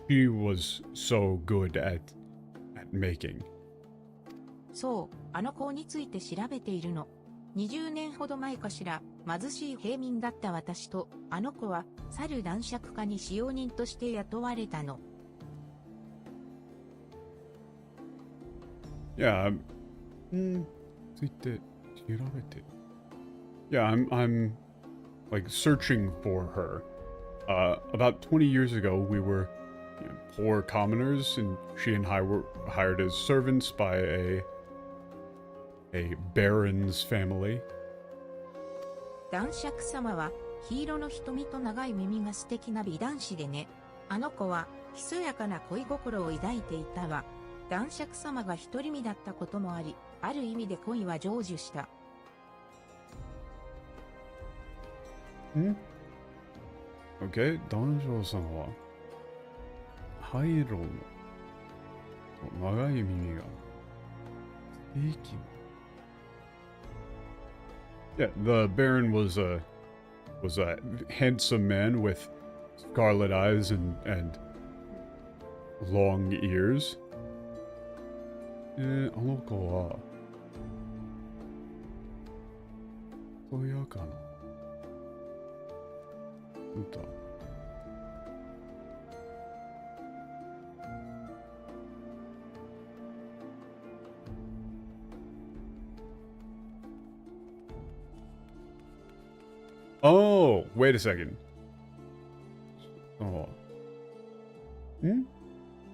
she was so good at making. そう、あの子について調べているの。20年ほど前かしら、貧しい平民だった私と、あの子は、猿男爵家に使用人として雇われたの。Yeah, ついて調べて。Yeah, I'm like searching for her. About 20 years ago, we were poor commoners, and she and I were hired as servants by a baron's family. 男爵様は、黄色の瞳と長い耳が素敵な美男子でね。あの子は、ひそやかな恋心を抱いていたわ。男爵様が独り身だったこともあり、ある意味で恋は成就した。Okay, 男爵様は、灰色の長い耳が素敵。Yeah, the Baron was a handsome man with scarlet eyes and long ears. あの子はとやかな歌。Oh, wait a second. Oh.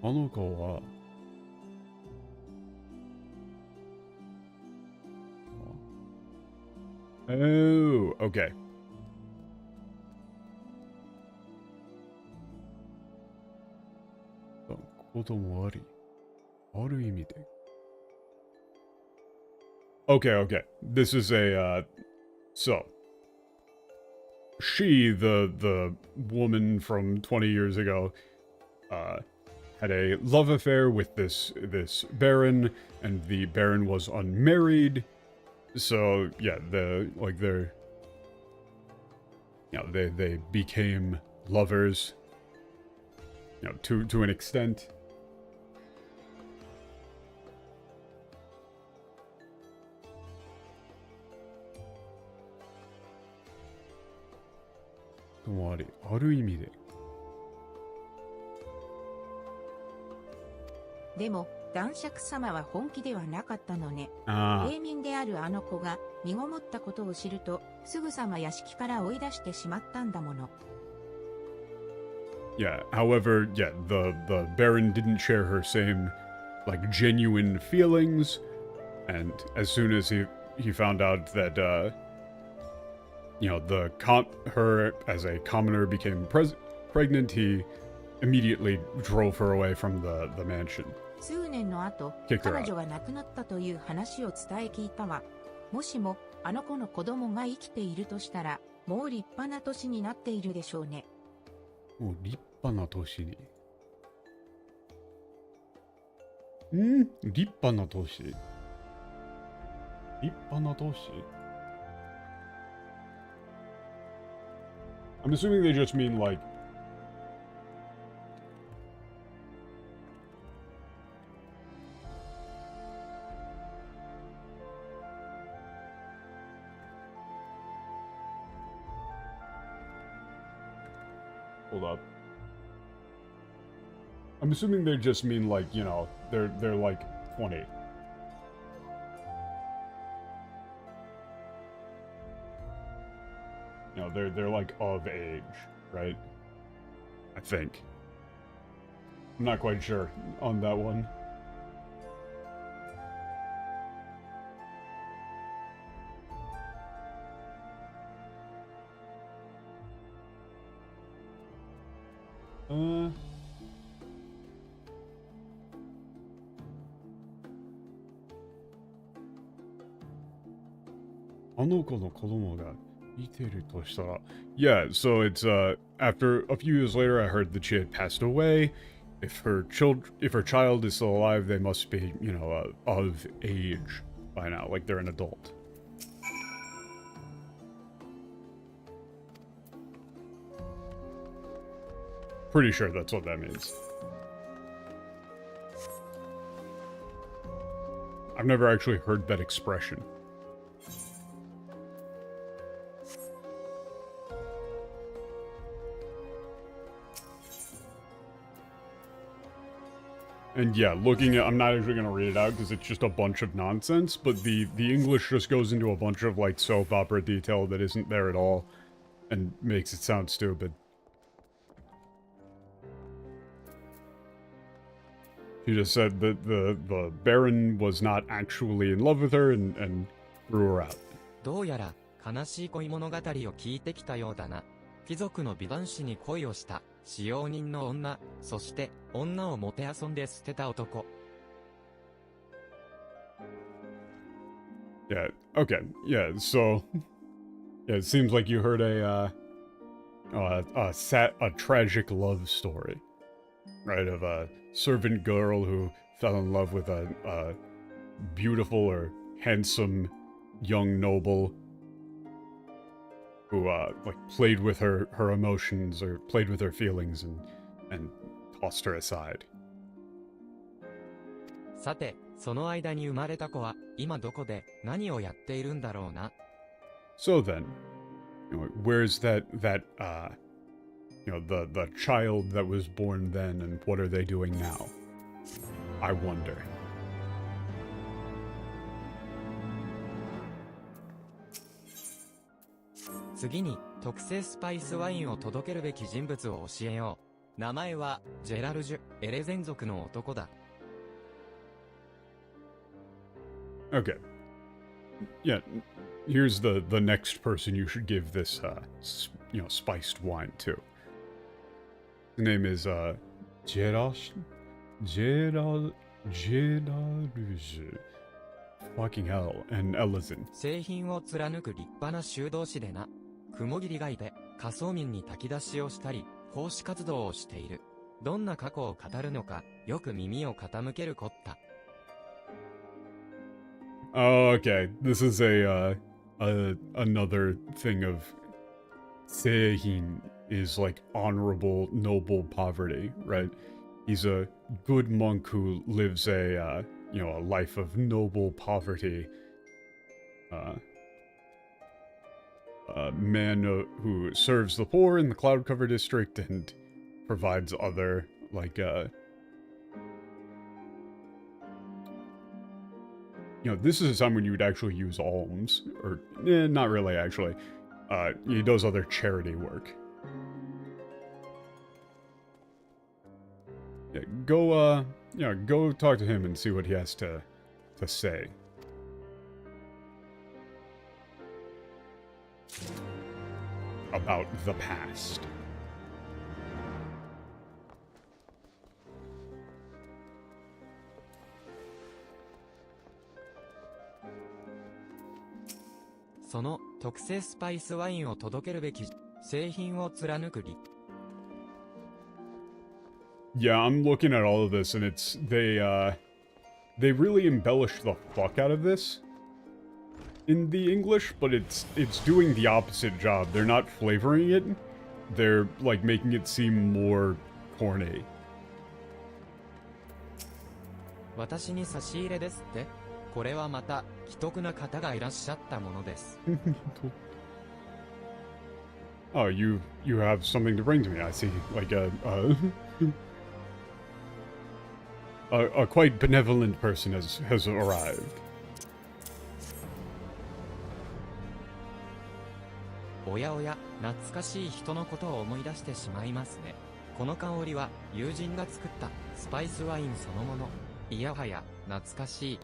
あの子はOh, okay. こともあり、ある意味で。Okay, okay. This is a, so. She, the woman from 20 years ago, had a love affair with this baron, and the baron was unmarried. So yeah, they became lovers, to an extent. What? ある意味で。でも、男爵様は本気ではなかったのね。ああ。平民であるあの子が身ごもったことを知ると、すぐさま屋敷から追い出してしまったんだもの。Yeah, however, yeah, the Baron didn't share her same, like, genuine feelings, and as soon as he found out that, you know, her as a commoner became pregnant, he immediately drove her away from the mansion. 数年の後、 Kicked her 彼 out. 女が亡くなったという話を伝え聞いたわ。もしも、あの子の子供が生きているとしたら、もう立派な年になっているでしょうね。もう立派な年に。立派な年。立派な年。I'm assuming they just mean like. Hold up. I'm assuming they just mean like, you know, they're like 20. You know, they're like of age, right? I think. I'm not quite sure on that one. Uh... あの子の子供がいてるとしたら Yeah, so it's after a few years later I heard that she had passed away. If her child is still alive, they must be, you know, of age by now, like they're an adult. Pretty sure that's what that means. I've never actually heard that expression. And yeah, looking at, I'm not actually going to read it out because it's just a bunch of nonsense, but the English just goes into a bunch of like soap opera detail that isn't there at all and makes it sound stupid. She just said that the Baron was not actually in love with her and threw her out. どうやら悲しい恋物語を聞いてきたようだな。貴族の美男子に恋をした使用人の女、そして女をもてあそんで捨てた男。Yeah, okay, yeah, so yeah, it seems like you heard a tragic love story, right, of a servant girl who fell in love with a beautiful or handsome young noble who like played with her emotions or played with her feelings and tossed her aside. さて、その間に生まれた子は今どこで何をやっているんだろうな。So then, you know, where's that you know, the child that was born then, and what are they doing now? I wonder. 次に特製スパイスワインを届けるべき人物を教えよう。名前はジェラルジュ・エレゼン族の男だ。Okay. Yeah, here's the next person you should give this, you know, spiced wine to. His name is, Jeraluj. Fucking hell, and Elizin. 製品を貫く立派な修道士でな。雲霧がいて、仮想民に炊き出しをしたり、奉仕活動をしている。どんな過去を語るのか、よく耳を傾けるこった。Oh, okay. This is another thing of Seihin is like honorable, noble poverty, right? He's a good monk who lives a, you know, a life of noble poverty. A man who serves the poor in the Cloud Cover district and provides other, like, you know, this is a time when you would actually use alms, or, not really, actually. He does other charity work. Yeah, go talk to him and see what he has to say. About the past. Yeah, I'm looking at all of this, and it's they really embellished the fuck out of this in the English, but it's doing the opposite job. They're not flavoring it. They're like making it seem more corny. 私に差し入れですってこれはまた奇特な方がいらっしゃったものです Oh, you have something to bring to me. I see, like a quite benevolent person has arrived. おやおや懐かしい人のことを思い出してしまいますねこの香りは友人が作ったスパイスワインそのものいやはや懐かしい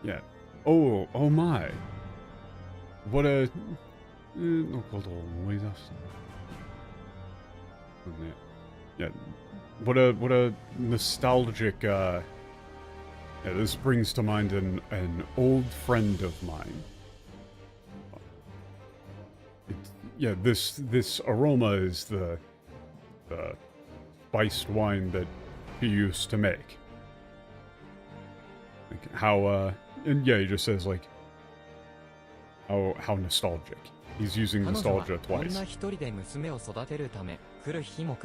Yeah. Oh my. What a... noことを思い出した。Yeah. What a nostalgic, yeah, this brings to mind an old friend of mine. Yeah, this aroma is the spiced wine that he used to make. Like how, and yeah, he just says like, how nostalgic. He's using nostalgia twice. 女一人で娘を育てるため、来る日も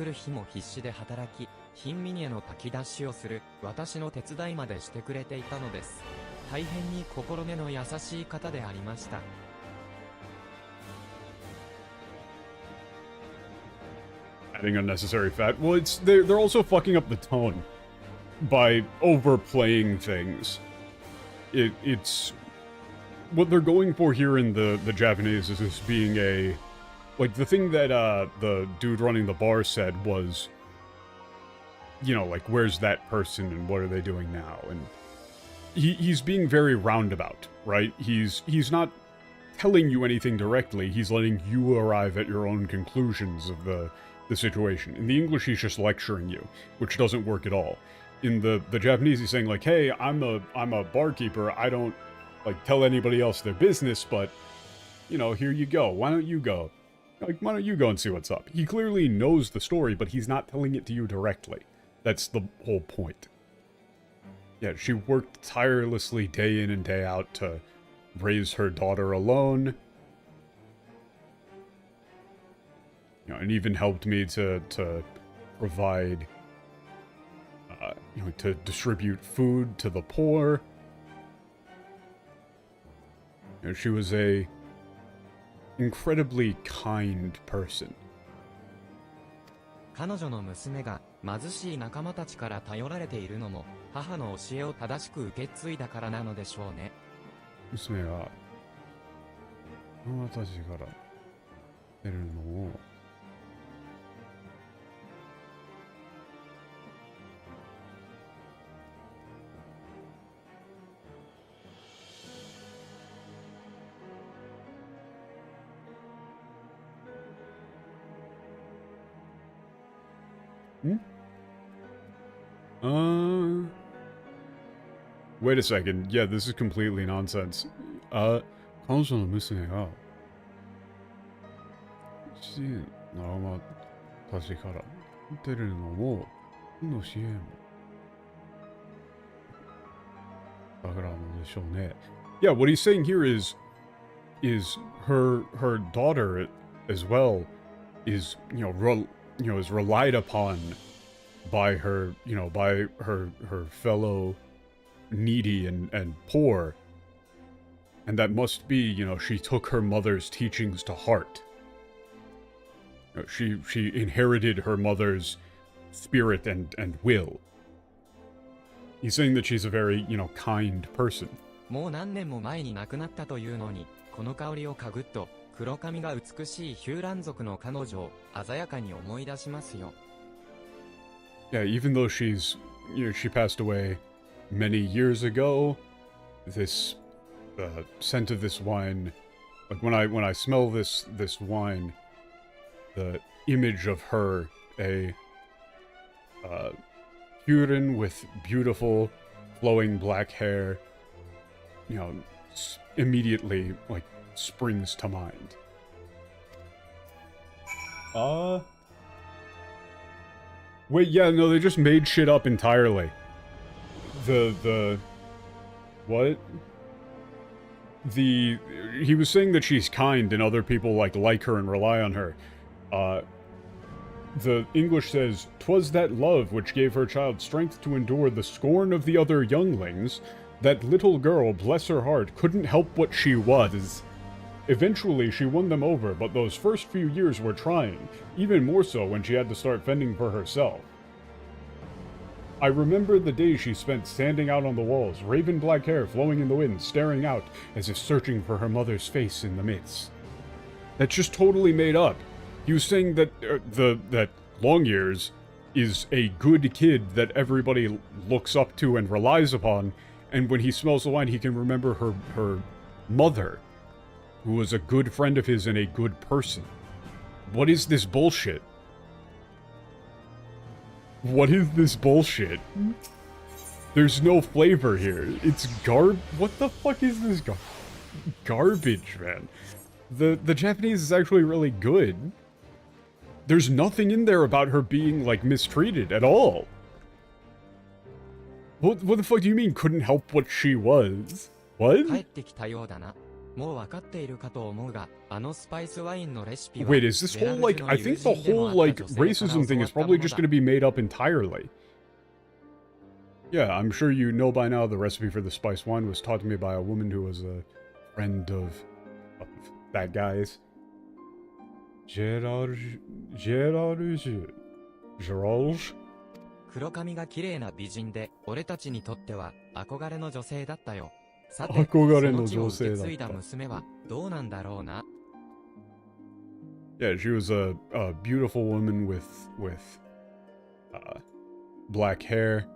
必死で働き、貧民への炊き出しをする私の手伝いまでしてくれていたのです。大変に心根の優しい方でありました。Adding unnecessary fat. Well, they're also fucking up the tone by overplaying things. It's what they're going for here in the Japanese is this being a, like, the thing that the dude running the bar said was, you know, like, where's that person and what are they doing now? And he's being very roundabout, right? He's not telling you anything directly. He's letting you arrive at your own conclusions of the situation. In the English, he's just lecturing you, which doesn't work at all. In the Japanese, he's saying like, hey, I'm a barkeeper. I don't like tell anybody else their business, but you know, here you go. Why don't you go? Like, why don't you go and see what's up? He clearly knows the story, but he's not telling it to you directly. That's the whole point. Yeah, she worked tirelessly day in and day out to raise her daughter alone. You know, and even helped me to provide, you know, to distribute food to the poor. You know, she was a incredibly kind person. 彼女の娘が貧しい仲間たちから頼られているのも母の教えを正しく受け継いだからなのでしょうね。娘が私から得るのをWait a second. Yeah, this is completely nonsense. 彼女の娘が仲間たちから出るのもの支援もだからなんでしょうね。Yeah, what he's saying here is her daughter as well is, you know, is relied upon by her, you know, by her fellow needy and poor. And that must be, you know, she took her mother's teachings to heart. You know, she inherited her mother's spirit and will. He's saying that she's a very, you know, kind person. もう何年も前に亡くなったというのに、この香りを嗅ぐと黒髪が美しいヒューラン族の彼女を鮮やかに思い出しますよ。Yeah, even though she's, she passed away many years ago, this scent of this wine, like when I smell this wine, the image of her, a Huron with beautiful flowing black hair, immediately like springs to mind. Wait, yeah, no, they just made shit up entirely. What? He was saying that she's kind and other people, like her and rely on her. The English says, "'Twas that love which gave her child strength to endure the scorn of the other younglings. That little girl, bless her heart, couldn't help what she was. Eventually, she won them over, but those first few years were trying, even more so when she had to start fending for herself. I remember the days she spent standing out on the walls, raven black hair flowing in the wind, staring out as if searching for her mother's face in the mist." That's just totally made up. He was saying that that Longears is a good kid that everybody looks up to and relies upon, and when he smells the wine, he can remember her mother, who was a good friend of his and a good person. What is this bullshit? What is this bullshit? There's no flavor here. It's what the fuck is this garbage, man? The Japanese is actually really good. There's nothing in there about her being, like, mistreated at all. What the fuck do you mean couldn't help what she was? What? Wait, is this whole, like, I think the whole, like, racism thing is probably just gonna be made up entirely. Yeah, I'm sure you know by now the recipe for the spice wine was taught to me by a woman who was a friend of that guy's. Gerard. 黒髪が綺麗な美人で、俺たちにとっては憧れの女性だったよ。さて、憧れのその女性だった。地を受け継いだ娘はどうなんだろうな。Yeah, she was a beautiful woman with black hair.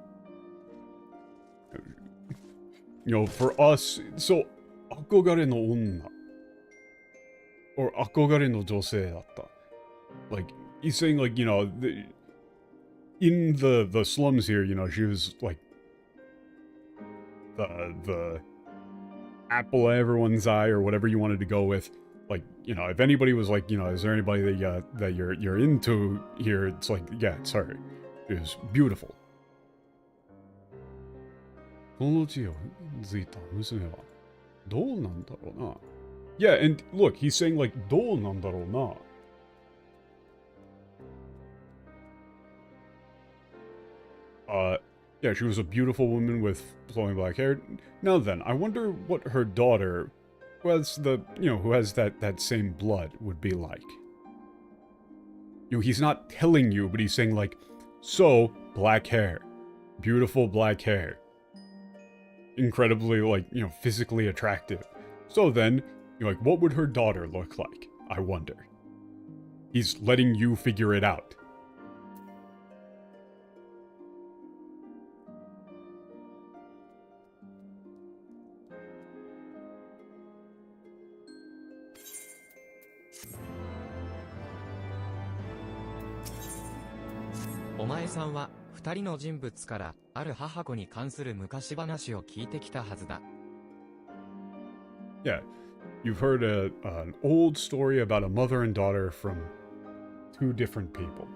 For us, so 憧れの女 or 憧れの女性だった。Like, he's saying, like, in the slums here, she was like the apple of everyone's eye or whatever you wanted to go with. Like, if anybody was like, is there anybody that you're into here? It's like, yeah, it's her. It was beautiful. この地を築いた娘はどうなんだろうな。Yeah, and look, he's saying, like, どうなんだろうな。Yeah, she was a beautiful woman with flowing black hair. Now then, I wonder what her daughter, who has that same blood, would be like. He's not telling you, but he's saying, like, so, black hair. Beautiful black hair. Incredibly, like, physically attractive. So then, like, what would her daughter look like? I wonder. He's letting you figure it out. Yeah, you've heard an old story about a mother and daughter from two different people.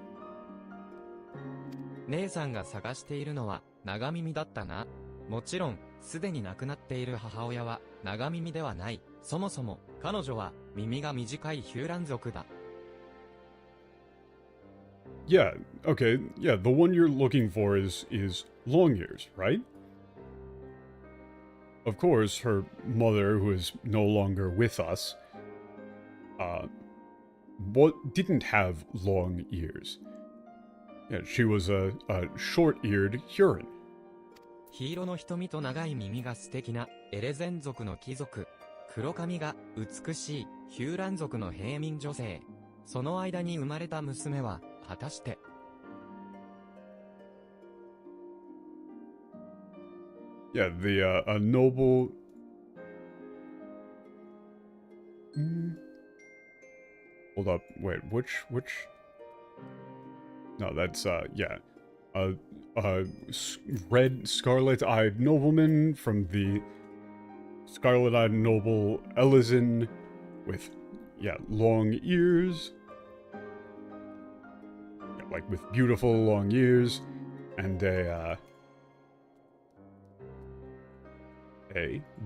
姉さんが探しているのは長耳だったな。もちろん、すでに亡くなっている母親は長耳ではない。そもそも、彼女は耳が短いヒューラン族だ。Yeah, okay, yeah, the one you're looking for is Longears, right? Of course, her mother, who is no longer with us, didn't have long ears. Yeah, she was a short-eared Huron. 黄色の瞳と長い耳が素敵なエレゼン族の貴族、黒髪が美しいヒューラン族の平民女性。その間に生まれた娘は、果たして。Yeah, a noble... Hold up, wait, which... No, that's, yeah. Red scarlet-eyed nobleman from the scarlet-eyed noble Elizin with, yeah, long ears. Yeah, like, with beautiful long ears. And a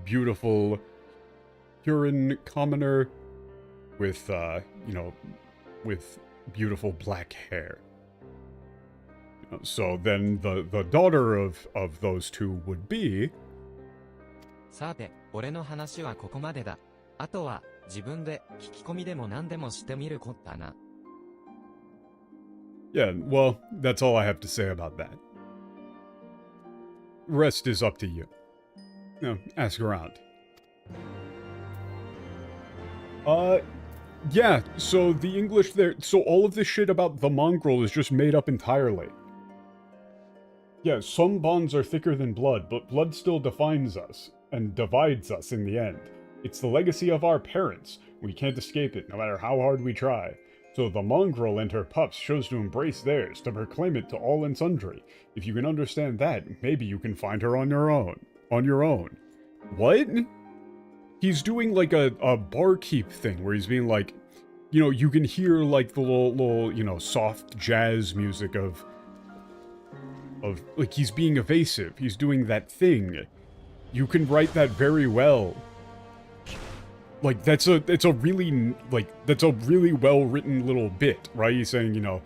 beautiful Huron commoner with, you know, with beautiful black hair. So then the daughter of those two would be... さて、俺の話はここまでだ。あとは、自分で聞き込みでも何でもしてみるこったな。Yeah, well, that's all I have to say about that. Rest is up to you. No, ask around. Yeah, so the English there... So all of this shit about the mongrel is just made up entirely. Yeah, some bonds are thicker than blood, but blood still defines us, and divides us in the end. It's the legacy of our parents. We can't escape it, no matter how hard we try. So the mongrel and her pups chose to embrace theirs, to proclaim it to all and sundry. If you can understand that, maybe you can find her on your own. On your own. What? He's doing like a barkeep thing, where he's being like, you know, you can hear like the little, you know, soft jazz music of, like, he's being evasive. He's doing that thing. You can write that very well. Like, it's a really, like, that's a really well-written little bit, right? He's saying, you know,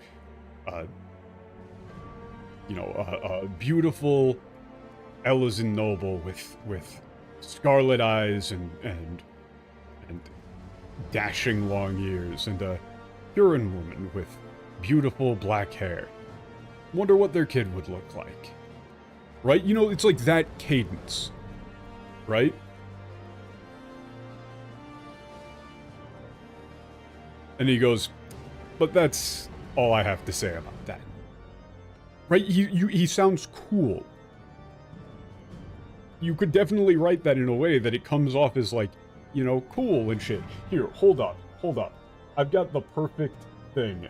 a beautiful Elizin noble with scarlet eyes and dashing long ears, and a Huron woman with beautiful black hair. Wonder what their kid would look like. Right? You know, it's like that cadence. Right? And he goes, but that's all I have to say about that. Right? He sounds cool. You could definitely write that in a way that it comes off as like, you know, cool and shit. Here, hold up. I've got the perfect thing.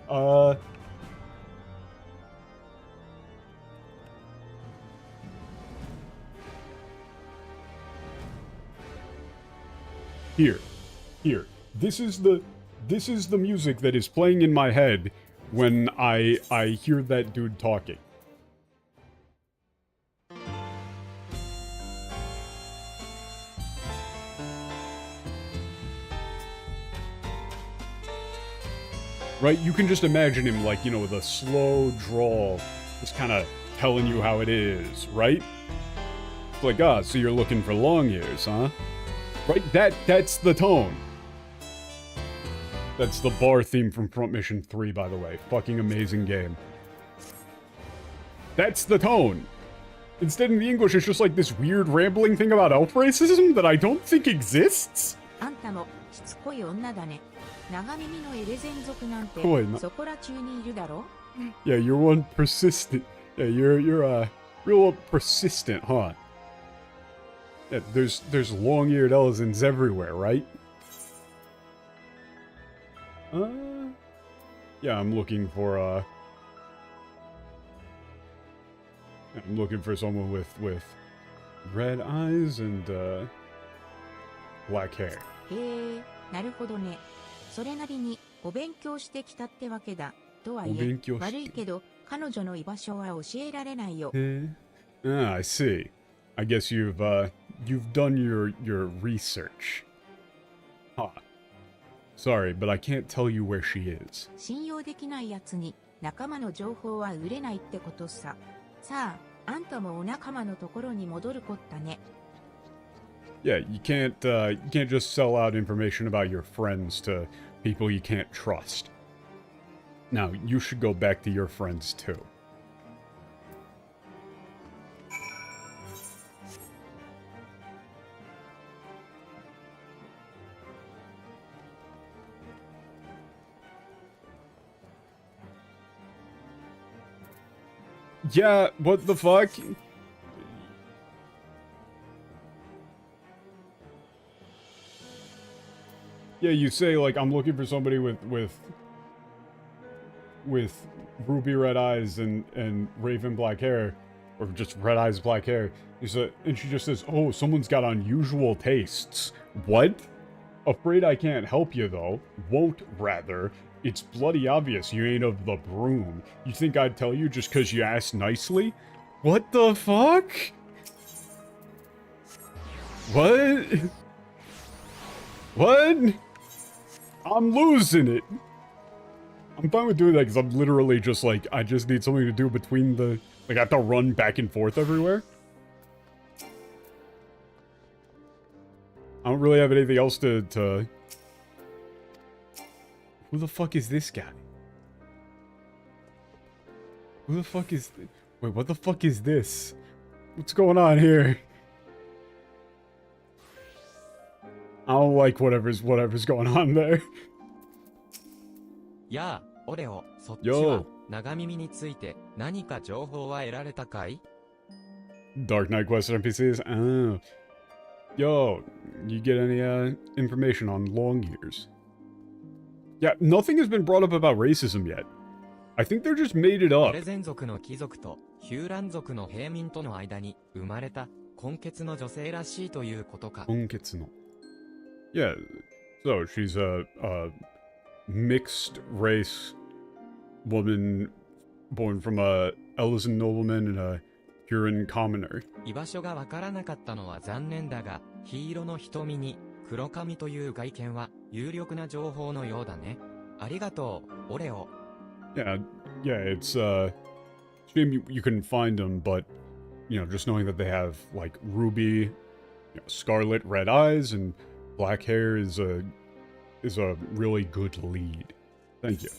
Here. This is the music that is playing in my head when I hear that dude talking. Right? You can just imagine him like, you know, with a slow drawl, just kind of telling you how it is, right? It's like, ah, so you're looking for long ears, huh? Right? That's the tone. That's the bar theme from Front Mission 3, by the way. Fucking amazing game. That's the tone. Instead, in the English, it's just like this weird rambling thing about elf racism that I don't think exists. Yeah, you're one persistent. Yeah, you're real persistent, huh? Yeah, there's long-eared Elizins everywhere, right? Yeah, I'm looking for someone with red eyes and black hair. へえ、なるほどね。それなりにお勉強してきたってわけだ。とはいえ、悪いけど彼女の居場所は教えられないよ。Ah, I see. I guess you've done your research. Huh. Sorry, but I can't tell you where she is. 信用できないやつに仲間の情報は売れないってことさ。さあ、あんたもお仲間のところに戻るこったね。Yeah, you can't just sell out information about your friends to people you can't trust. Now, you should go back to your friends too. Yeah, what the fuck? Yeah, you say, like, I'm looking for somebody with ruby red eyes and raven black hair. Or just red eyes, black hair. And she just says, oh, someone's got unusual tastes. What? Afraid I can't help you, though. Won't, rather. It's bloody obvious you ain't of the broom. You think I'd tell you just because you asked nicely? What the fuck? What? What? I'm losing it. I'm fine with doing that because I'm literally just like, I just need something to do between the... Like, I have to run back and forth everywhere. I don't really have anything else to... Who the fuck is this guy? Who the fuck is... Wait, what the fuck is this? What's going on here? I don't like whatever's going on there. やあ、オレオ、そっちは Yo. 長耳について何か情報は得られたかい Dark Knight Quest NPCs? Oh. Yo, you get any information on long years? Yeah, nothing has been brought up about racism yet. I think they're just made it プ up. レゼン族の貴族とヒューラン族の平民との間に生まれた混血の女性らしいということか。 Onketsuno. Yeah, so she's a mixed race woman born from a Elysian nobleman and a Huron commoner. 居場所がわからなかったのは残念だが、黄色の瞳に黒髪という外見は有力な情報のようだね。ありがとう、オレオ。Yeah, it's shame you couldn't find them, but you know, just knowing that they have like ruby, scarlet red eyes and black hair is a really good lead. Thank you. "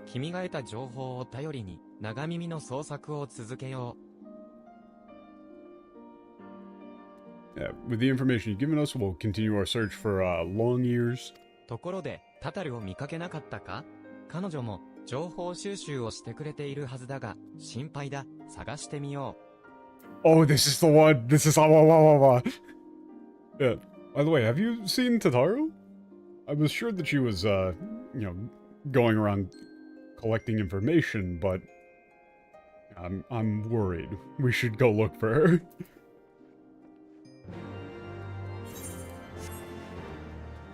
君が得た情報を頼りに長耳の捜索を続けよう。 Yeah, with the information you've given us, we'll continue our search for long ears. ところで、タタルを見かけなかったか？彼女も情報収集をしてくれているはずだが、心配だ。探してみよう。Oh, this is the one. This is Yeah. By the way, have you seen Tataru? I was sure that she was, going around collecting information, but I'm worried. We should go look for her.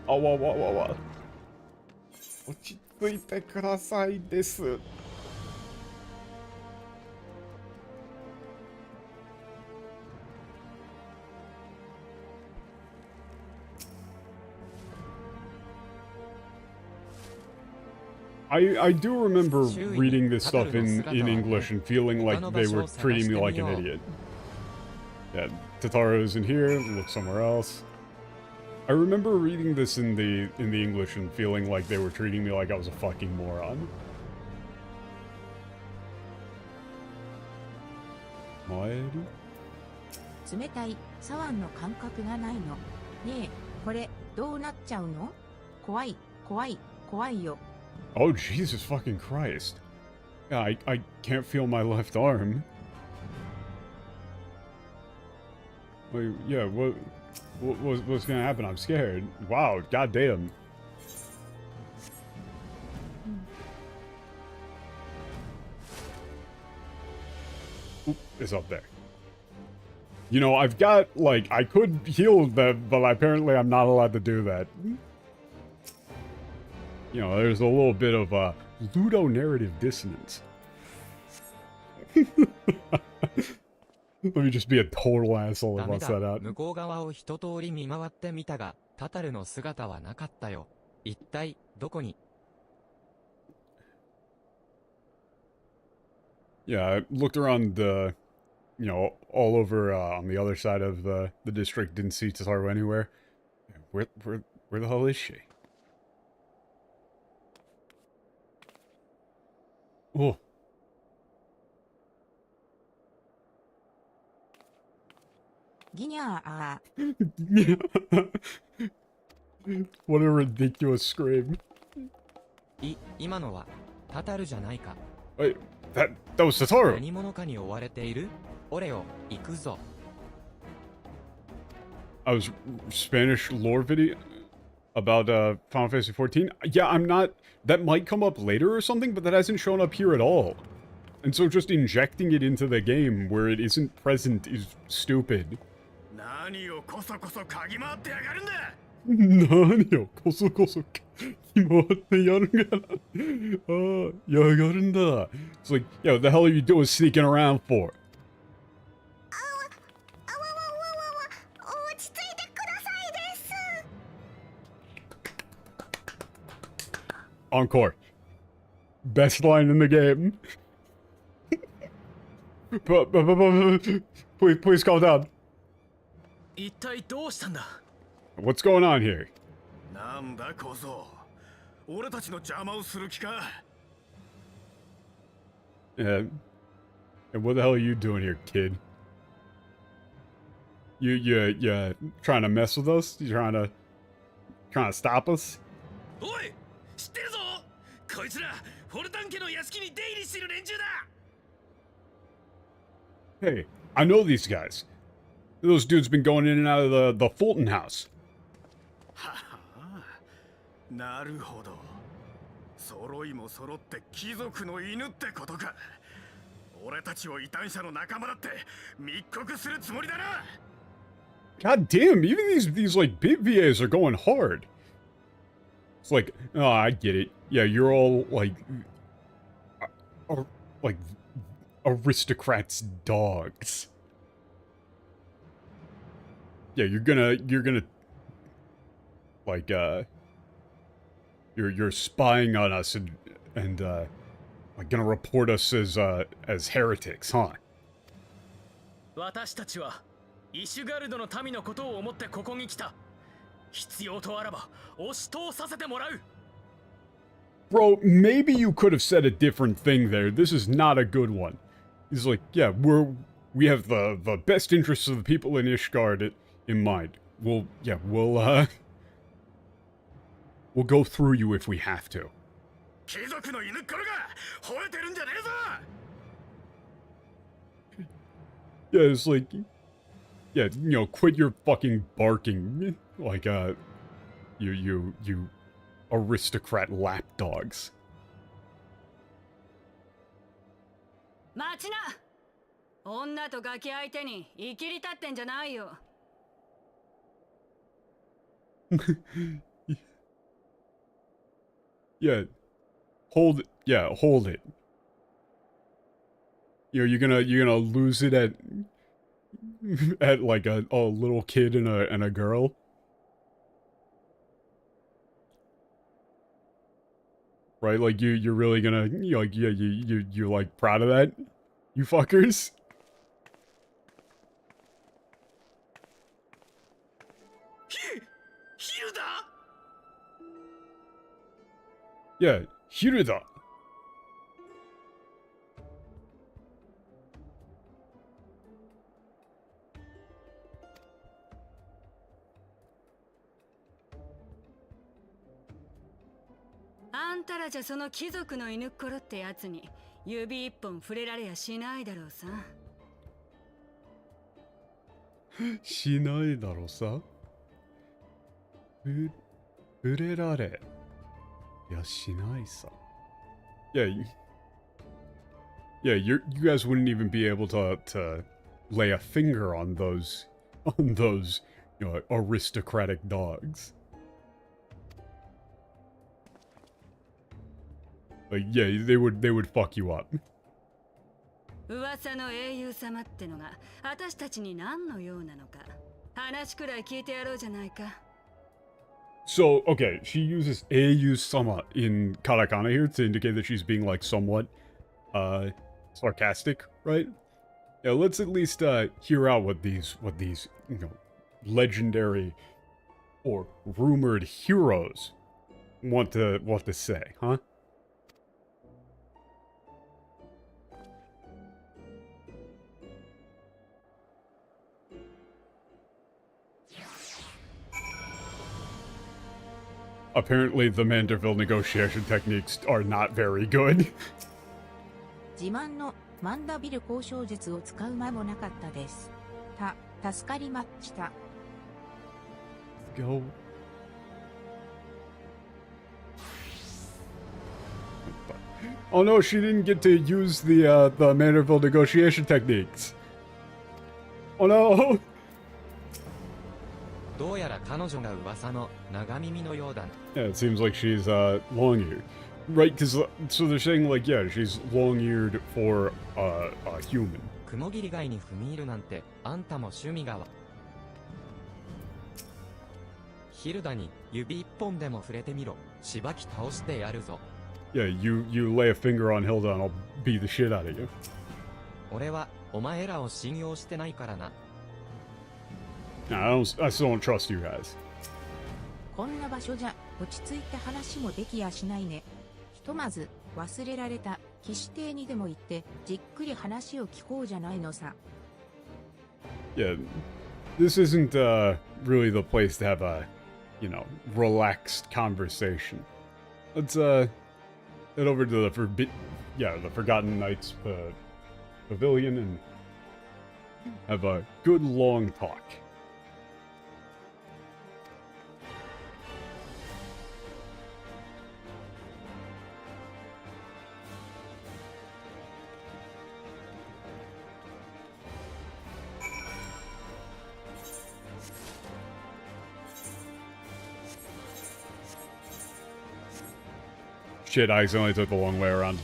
Wa. 落ち着いてくださいです。I do remember reading this stuff in English and feeling like they were treating me like an idiot. Yeah, Tataro's in here, look somewhere else. I remember reading this in the English and feeling like they were treating me like I was a fucking moron. What? 冷たいサワンの感覚がないの。ねえ、これどうなっちゃうの？怖いよ。Oh, Jesus fucking Christ. Yeah, I can't feel my left arm. Wait, yeah, what's gonna happen? I'm scared. Wow, goddamn. Oop, it's up there. You know, I've got, like, I could heal them, but apparently I'm not allowed to do that. You know, there's a little bit of ludonarrative dissonance. Let me just be a total asshole and bust that out. 向こう側を一通り見回ってみたが、タタルの姿はなかったよ。一体どこに？ Yeah, I looked around all over on the other side of the district, didn't see Tataru anywhere. Where the hell is she? Oh. ギニャー。 What a ridiculous scream. 今のはタタルじゃないか。 Wait, that was Tataru. 何者かに追われている？俺よ、行くぞ。 I was Spanish lore video about Final Fantasy XIV. Yeah, I'm not. That might come up later or something, but that hasn't shown up here at all. And so just injecting it into the game where it isn't present is stupid. 何をこそこそ嗅ぎ回ってやがるんだ。何をこそこそ今ってやるんがな。ああ、やがるんだ。It's like, yo, what the hell are you doing sneaking around for? Encore. Best line in the game. Please calm down. 一体どうしたんだ。 What's going on here? なんだ小僧。俺たちの邪魔をする気か。And what the hell are you doing here, kid? You trying to mess with us? You trying to stop us? おい、知ってるぞ。こいつらフォルタン家の屋敷に出入りしてる連中だ。 Hey, I know these guys. Those dudes been going in and out of the Fulton house. はは、なるほど。揃いも揃って貴族の犬ってことか。俺たちを異端者の仲間だって密告するつもりだな。 God damn, even these like big VAs are going hard. It's like, oh, I get it. Yeah, you're all like aristocrats' dogs. Yeah, you're gonna like you're spying on us and like gonna report us as heretics, huh? 私たちはイシュガルドの民のことを思ってここに来た。必要とあらば押し通させてもらう。 Bro, maybe you could have said a different thing there. This is not a good one. He's like, yeah, we have the best interests of the people in Ishgard in mind. We'll go through you if we have to. 貴族の犬っころが吠えてるんじゃねえぞ。 Yeah, it's like, yeah, quit your fucking barking, like you aristocrat lapdogs. 待ちな。女とガキ相手に生きり立ってんじゃないよ。 Yeah, hold it. You're gonna lose it at like a little kid and a girl. Right, like you're really gonna you're like proud of that, you fuckers. Yeah, Hiruda. あんたらじゃその貴族の犬っころってやつに指一本触れられやしないだろうさ。しないだろさ。触れられやしないさ。Yeah, you guys wouldn't even be able to lay a finger on those aristocratic dogs. Like, yeah, they would fuck you up. 噂の英雄様ってのが私たちに何のようなのか話くらい聞いてやろうじゃないか。 So, okay, she uses Eiyu-sama in katakana here to indicate that she's being like somewhat sarcastic, right? Yeah, let's at least hear out what these legendary or rumored heroes want to say, huh? Apparently the Manderville negotiation techniques are not very good. 自慢のマンダビル交渉術を使う間もなかったです。助かりました。Go. Oh no, she didn't get to use the Manderville negotiation techniques. Oh no! どうやら彼女が噂の長耳のようだ。Yeah, it seems like she's long-eared. Right, because so they're saying like, yeah, she's long-eared for a human. 雲霧街に踏み入るなんてあんたも趣味がわ。ヒルダに指一本でも触れてみろ。しばき倒してやるぞ。Yeah, you lay a finger on Hilda and I'll beat the shit out of you. 俺はお前らを信用してないからな。Nah, I still don't trust you guys. こんな場所じゃ落ち着いて話もできやしないね。ひとまず忘れられた騎士邸にでも行ってじっくり話を聞こうじゃないのさ。Yeah, this isn't really the place to have a, relaxed conversation. Let's head over to the Forgotten Knights Pavilion and have a good long talk. Shit, I accidentally took the long way around.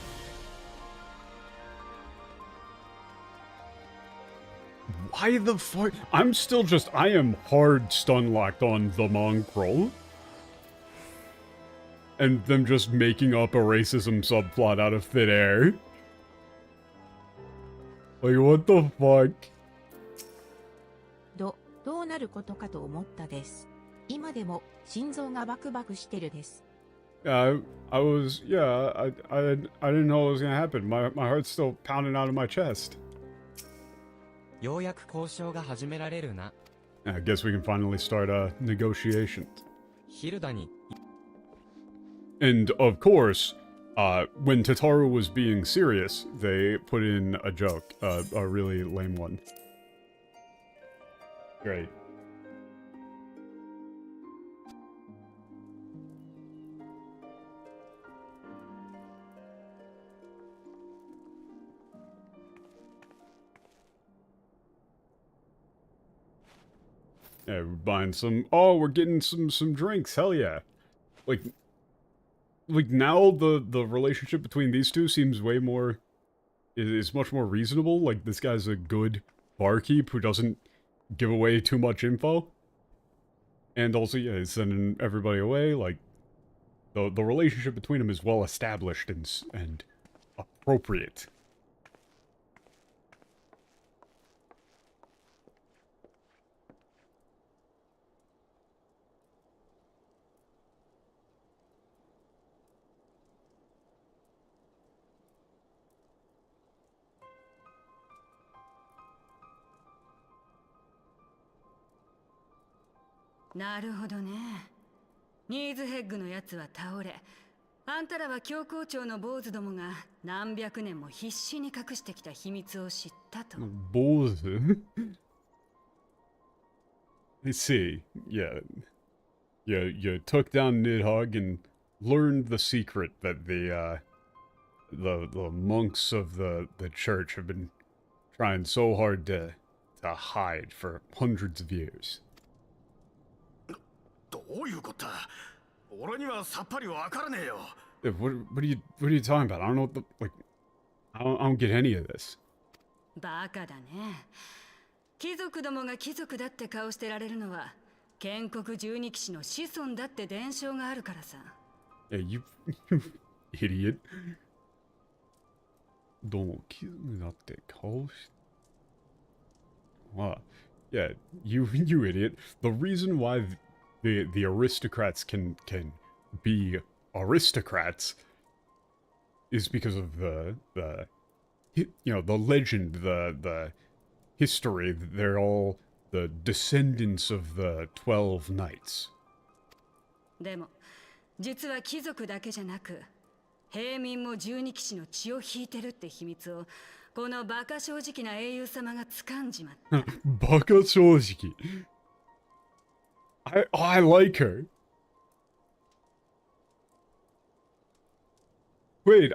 Why the fuck? I am hard stun locked on the mongrel. And them just making up a racism subplot out of thin air. Like, what the fuck? どうなることかと思ったです。今でも心臓がバクバクしてるです。I didn't know it was gonna happen. My heart's still pounding out of my chest. ようやく交渉が始められるな。I guess we can finally start negotiations. ヒルダに。And of course, when Tataru was being serious, they put in a joke, a really lame one. Great. Yeah, we're buying some. Oh, we're getting some drinks. Hell yeah! Like now the relationship between these two seems way more is much more reasonable. Like this guy's a good barkeep who doesn't give away too much info, and also yeah, he's sending everybody away. Like the relationship between them is well established and appropriate. "なるほどね。ニーズヘッグのやつは倒れ、あんたらは教皇庁の坊主どもが何百年も必死に隠してきた秘密を知ったと。坊主? I see. Yeah. You took down Nidhogg and learned the secret that the monks of the church have been trying so hard to hide for hundreds of years. どういうことだ？俺にはさっぱりわからねえよ。What are you talking about? I don't know what I don't get any of this. バカだね。貴族どもが貴族だって顔してられるのは建国十二騎士の子孫だって伝承があるからさ。Yeah, you idiot. どうも貴族だって顔し。Wow. Yeah, you idiot. The reason why the aristocrats can be aristocrats is because of the legend, the history. They're all the descendants of the 12 knights. でも実は貴族だけじゃなく平民も十二騎士の血を引いてるって秘密をこのバカ正直な英雄様が掴んじまった。バカ正直。I like her. Wait,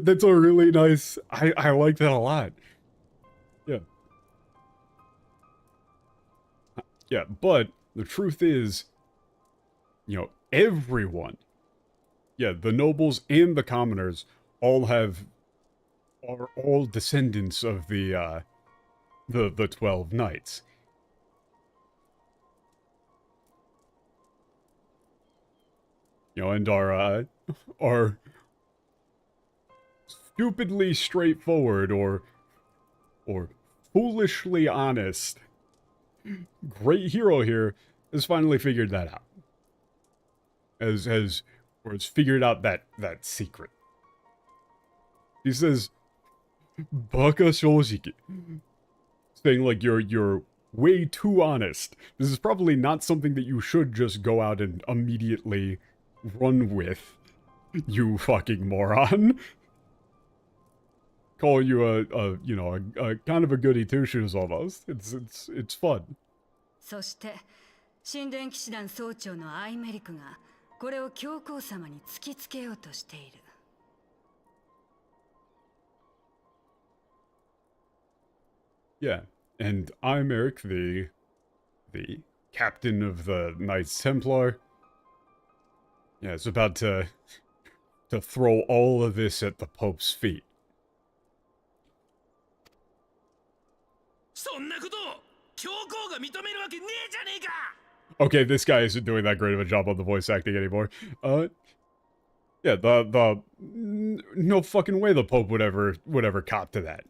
that's a really nice, I like that a lot. Yeah. Yeah, but the truth is, you know, everyone, yeah, the nobles and the commoners are all descendants of the 12 knights. You know, and are stupidly straightforward or foolishly honest. Great hero here has finally figured that out. Has figured out that secret. He says, "Baka shojiki," saying like you're way too honest. This is probably not something that you should just go out and immediately run with, you fucking moron. Call you a kind of a goody two shoes almost. It's fun. そして神殿騎士団総長のアイメリクがこれを教皇様に突きつけようとしている。Yeah, and I'm Eric, the captain of the Knights Templar. Yeah, it's about to throw all of this at the Pope's feet. Okay, this guy isn't doing that great of a job on the voice acting anymore. Yeah, no fucking way the Pope would ever cop to that.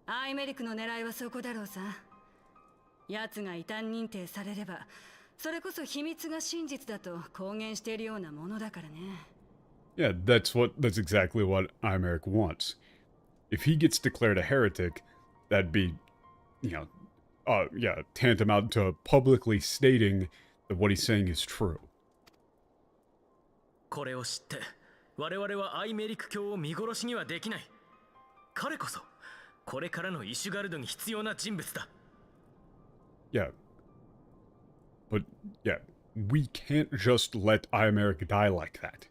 アイメリクの狙いはそこだろうさ。奴が異端認定されれば、それこそ秘密が真実だと公言しているようなものだからね。Yeah, that's exactly what Imeric wants. If he gets declared a heretic, that'd be, you know, yeah, tantamount to publicly stating that what he's saying is true. これを知って、我々はアイメリク教を見殺しにはできない。彼こそこれからのイシュガルドに必要な人物だ。Yeah. But, yeah, we can't just let Imeric die like that.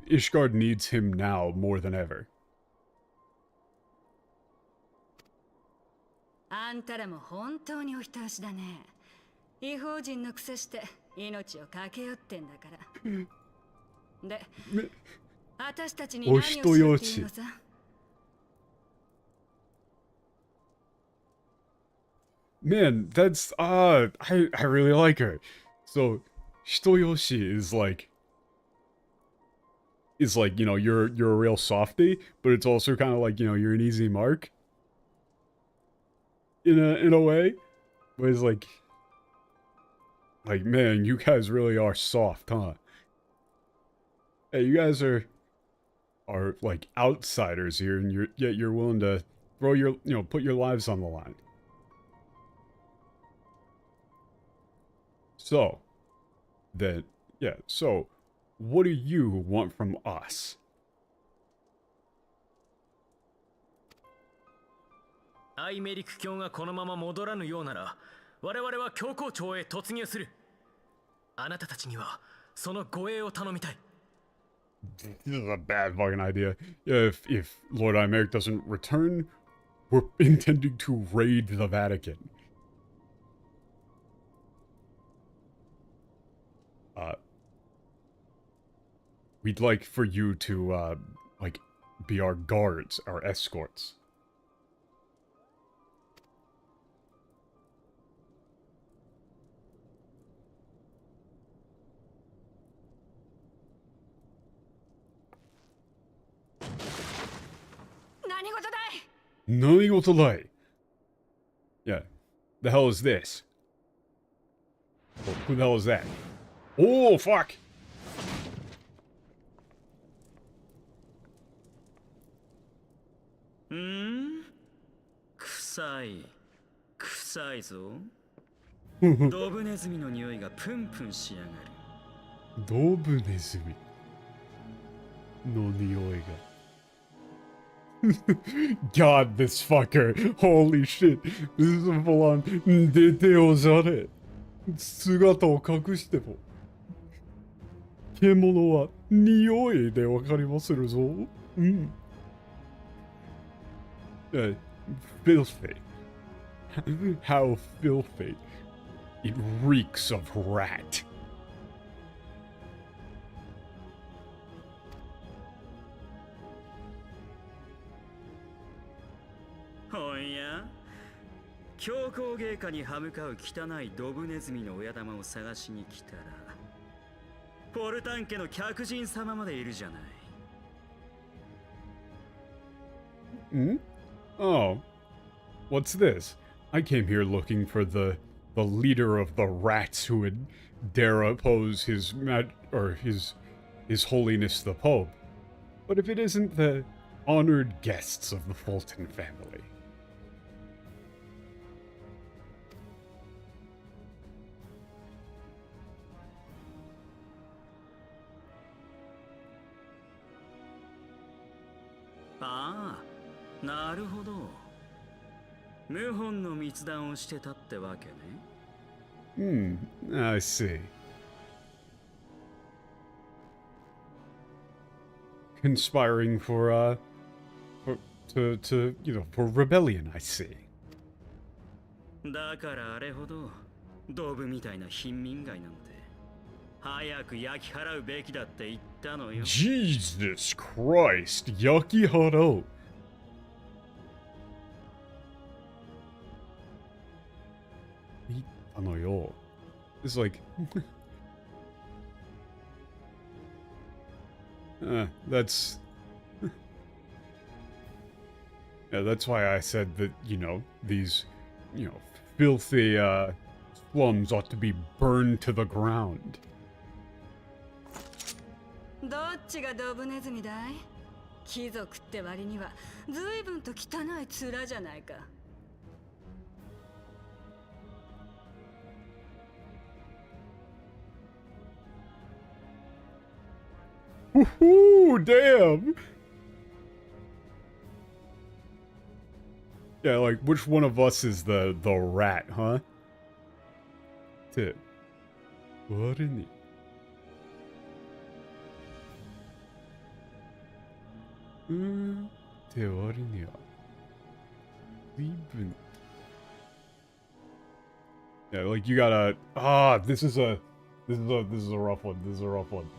Ishgard needs him now more than ever. あんたらも本当にお人よしだね。異邦人のくせして命をかけよってんだから。で、私たちに何をしろっていうのさ。Man, that's I really like her. So Hitoyoshi is like, you know, you're a real softie, but it's also kind of like, you know, you're an easy mark. In a way. But it's like, man, you guys really are soft, huh? Hey, you guys are like outsiders here, and yet you're willing to throw your, you know, put your lives on the line. So, then, yeah, so, what do you want from us? アイメリク教がこのまま戻らぬようなら、我々は教皇庁へ突入する。あなたたちにはその護衛を頼みたい。This is a bad fucking idea. Yeah, if Lord Imeric doesn't return, we're intending to raid the Vatican. We'd like for you to, like, be our guards, our escorts. Nanigoto. Yeah. The hell is this? Oh, who the hell is that? Oh, fuck! ドブネズミの匂いがプンプンしやがる。ドブネズミの匂いが。God, this fucker. Holy shit. This is a full on. 出ておじゃれ。姿を隠しても。獣は匂いでわかりまするぞ。うん。Filthy. How filthy. It reeks of rat. ほんや、強行芸家に歯向かう汚いドブネズミの親玉を探しに来たら、ポルタン家の客人様までいるじゃない。Hmm? Oh. What's this? I came here looking for the leader of the rats who would dare oppose his his holiness the Pope. But if it isn't the honored guests of the Fulton family. ああ、なるほど。謀反の密談をしてたってわけね。I see. Conspiring for for rebellion, I see. だからあれほどドブみたいな貧民街なんて早く焼き払うべきだって言ったのよ。Jesus Christ, Yakiharo. It's like that's yeah, that's why I said that, these, filthy slums ought to be burned to the ground. どっちがドブネズミだい？貴族って割には随分と汚い面じゃないか。Woohoo! Damn! Yeah, like, which one of us is the rat, huh? What in the... Yeah, like, you gotta... this is a rough one. This is a rough one.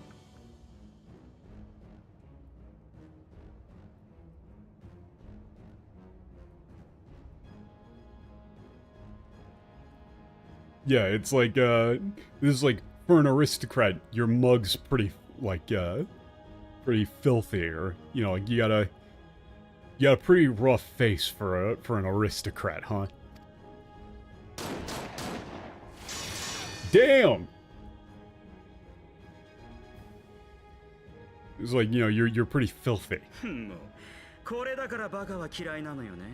Yeah, it's like, this is like, for an aristocrat, your mug's pretty, like, pretty filthy, or, like, you got a pretty rough face for an aristocrat, huh? Damn! It's like, you're pretty filthy. これだからバカは嫌いなのよね。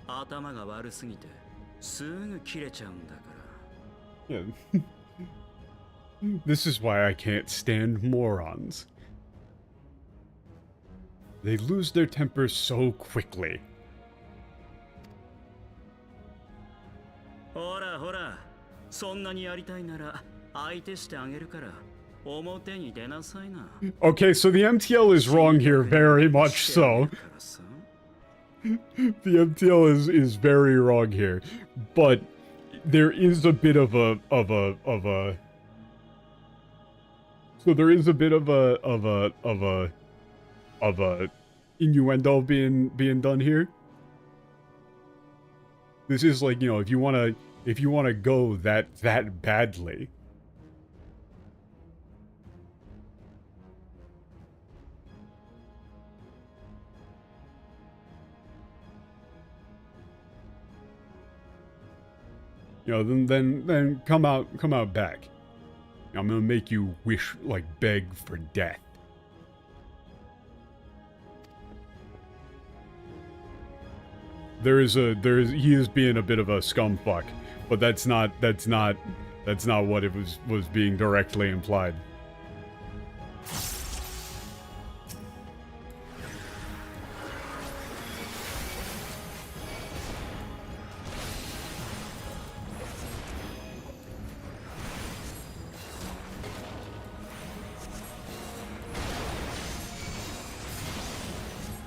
頭が悪すぎてすぐ切れちゃうんだから。Yeah. This is why I can't stand morons. They lose their tempers so quickly. ほらほら、そんなにやりたいなら相手してあげるから。表に出なさいな。Okay, so the MTL is wrong here, very much so. The MTL is very wrong here, but there is a bit of a innuendo being done here. This is like, if you wanna go that badly. Then come out back. I'm gonna make you wish, like, beg for death. He is being a bit of a scumfuck. But that's not what it was being directly implied.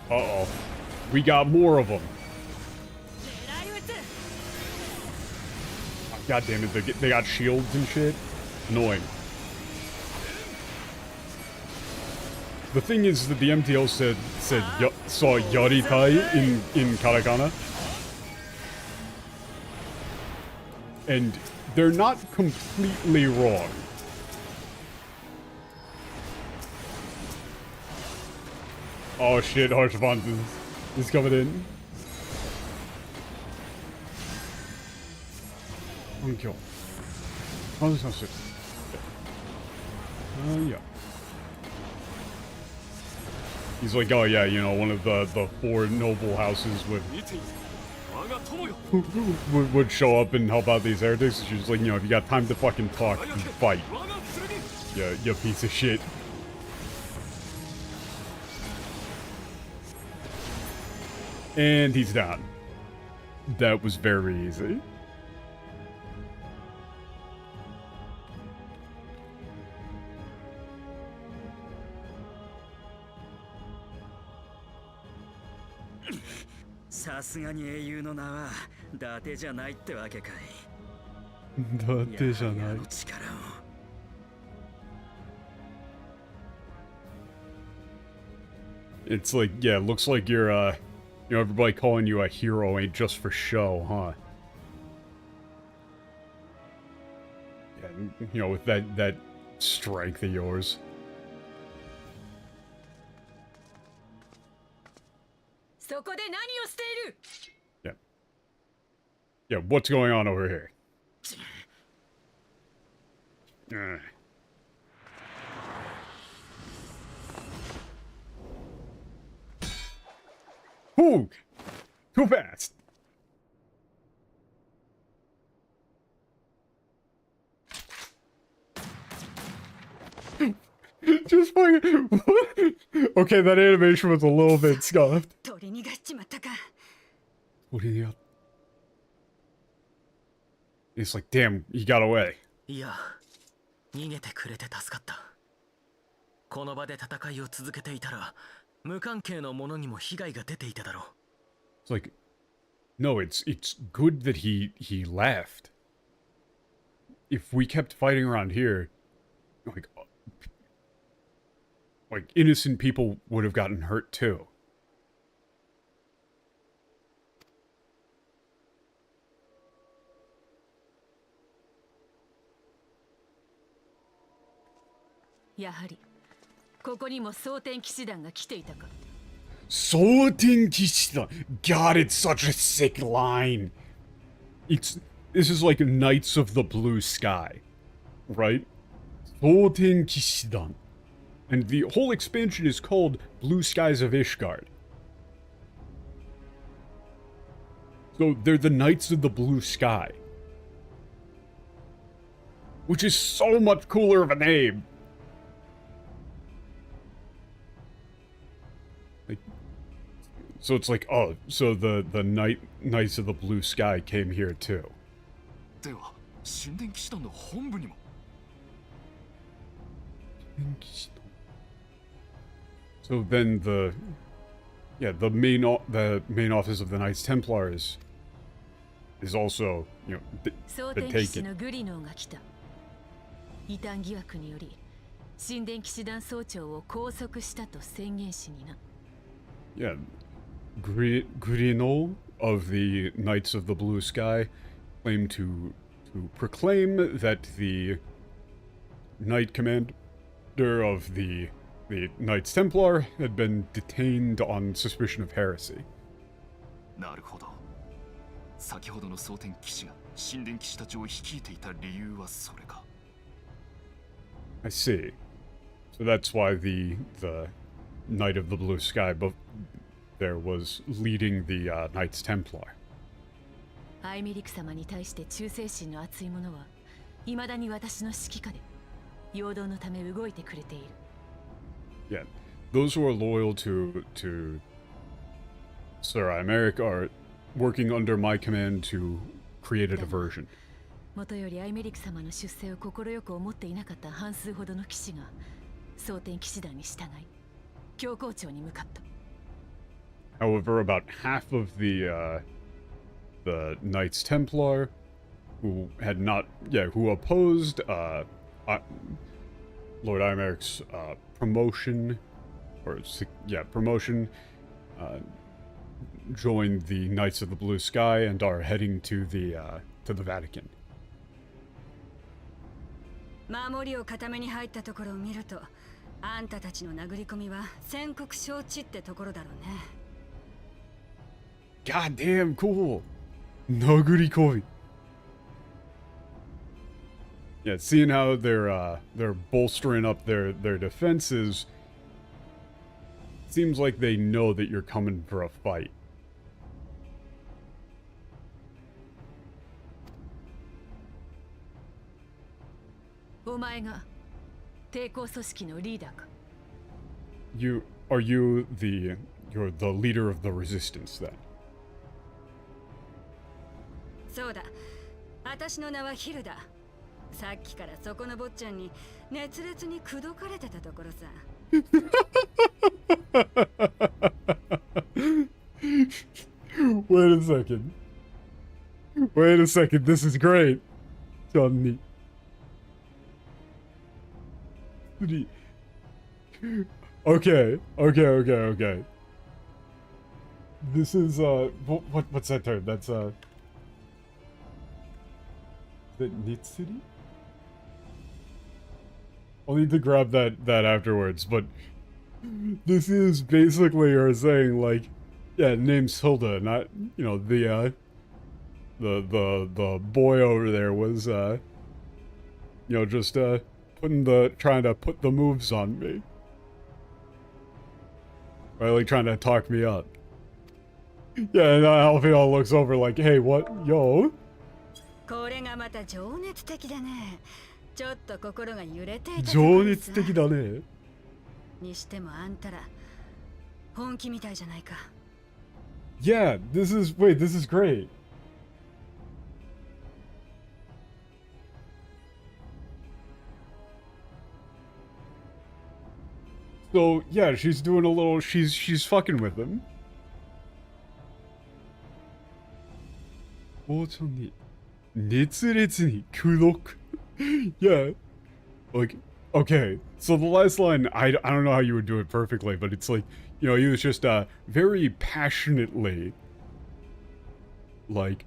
Uh-oh. We got more of them. Oh, God damn it, they got shields and shit. Annoying. The thing is that the MTL saw Yaritai in katakana. And they're not completely wrong. Oh shit, Harshvant is coming in. Okay. Oh, this is it. Yeah. He's like, oh yeah, you know, one of the four noble houses would show up and help out these heretics. She's like, you know, if you got time to fucking talk, you fight. Yeah, you piece of shit. And he's down. That was very easy. It's like, yeah, looks like you're, you know, everybody calling you a hero ain't just for show, huh? Yeah, you know, with that strength of yours. Yeah. Yeah, what's going on over here? Ooh! Too fast! Just fucking... Okay, that animation was a little bit scuffed. It's like, damn, he got away. It's like, no, it's good that he left. If we kept fighting around here, like innocent people would have gotten hurt too. God, it's such a sick line. This is like Knights of the Blue Sky, right? Souten Kishidan. And the whole expansion is called Blue Skies of Ishgard. So they're the Knights of the Blue Sky. Which is so much cooler of a name. Like, so it's like, oh, so the Knights of the Blue Sky came here too. So then the main office of the Knights Templar is also, you know, been taken. Yeah, Grino of the Knights of the Blue Sky claimed to proclaim that the Knight Commander of the Knights Templar had been detained on suspicion of heresy. I see. So that's why the Knight of the Blue Sky there was leading the Knights Templar. アイメリク様に対して忠誠心の厚い者は未だに私の指揮下で陽動のため動いてくれている。Yeah, those who are loyal to Sir Imeric are working under my command to create a diversion. もとよりアイメリク様の出世を快く思っていなかった半数ほどの騎士が蒼天騎士団に従い教皇庁に向かった。However, about half of the Knights Templar who had not, who opposed Lord Imeric's promotion, promotion, joined the Knights of the Blue Sky and are heading to the Vatican. 守りを固めに入ったところを見ると、あんたたちの殴り込みは宣告承知ってところだろうね。God damn cool. Nagurikomi. Yeah, seeing how they're bolstering up their defenses, seems like they know that you're coming for a fight. お前が抵抗組織のリーダーか。You're the leader of the resistance then? そうだ。私の名はヒルだ。さっきからそこの坊ちゃんに熱烈に口説かれてたところさ。Wait a second, this is great. Johnny. Okay. This is, what's that term? That's, is it Nitsuri? I'll need to grab that afterwards, but this is basically her saying, like, yeah, name's Hilda, not, you know, the boy over there was, you know, just, trying to put the moves on me. Right, like, trying to talk me up. Yeah, and Alphinaud looks over like, hey, what? Yo? これがまた情熱的だね。ちょっと心が揺れていた。情熱的だね。にしてもあんたら本気みたいじゃないか。Yeah, this is great. So, yeah, she's doing a little, she's fucking with him. Yeah. Like, okay. So the last line, I don't know how you would do it perfectly, but it's like, you know, he was just, very passionately, like,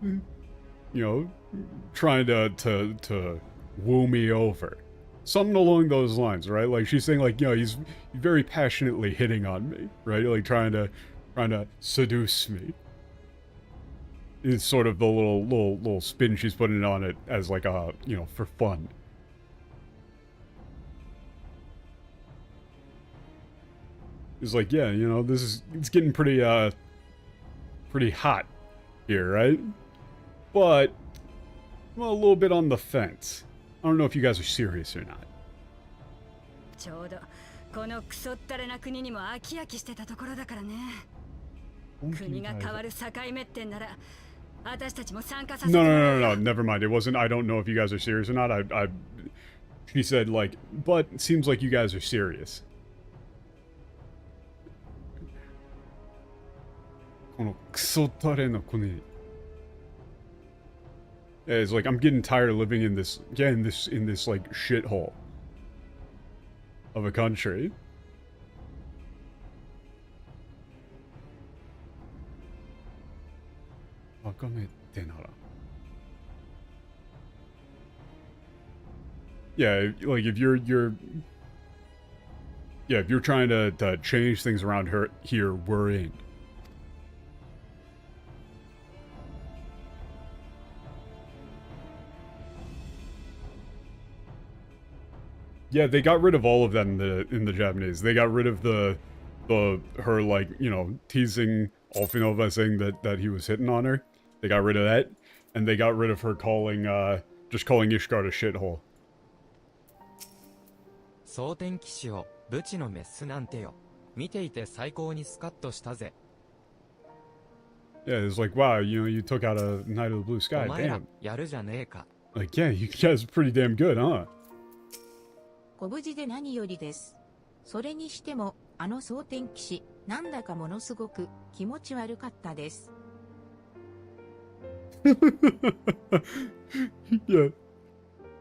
you know, trying to woo me over. Something along those lines, right? Like, she's saying, like, you know, he's very passionately hitting on me, right? Like, trying to seduce me. Is sort of the little spin she's putting on it as, like, you know, for fun. It's like, yeah, you know, it's getting pretty hot here, right? But, well, a little bit on the fence. I don't know if you guys are serious or not. ちょうどこのクソったれな国にも飽き飽きしてたところだからね。国が変わる境目ってんなら私たちも参加させて。No, never mind. It wasn't. I don't know if you guys are serious or not. She said, like, but it seems like you guys are serious. このクソったれな国。Yeah, it's like I'm getting tired of living in this, in this like shithole of a country. Yeah, like if you're trying to change things around here, we're in. Yeah, they got rid of all of that in the Japanese. They got rid of the her, like, you know, teasing Alphinaud by saying that he was hitting on her. They got rid of that, and they got rid of her calling, just calling Ishgard a shithole. 蒼天騎士をブチのメスなんてよ。見ていて最高にスカッとしたぜ。Yeah, it's like, wow, you know, you took out a Knight of the Blue Sky, お前ら damn. やるじゃねえか。Like, yeah, you guys are pretty damn good, huh? ご無事で何よりです。それにしても、あの蒼天騎士、なんだかものすごく気持ち悪かったです。Yeah.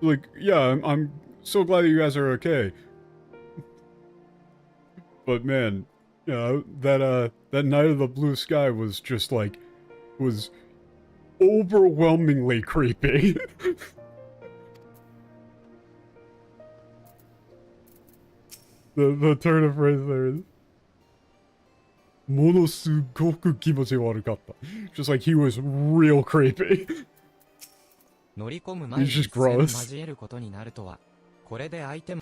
Like, yeah, I'm so glad that you guys are okay. But man, you know, that Night of the Blue Sky was just like, was overwhelmingly creepy. the turn of phrase there is ものすごく気持ち悪かった。Just like he was real creepy. 乗り込む前に He's just 一戦 gross. 交えることになるとは。これで相手も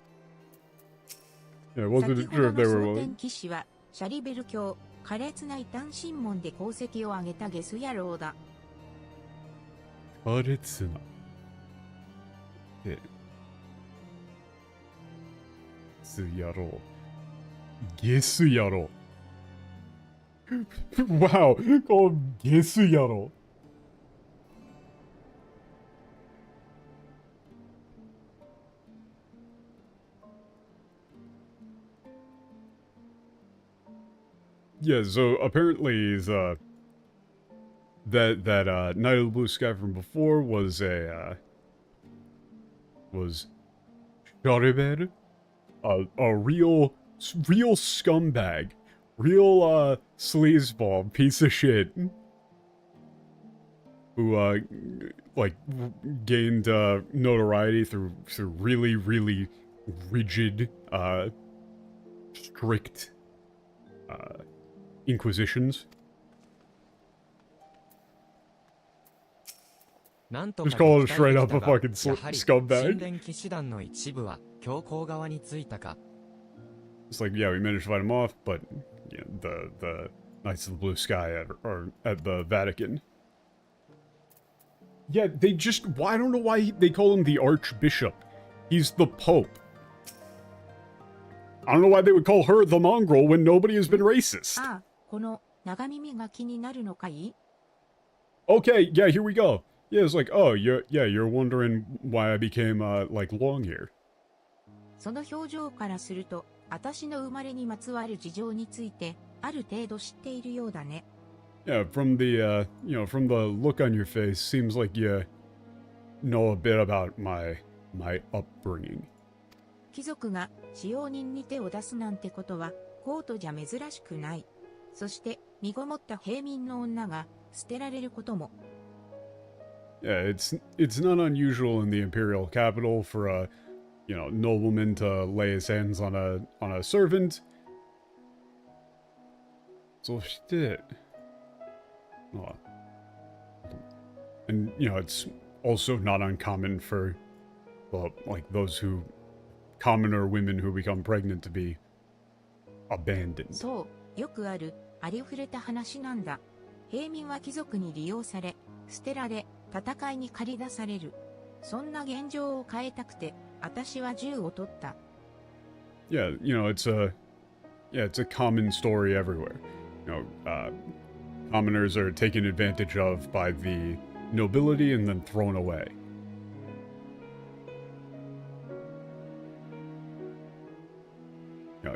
Yeah, I wasn't 先ほ sure ど if の they were 蒼 willing. 天騎士は、シャリベル教、苛烈な異端審問で功績を挙げたゲス野郎だ。苛烈な。で、ゲス野郎。ゲス野郎。wow, call him ゲス野郎。Yeah, so apparently he's, that Knight of the Blue Sky from before was was Shariber, a real scumbag, real, sleazeball piece of shit, who, like, gained, notoriety through really, really rigid, strict, inquisitions. なんと Just か call 撃 it 退 straight で up き a たが fucking やはり scumbag. 神殿騎士団の一部は教皇側についたか。 It's like, yeah, we managed to fight him off, but yeah, the Knights of the Blue Sky are at the Vatican. Yeah, they just, I don't know why they call him the Archbishop. He's the Pope. I don't know why they would call her the mongrel when nobody has been racist. ああ、この長耳が気になるのかい？ Okay, yeah, here we go. Yeah, it's like, oh, you're wondering why I became, like, long here. その表情からすると、私の生まれにまつわる事情について、ある程度知っているようだね。Yeah, from the, from the look on your face, seems like you know a bit about my upbringing. 貴族が使用人に手を出すなんてことは、コートじゃ珍しくない。そして、身ごもった平民の女が捨てられることも。Yeah, it's not unusual in the imperial capital for a, nobleman to lay his hands on a servant. So shit. Oh. And it's also not uncommon for, well, like those who, commoner women who become pregnant to be abandoned. そう、よくある、ありふれた話なんだ。平民は貴族に利用され、捨てられ、戦いに駆り出される。そんな現状を変えたくて、私は銃を取った。Yeah, it's a common story everywhere. Commoners are taken advantage of by the nobility and then thrown away.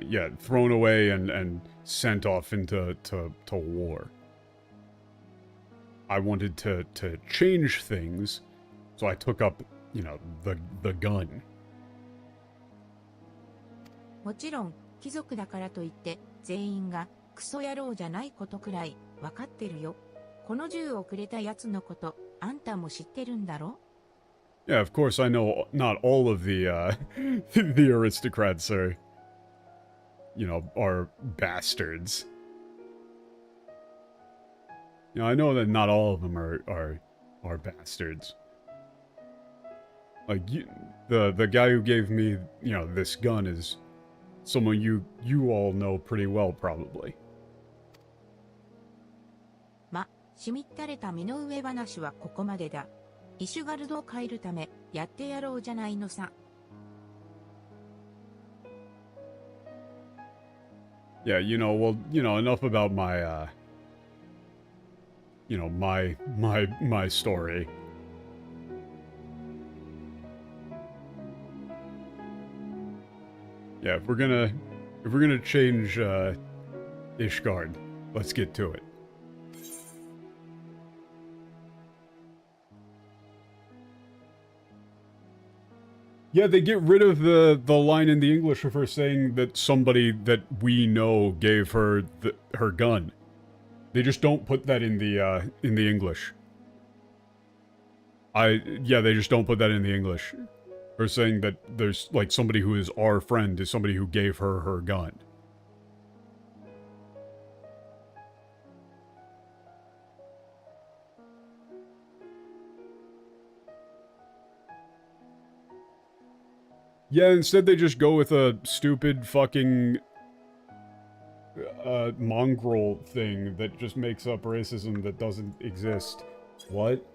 Yeah, thrown away and sent off into war. I wanted to change things, so I took up, the gun. もちろん、貴族だからといって、全員がクソ野郎じゃないことくらい、わかってるよ。この銃をくれたやつのこと、あんたも知ってるんだろ？ Yeah, of course I know not all of the, the aristocrats are, are bastards. I know that not all of them are bastards. Like, the guy who gave me, this gun is someone you all know pretty well, probably. ま、しみったれた身の上話はここまでだ。イシュガルドを変えるため、やってやろうじゃないのさ。Yeah, well, enough about my, my story. Yeah, if we're gonna change, Ishgard, let's get to it. Yeah, they get rid of the line in the English of her saying that somebody that we know gave her her gun. They just don't put that in the English. Yeah, they just don't put that in the English. Her saying that there's, like, somebody who is our friend is somebody who gave her her gun. Yeah, instead they just go with a stupid fucking mongrel thing that just makes up racism that doesn't exist. What?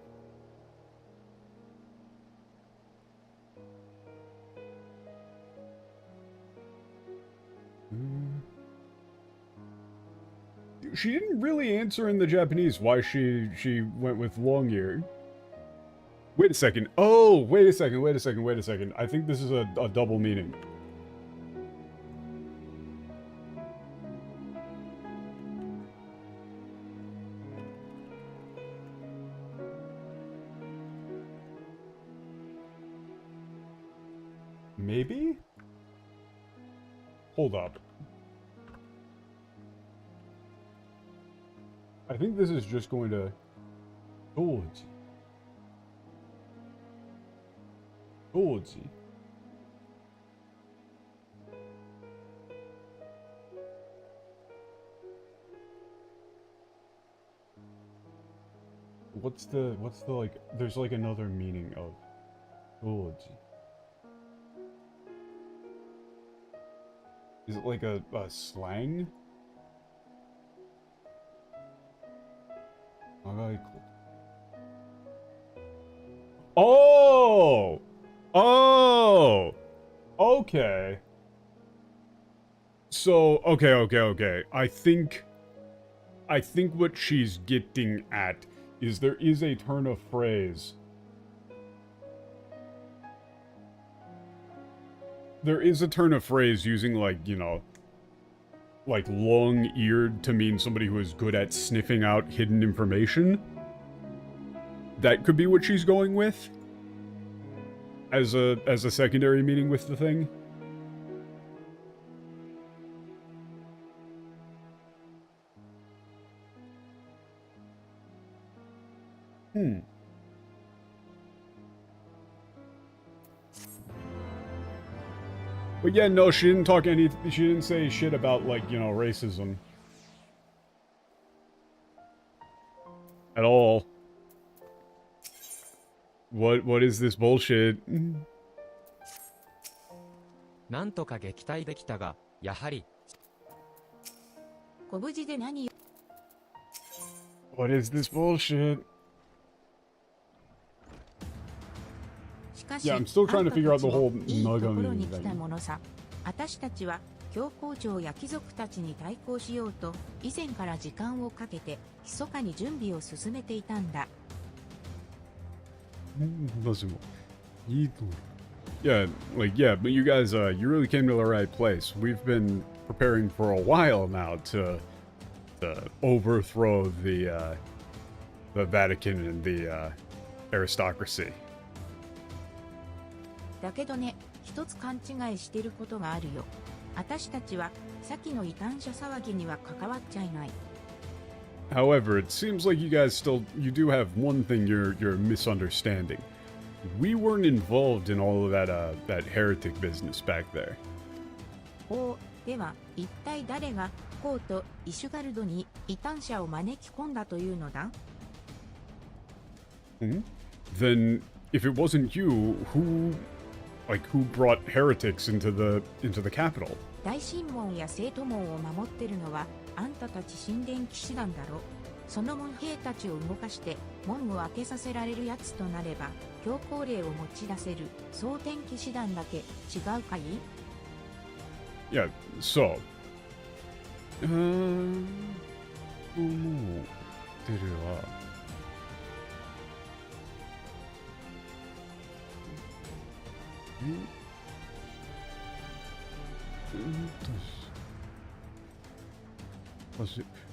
She didn't really answer in the Japanese why she went with long ear. Wait a second. Oh, wait a second. I think this is a double meaning. Maybe? Hold up. I think this is just going to... Doji. What's the, like, there's like another meaning of Doji. Is it like a slang? Oh! Oh! Okay. So, okay. I think what she's getting at is there is a turn of phrase. There is a turn of phrase using, like, like long-eared to mean somebody who is good at sniffing out hidden information. That could be what she's going with as a secondary meaning with the thing. But yeah, no, she didn't say shit about, like, racism. At all. What is this bullshit? なんとか撃退できたが、やはり。ご無事で何よ。What is this bullshit? しかし、 Yeah, I'm still trying to figure out the whole いいところ Nagami に来た thing. ものさ。私たちは教皇庁や貴族たちに対抗しようと以前から時間をかけて密かに準備を進めていたんだ。Yeah, but you guys, you really came to the right place. We've been preparing for a while now to overthrow the Vatican and the aristocracy. だけどね、一つ勘違いしてることがあるよ。私たちは先の異端者騒ぎには関わっちゃいない。However, it seems like you guys you do have one thing you're misunderstanding. We weren't involved in all of that heretic business back there. おう、では一体誰がコート・イシュガルドに異端者を招き込んだというのだ？ Then, if it wasn't you, who brought heretics into the capital? 大神門や聖都門を守ってるのはあんたたち神殿騎士団だろ。その門兵たちを動かして門を開けさせられるやつとなれば強行令を持ち出せる蒼天騎士団だけ違うかい？ Yeah, so. もう出るわ。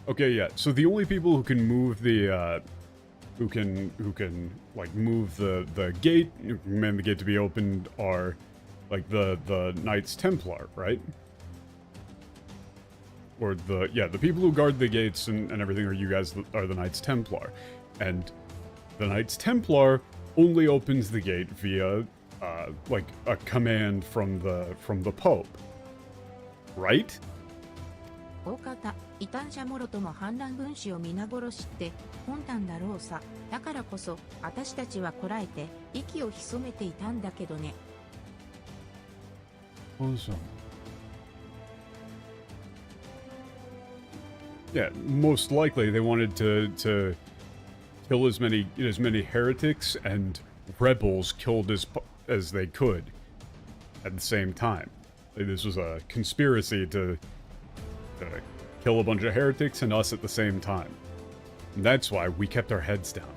Okay, yeah. So the only people who can move the who can like move the gate, command the gate to be opened are like the Knights Templar, right? Or the people who guard the gates and everything are you guys are the Knights Templar. And the Knights Templar only opens the gate via like a command from the Pope. Right? 大方、異端者もろとも反乱分子を皆殺しって魂胆だろうさ。だからこそ私たちはこらえて息を潜めていたんだけどね。Awesome. Yeah, most likely they wanted to kill as many heretics and rebels killed as they could at the same time. Like, this was a conspiracy to kill a bunch of heretics and us at the same time. And that's why we kept our heads down.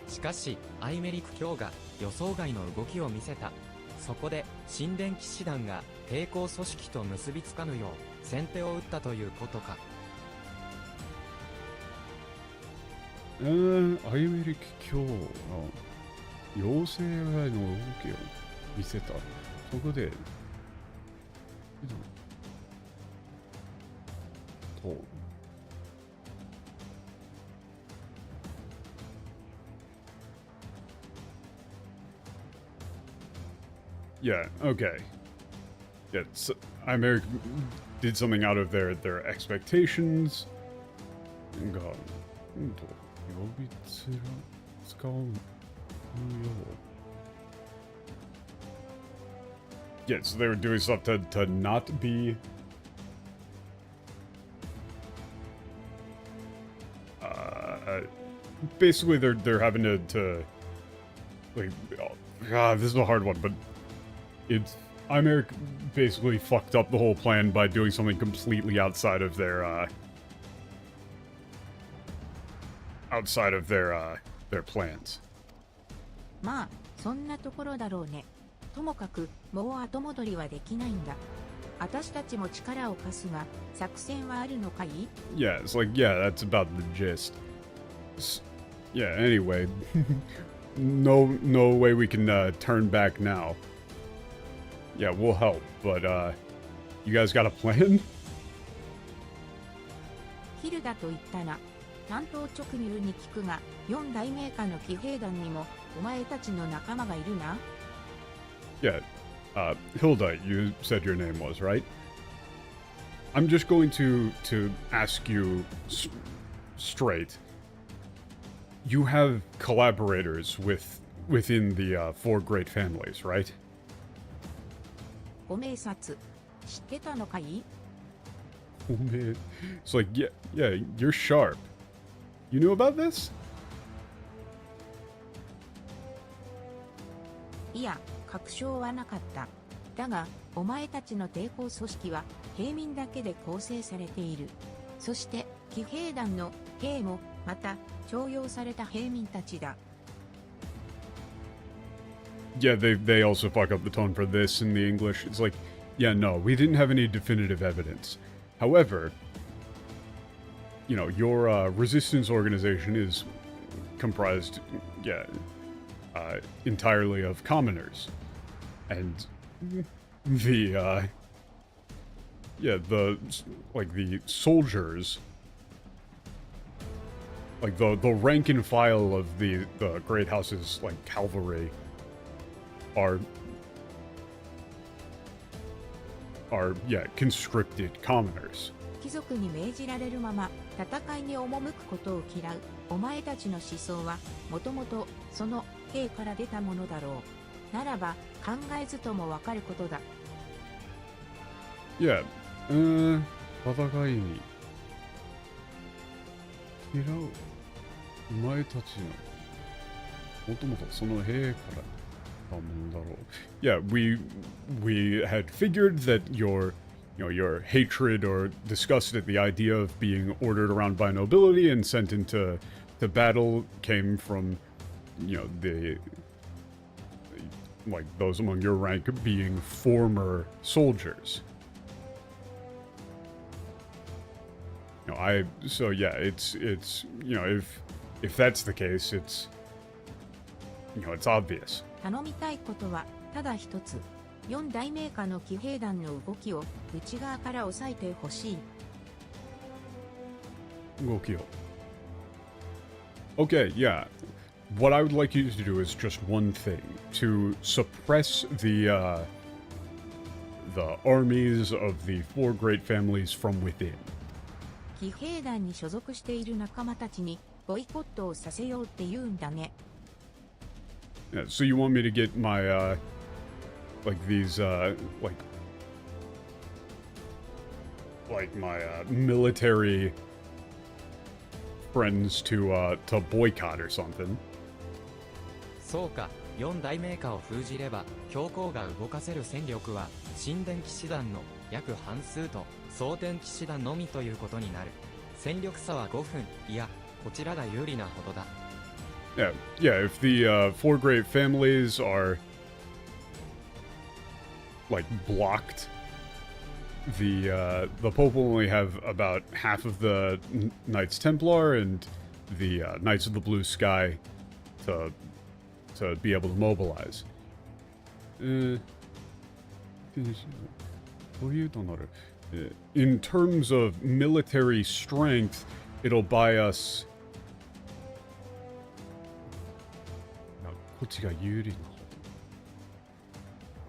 しかしアイメリク卿が予想外の動きを見せた。そこで神殿騎士団が抵抗組織と結びつかぬよう先手を打ったということか。アイメリク卿の妖精の動きを見せた。そこでYeah, okay. Yeah, so America did something out of their expectations. Yeah, so they were doing stuff to not be basically they're having to like this is a hard one, but America basically fucked up the whole plan by doing something completely outside of their plans. まあ、そんなところだろうね。ともかく、もう後戻りはできないんだ。私たちも力を貸すが、作戦はあるのかい？ Yeah, it's like, yeah, that's about the gist. Yeah, anyway. no way we can turn back now. Yeah, we'll help, but you guys got a plan? ヒルダと言ったな。単刀直入に聞くが、4大名家の騎兵団にもお前たちの仲間がいるな。Yeah, Hilda, you said your name was, right? I'm just going to ask you straight. You have collaborators within the four great families, right? ご明察。知ってたのかい？ It's like, yeah, you're sharp. You knew about this? いや、確証はなかった。だが、お前たちの抵抗組織は平民だけで構成されている。そして、騎兵団の兵もまた徴用された平民たちだ。Yeah, they also fuck up the tone for this in the English. It's like, yeah, no, we didn't have any definitive evidence. However, you know, your resistance organization is comprised, entirely of commoners. And the soldiers, like the rank and file of the great houses, like cavalry, are conscripted commoners. 貴族に命じられるまま戦いに赴くことを嫌うお前たちの思想はもともとその兵から出たものだろう。ならば考えずともわかることだ。Yeah, 戦いに嫌うお前たちのもともとその兵から。Yeah, we had figured that your hatred or disgust at the idea of being ordered around by nobility and sent into battle came from, the like those among your rank being former soldiers. So yeah, it's if that's the case, it's obvious. 頼みたいことはただ一つ。4大名家の騎兵団の動きを内側から抑えてほしい。動きを。Okay, yeah. What I would like you to do is just one thing. To suppress the armies of the 4 great families from within. 騎兵団に所属している仲間たちにボイコットをさせようって言うんだね。Yeah, so you want me to get my, these, my, military friends to boycott or something? そうか、4大名家を封じれば、教皇が動かせる戦力は、神殿騎士団の約半数と、蒼天騎士団のみということになる。戦力差は5分、いや、こちらが有利なほどだ。Yeah, if the 4 great families are blocked, the Pope will only have about half of the Knights Templar and the Knights of the Blue Sky to be able to mobilize. In terms of military strength, it'll buy us. こっちが有利な方。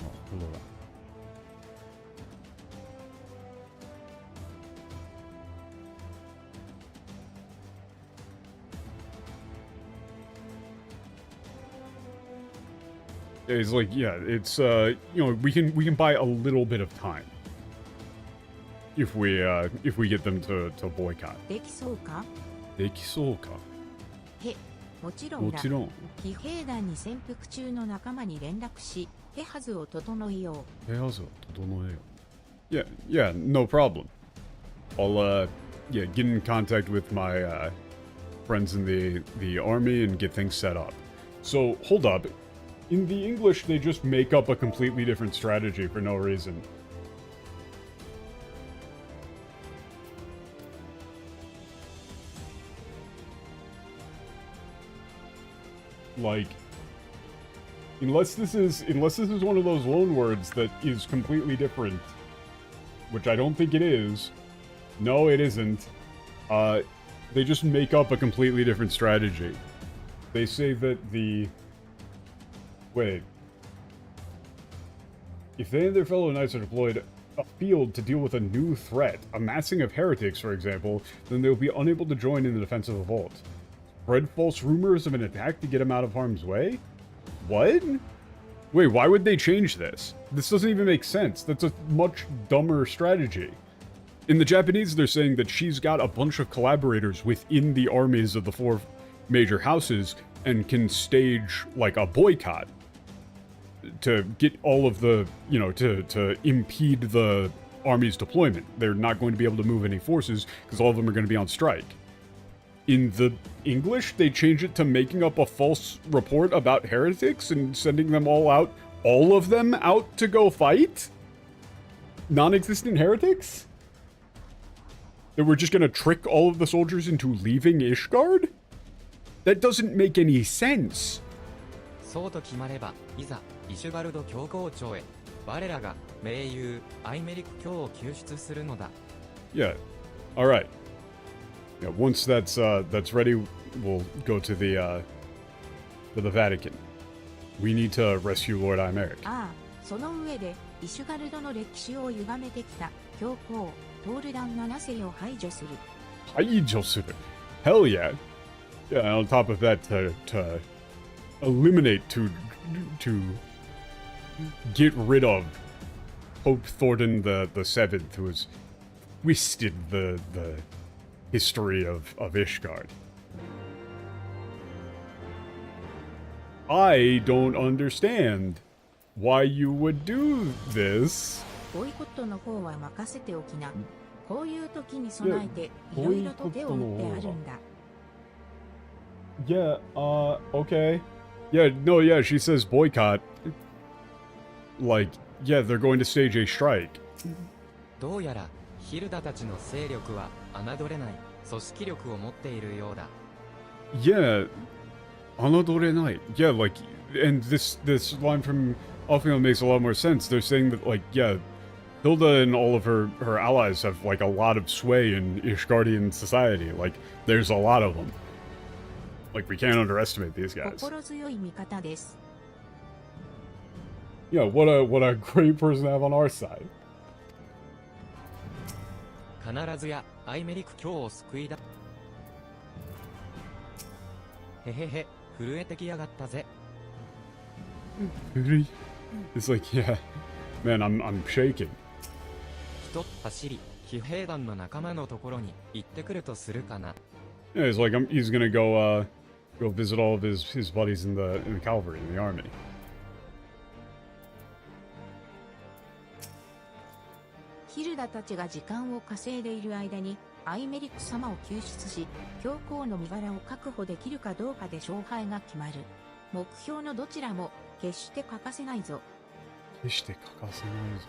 あ、ほら。It's like, yeah, it's we can buy a little bit of time if we get them to boycott. できそうか？できそうか？へ、もちろんだ。騎兵団に潜伏中の仲間に連絡し、手はずを整えよう。手はずを整えよう。Yeah, no problem. I'll get in contact with my friends in the army and get things set up. So hold up. In the English, they just make up a completely different strategy for no reason. Like, unless this is one of those loan words that is completely different, which I don't think it is. No, it isn't. They just make up a completely different strategy. They say that the... Wait. If they and their fellow knights are deployed afield to deal with a new threat, a massing of heretics, for example, then they will be unable to join in the defense of the vault. Spread false rumors of an attack to get him out of harm's way? What? Wait, why would they change this? This doesn't even make sense. That's a much dumber strategy. In the Japanese, they're saying that she's got a bunch of collaborators within the armies of the 4 major houses and can stage, like, a boycott to get all of the, to impede the army's deployment. They're not going to be able to move any forces because all of them are going to be on strike. In the English, they change it to making up a false report about heretics and sending them all out, all of them out to go fight? Non-existent heretics? That we're just gonna trick all of the soldiers into leaving Ishgard? That doesn't make any sense. そうと決まれば、いざ、イシュガルド教皇庁へ、我らが盟友、アイメリク教を救出するのだ。Yeah, alright. Yeah, once that's ready, we'll go to the Vatican. We need to rescue Lord Imeric. ああ、その上で、イシュガルドの歴史を歪めてきた教皇、トールダン7世を排除する。排除する. Hell yeah. Yeah, on top of that, to eliminate, to get rid of Pope Thornton the Seventh, who has twisted the history of Ishgard. I don't understand why you would do this. ボイコットの方は任せておきな。こういう時に備えていろいろと手を打ってあるんだ。Yeah, okay. Yeah, no, yeah, she says boycott. Like, yeah, they're going to stage a strike. どうやらヒルダたちの勢力は侮れない組織力を持っているようだ。Yeah, 侮れない. Yeah, like, and this line from Alphinaud makes a lot more sense. They're saying that, like, yeah, Hilda and all of her allies have, like, a lot of sway in Ishgardian society. Like, there's a lot of them. Like, we can't underestimate these guys. 心強い味方です。Yeah, what a great person to have on our side. 必ずやアイメリク教を救いだ。へへへ、震えてきやがったぜ。It's like, yeah, man, I'm shaking. 人走り、騎兵団の仲間のところに行ってくるとするかな。Yeah, it's like he's gonna go visit all of his buddies in the cavalry, in the army. ヒルダたちが時間を稼いでいる間にアイメリック様を救出し、教皇の身柄を確保できるかどうかで勝敗が決まる。目標のどちらも決して欠かせないぞ。決して欠かせないぞ。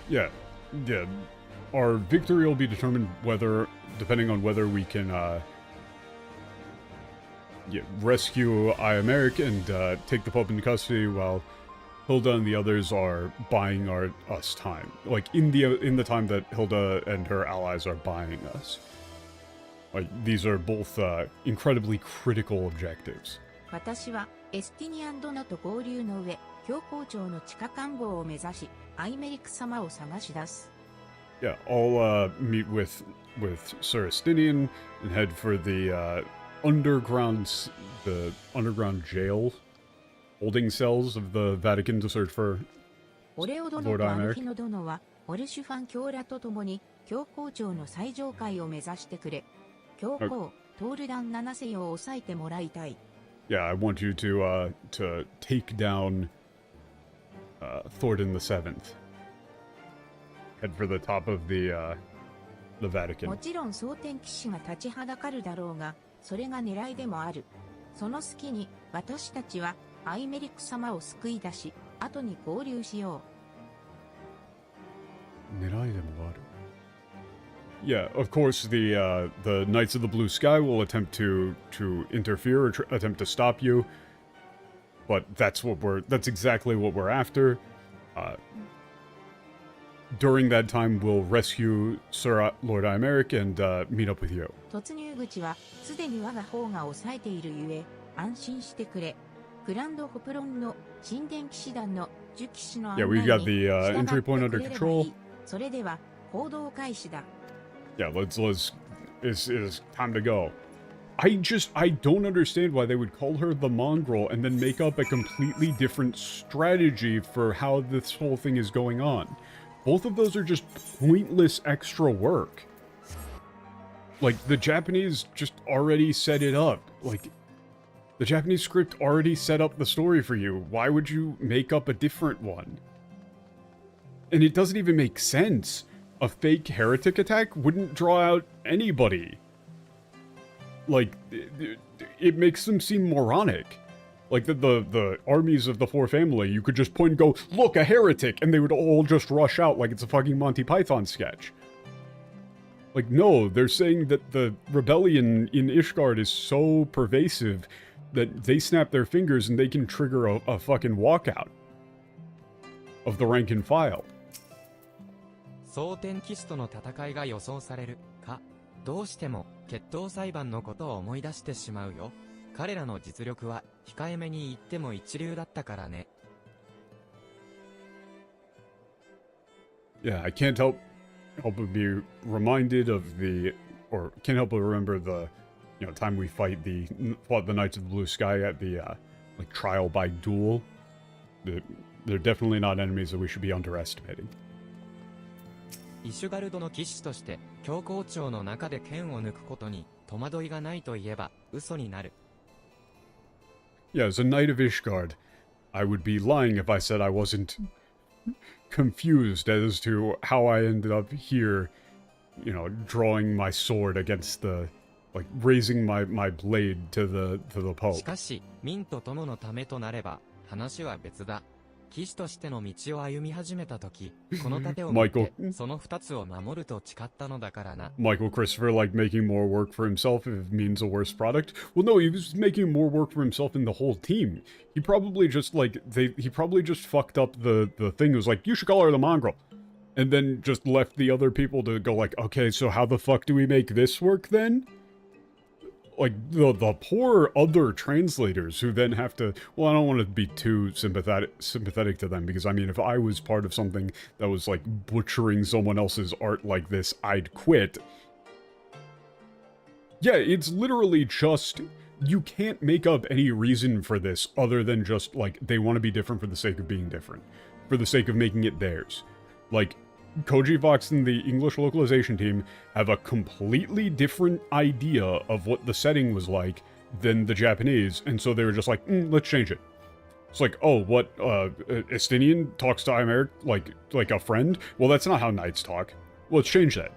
Yeah, yeah. Our victory will be determined depending on whether we can, rescue Iameric and take the Pope into custody while Hilda and the others are buying us time. Like, in the time that Hilda and her allies are buying us. Like, these are both incredibly critical objectives. 私はエスティニアン殿と合流の上、教皇庁の地下官房を目指し、アイメリック様を探し出す。Yeah, I'll meet with Sir Estinian and head for the underground jail holding cells of the Vatican to search for オレオ殿とアルフィノ殿はオルシュファン教らと共に教皇庁の最上階を目指してくれ。教皇、トールダン7世を抑えてもらいたい。Yeah, I want you to take down Thornton the Seventh. Head for the top of the Vatican. もちろん蒼天騎士が立ちはだかるだろうが、それが狙いでもある。その隙に私たちはアイメリック様を救い出し、後に合流しよう。狙いでもある。Yeah, of course the Knights of the Blue Sky will attempt to interfere or attempt to stop you. But that's exactly what we're after. During that time, we'll rescue Sir Lord Imeric and meet up with you. 突入口はすでに我が方が抑えているゆえ、安心してくれ。グランドホプロンの神殿騎士団の樹騎士の案内に Yeah, we've got the entry point under control. それでは行動開始だ。Yeah, it's time to go. I don't understand why they would call her the mongrel and then make up a completely different strategy for how this whole thing is going on. Both of those are just pointless extra work. Like, the Japanese just already set it up. Like, the Japanese script already set up the story for you. Why would you make up a different one? And it doesn't even make sense. A fake heretic attack wouldn't draw out anybody. Like, it makes them seem moronic. Like, the armies of the Four Family, you could just point and go, look, a heretic! And they would all just rush out like it's a fucking Monty Python sketch. Like, no, they're saying that the rebellion in Ishgard is so pervasive that they snap their fingers and they can trigger a fucking walkout of the rank and file. 蒼天騎士との戦いが予想されるか、どうしても決闘裁判のことを思い出してしまうよ。彼らの実力は控えめに言っても一流だったからね。Yeah, I can't help but be reminded of the, or can't help but remember the, you know, time we fought the Knights of the Blue Sky at the, like, trial by duel. They're definitely not enemies that we should be underestimating. イシュガルドの騎士として教皇庁の中で剣を抜くことに戸惑いがないと言えば嘘になる。Yeah, as a Knight of Ishgard, I would be lying if I said I wasn't confused as to how I ended up here, you know, drawing my sword against the, like, raising my blade to the Pope. しかし、民と友のためとなれば話は別だ。騎士としての道を歩み始めたとき、この盾を持ってその二つを守ると誓ったのだからな。Michael Christopher, like, making more work for himself if it means a worse product? Well, no, he was making more work for himself and the whole team. He probably just, like, he probably just fucked up the thing. It was like, you should call her the mongrel. And then just left the other people to go like, okay, so how the fuck do we make this work then? Like, the poor other translators who then have to... Well, I don't want to be too sympathetic to them, because, I mean, if I was part of something that was, like, butchering someone else's art like this, I'd quit. Yeah, it's literally just... You can't make up any reason for this other than just, like, they want to be different for the sake of being different. For the sake of making it theirs. Like... Koji Fox and the English localization team have a completely different idea of what the setting was like than the Japanese, and so they were just like, let's change it. It's like, oh, what, Estinian talks to Imeric like a friend? Well, that's not how knights talk. Let's change that.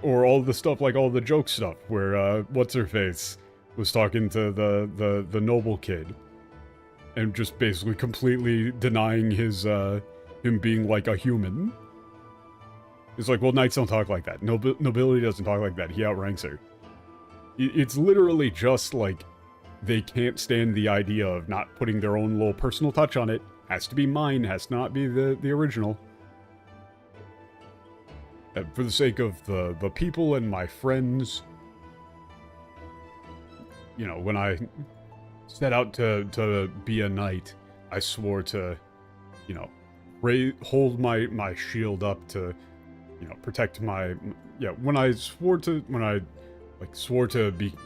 Or all the stuff, like all the joke stuff, where, what's-her-face was talking to the noble kid, and just basically completely denying his, him being like a human. It's like, well, knights don't talk like that. Nobility doesn't talk like that. He outranks her. It's literally just like they can't stand the idea of not putting their own little personal touch on it. Has to be mine, has to not be the original. For the sake of the people and my friends, you know, when I set out to be a knight, I swore to, you know, hold my shield up to, you know, protect my... Yeah, when I swore to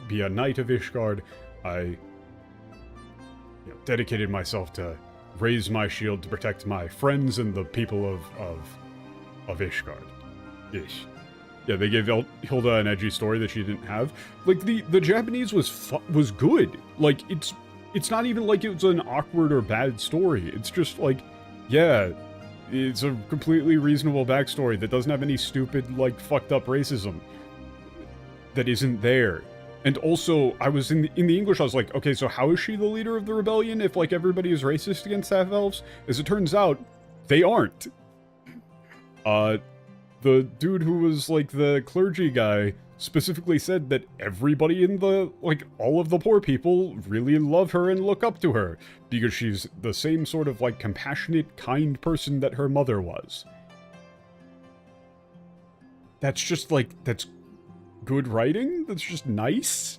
be a knight of Ishgard, I, you know, dedicated myself to raise my shield to protect my friends and the people of Ishgard. Ish. Yeah, they gave Hilda an edgy story that she didn't have. Like, the Japanese was good. Like, it's not even like it was an awkward or bad story. It's just like, yeah, it's a completely reasonable backstory that doesn't have any stupid, like, fucked up racism that isn't there. And also, I was in the English, I was like, okay, so how is she the leader of the rebellion if, like, everybody is racist against half-elves? As it turns out, they aren't. The dude who was, like, the clergy guy specifically said that everybody in the, like, all of the poor people really love her and look up to her, because she's the same sort of, like, compassionate, kind person that her mother was. That's just, like, that's good writing? That's just nice?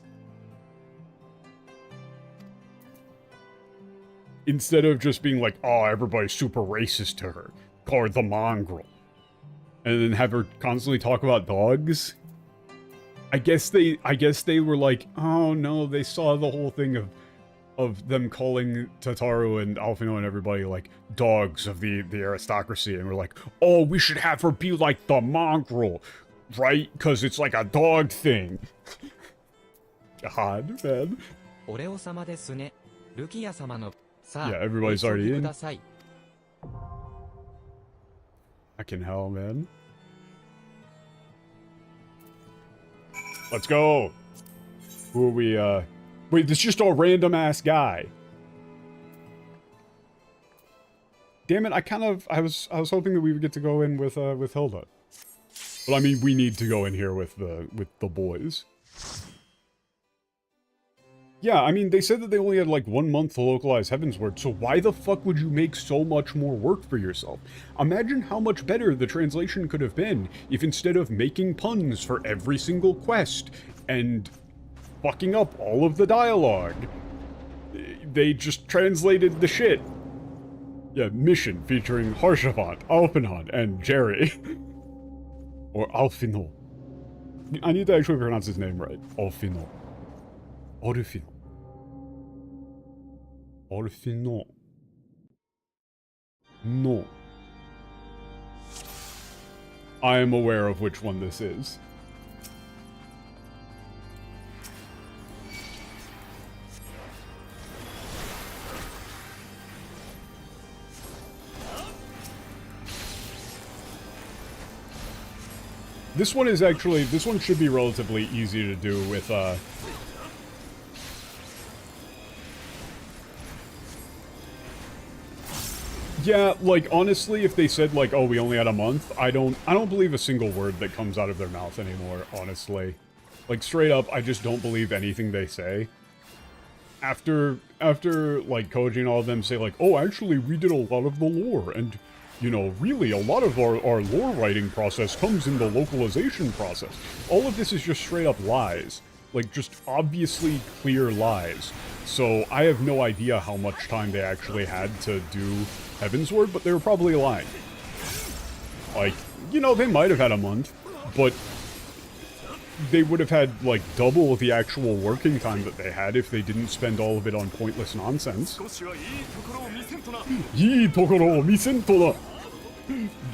Instead of just being like, oh, everybody's super racist to her. Call her the mongrel. And then have her constantly talk about dogs? I guess they were like, oh no, they saw the whole thing of them calling Tataru and Alphinaud and everybody like dogs of the aristocracy, and we're like, oh, we should have her be like the mongrel, right? Because it's like a dog thing. God, man. Yeah, everybody's already in. Fucking hell, man. Let's go. Who are we, Wait, this is just a random-ass guy. Damn it, I was hoping that we would get to go in with Hilda. But I mean, we need to go in here with the boys. Yeah, I mean, they said that they only had like 1 month to localize Heavensward, so why the fuck would you make so much more work for yourself? Imagine how much better the translation could have been if instead of making puns for every single quest and fucking up all of the dialogue. They just translated the shit. Yeah, mission featuring Harshavant, Alphinaud, and Jerry. Or Alphinaud. I need to actually pronounce his name right. Alphinaud. Alphinaud. Alphinaud. No. I am aware of which one this is. This one is actually, this one should be relatively easy to do with, yeah, like, honestly, if they said, like, oh, we only had a month, I don't believe a single word that comes out of their mouth anymore, honestly. Like, straight up, I just don't believe anything they say. After, like, Koji and all of them say, like, oh, actually, we did a lot of the lore, and, you know, really, a lot of our lore writing process comes in the localization process. All of this is just straight up lies. Like, just obviously clear lies. So, I have no idea how much time they actually had to do Heavensward, but they were probably lying. Like, you know, they might have had a month, but they would have had, like, double the actual working time that they had if they didn't spend all of it on pointless nonsense. Yii tokoro misento da!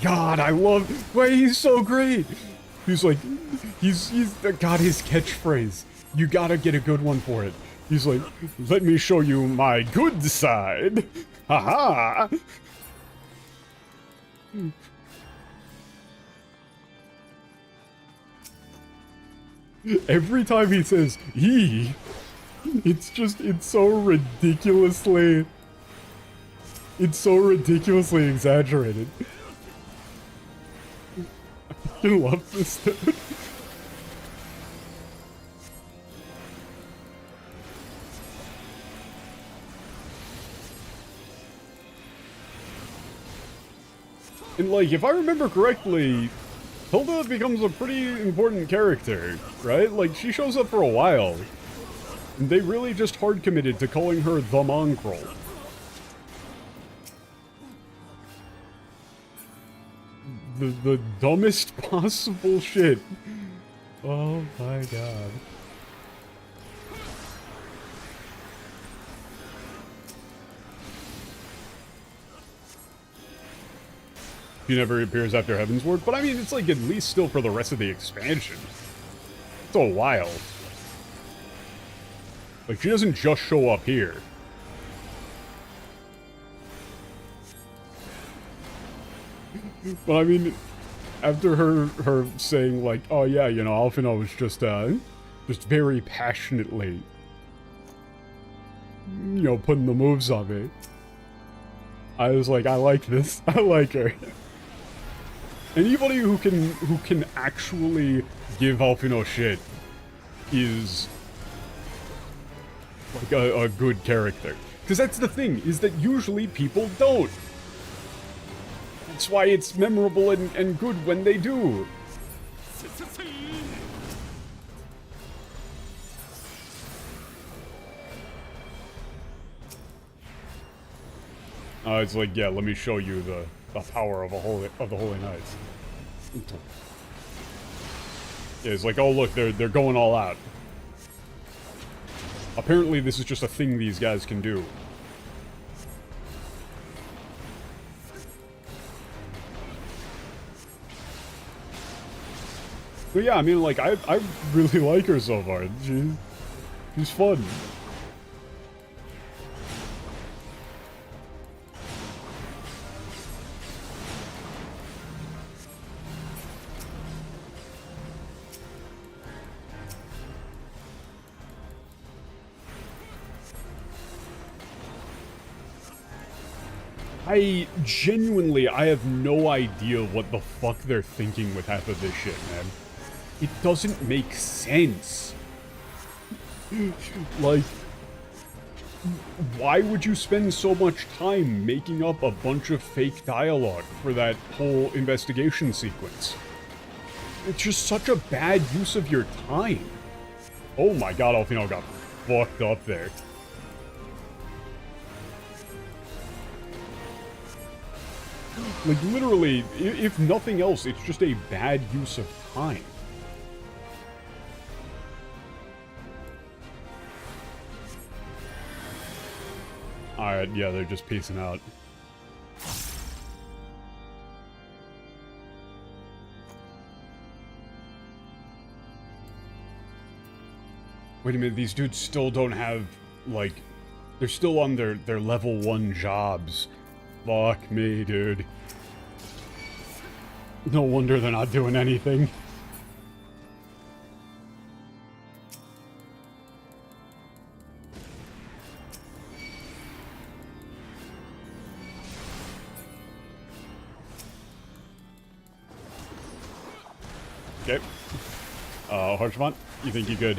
God, I love... Wait, he's so great! He's like... He's got his catchphrase. You gotta get a good one for it. He's like, let me show you my good side. Haha! Every time he says, "he," it's so ridiculously exaggerated. I love this dude. And, like, if I remember correctly, Hilda becomes a pretty important character, right? Like, she shows up for a while. And they really just hard committed to calling her the Mongrel. The dumbest possible shit. Oh my god. He never appears after Heavensward, but I mean, it's like at least still for the rest of the expansion. It's a while. Like, she doesn't just show up here. But I mean, after her saying like, oh yeah, you know, Alphinaud was just very passionately, you know, putting the moves on me. I was like, I like this. I like her. Anybody who can actually give Alphinaud shit is like a good character. Because that's the thing, is that usually people don't. That's why it's memorable and good when they do. It's like, yeah, let me show you the power of the Holy Knights. Yeah, it's like, oh look, they're going all out. Apparently this is just a thing these guys can do. But yeah, I mean, like, I really like her so far. She's fun. I have no idea what the fuck they're thinking with half of this shit, man. It doesn't make sense. Like, why would you spend so much time making up a bunch of fake dialogue for that whole investigation sequence? It's just such a bad use of your time. Oh my god, Alphinaud got fucked up there. Like, literally, if nothing else, it's just a bad use of time. Alright, yeah, they're just piecing out. Wait a minute, these dudes still don't have, like, they're still on their level 1 jobs. Fuck me, dude. No wonder they're not doing anything. Okay. Harshmont, you think you could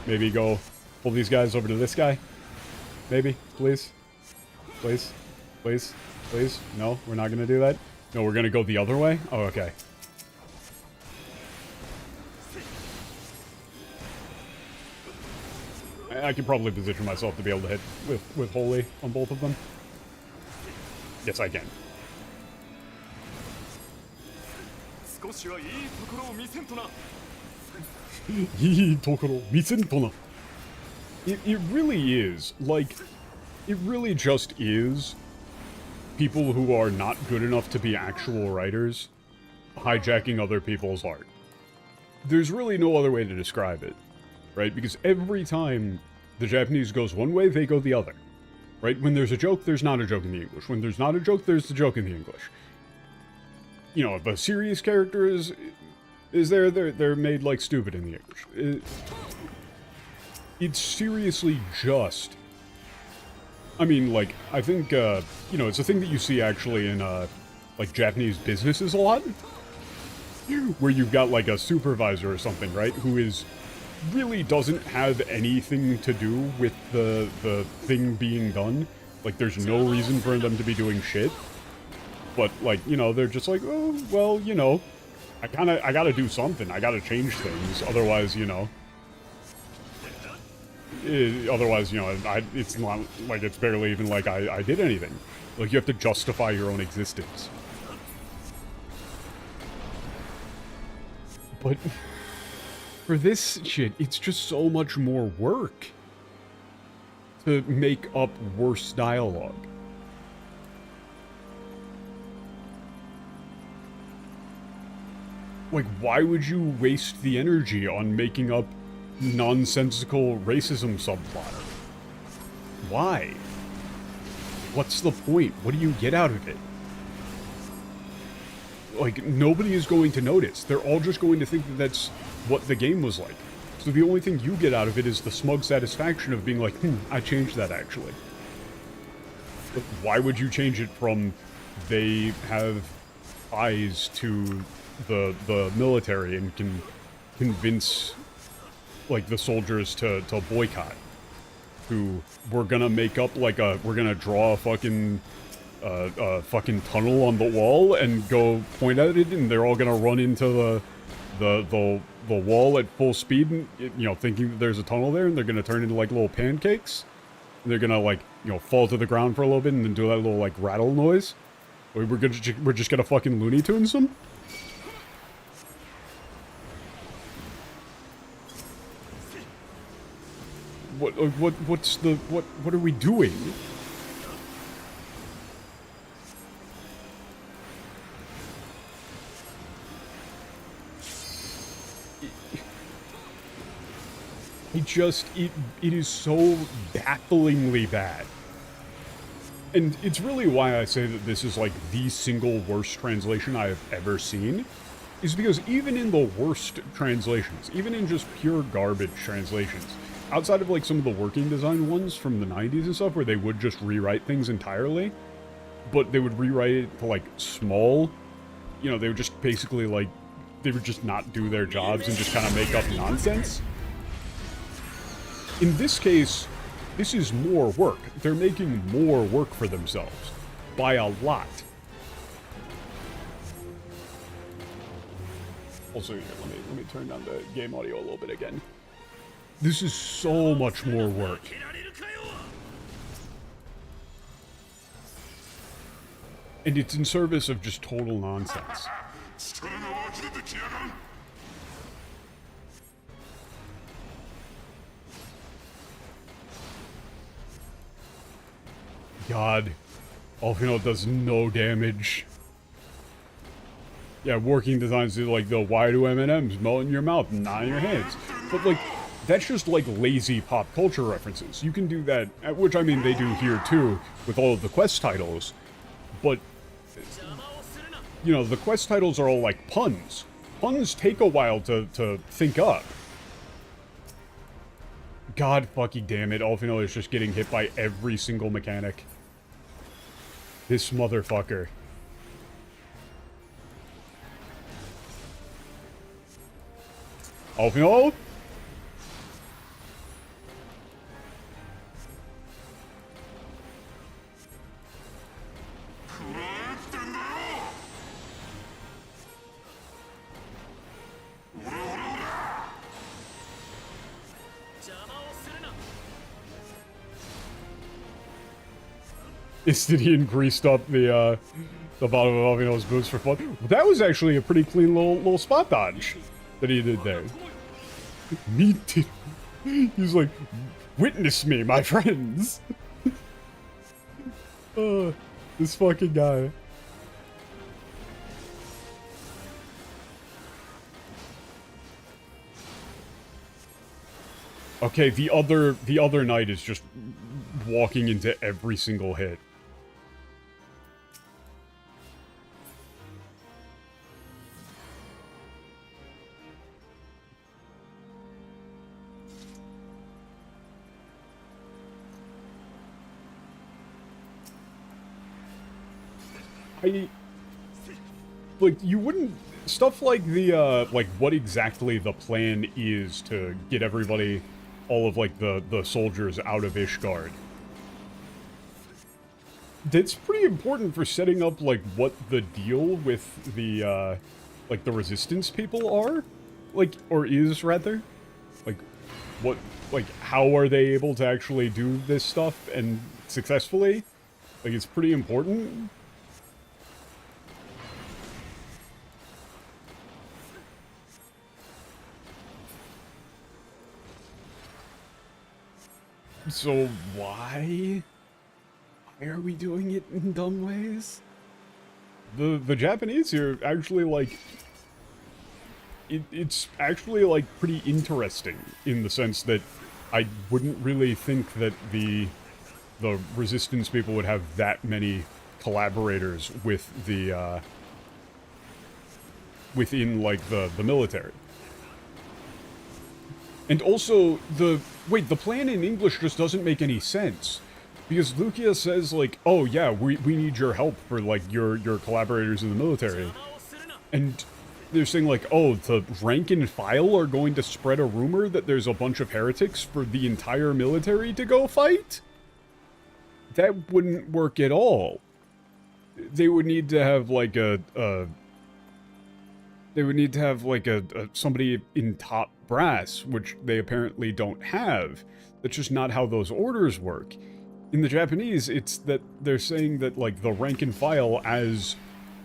maybe go pull these guys over to this guy? Maybe? Please? Please? Please? Please? No, we're not gonna do that? No, we're gonna go the other way? Oh, okay. I could probably position myself to be able to hit with Holy on both of them. Yes, I can. It really is. Like, it really just is people who are not good enough to be actual writers hijacking other people's art. There's really no other way to describe it, right? Because every time the Japanese goes one way, they go the other, right? When there's a joke, there's not a joke in the English. When there's not a joke, there's the joke in the English. You know, if a serious character is there, they're made, like, stupid in the English. It's seriously just... I mean, like, I think, you know, it's a thing that you see actually in, like, Japanese businesses a lot. Where you've got, like, a supervisor or something, right? Who is... really doesn't have anything to do with the thing being done. Like, there's no reason for them to be doing shit. But, like, you know, they're just like, oh, well, you know, I gotta do something. I gotta change things. Otherwise, you know... otherwise, you know, it's not, like, it's barely even like I did anything. Like, you have to justify your own existence. But... for this shit, it's just so much more work to make up worse dialogue. Like, why would you waste the energy on making up nonsensical racism subplot? Why? What's the point? What do you get out of it? Like, nobody is going to notice. They're all just going to think that that's what the game was like. So the only thing you get out of it is the smug satisfaction of being like, I changed that actually. But why would you change it from they have ties to the military and can convince, like, the soldiers to boycott? Who we're gonna make up, like, we're gonna draw a fucking tunnel on the wall and go point at it, and they're all gonna run into the wall at full speed, you know, thinking that there's a tunnel there, and they're gonna turn into, like, little pancakes. And they're gonna, like, you know, fall to the ground for a little bit and then do that little, like, rattle noise. We're just gonna fucking Looney Tunes them? What are we doing? It is so bafflingly bad. And it's really why I say that this is, like, the single worst translation I have ever seen, is because even in the worst translations, even in just pure garbage translations, outside of, like, some of the working design ones from the 90s and stuff, where they would just rewrite things entirely, but they would rewrite it to, like, small, you know, they would just basically, like, they would just not do their jobs and just kind of make up nonsense. In this case, this is more work. They're making more work for themselves. By a lot. Also, here, let me turn down the game audio a little bit again. This is so much more work. And it's in service of just total nonsense. God. Alphinaud does no damage. Yeah, working designs do like the why do M&Ms melt in your mouth and not in your hands. But like, that's just like lazy pop culture references. You can do that, which I mean they do here too, with all of the quest titles. But, you know, the quest titles are all like puns. Puns take a while to think up. God fucking damn it, Alphinaud is just getting hit by every single mechanic. This motherfucker. Alphinaud? Istidian greased up the bottom of Alphinaud's boots for fun. That was actually a pretty clean little spot dodge that he did there. Me too. He's like, witness me, my friends. This fucking guy. Okay, the other knight is just walking into every single hit. Like, you wouldn't... Stuff like the, like, what exactly the plan is to get everybody, all of, like, the soldiers out of Ishgard. That's pretty important for setting up, like, what the deal with the, like, the resistance people are? Like, or is, rather? Like, what, like, how are they able to actually do this stuff and successfully? Like, it's pretty important. So why? Why are we doing it in dumb ways? The Japanese here actually, like... It's actually, like, pretty interesting in the sense that I wouldn't really think that the resistance people would have that many collaborators with the, within, like, the military. And also, the plan in English just doesn't make any sense. Because Lucia says, like, oh yeah, we need your help for, like, your collaborators in the military. And they're saying, like, oh, the rank and file are going to spread a rumor that there's a bunch of heretics for the entire military to go fight? That wouldn't work at all. They would need to have, like, somebody in top brass, which they apparently don't have. That's just not how those orders work. In the Japanese, it's that they're saying that, like, the rank and file as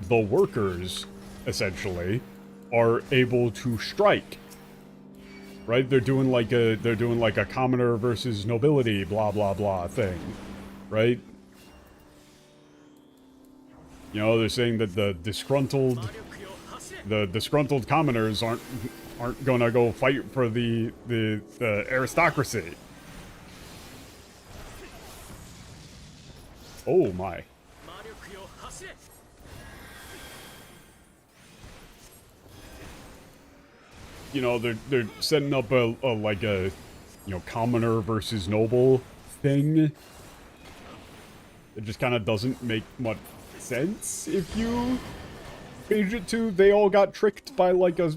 the workers, essentially, are able to strike. Right? They're doing like a commoner versus nobility blah blah blah thing. Right? You know, they're saying that the disgruntled commoners aren't gonna go fight for the aristocracy. Oh my. You know, they're setting up a you know, commoner versus noble thing. It just kind of doesn't make much sense if you change it to they all got tricked by like a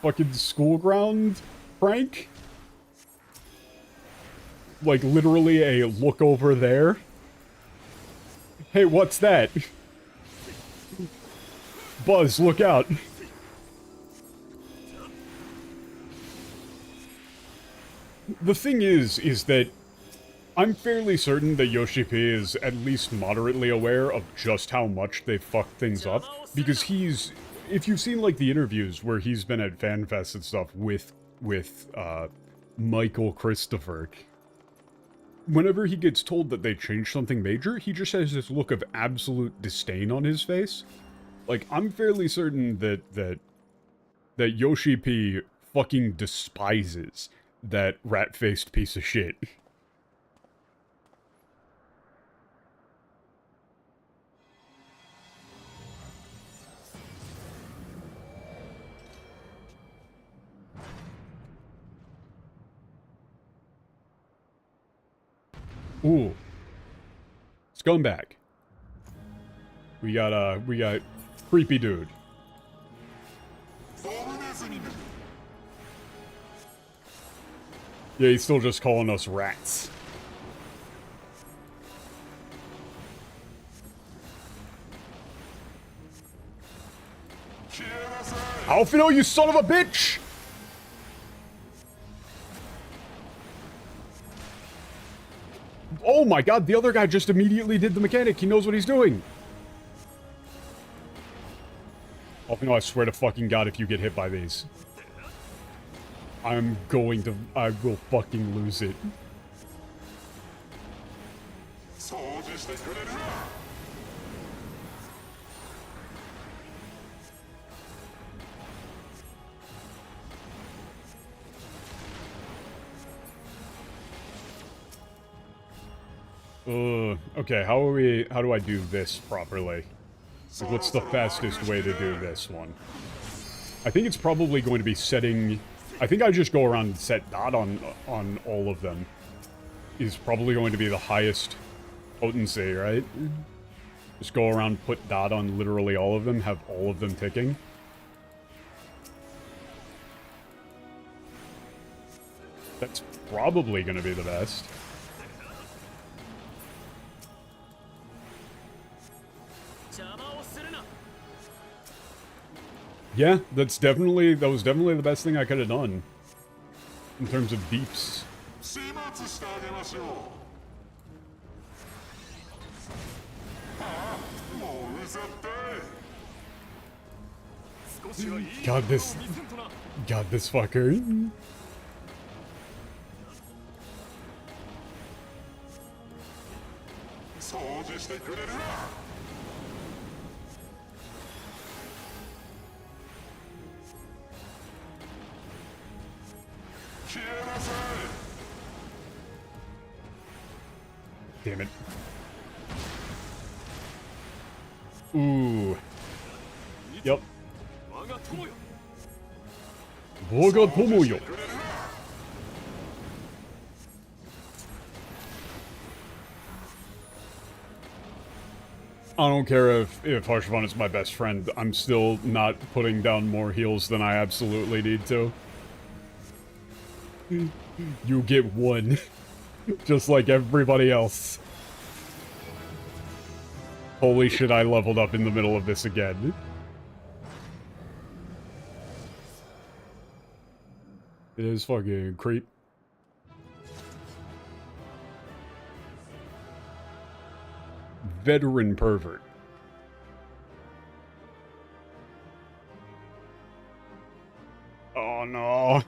fucking school ground prank. Like literally a look over there. Hey, what's that? Buzz, look out. the thing is that I'm fairly certain that Yoshi P is at least moderately aware of just how much they fucked things up, because he's, if you've seen like the interviews where he's been at FanFest and stuff with Michael Christopher, whenever he gets told that they changed something major, he just has this look of absolute disdain on his face. Like, I'm fairly certain that Yoshi P fucking despises that rat-faced piece of shit. Ooh. Scumbag. We got creepy dude. Yeah, he's still just calling us rats. Alphinaud, you son of a bitch! Oh my god, the other guy just immediately did the mechanic. He knows what he's doing. Alphinaud, I swear to fucking god if you get hit by these. I will fucking lose it. Okay, how do I do this properly? Like, what's the fastest way to do this one? I think it's probably going to be setting... I think I just go around and set dot on all of them. Is probably going to be the highest potency, right? Just go around, put dot on literally all of them, have all of them ticking. That's probably going to be the best. Yeah, that was definitely the best thing I could have done. In terms of deeps. God, this fucker. Damn it. Ooh. Yep. Waga Tomoyo. I don't care if Harshavon is my best friend. I'm still not putting down more heals than I absolutely need to. You get one. Just like everybody else. Holy shit, I leveled up in the middle of this again. It is fucking creep. Veteran pervert. Oh no.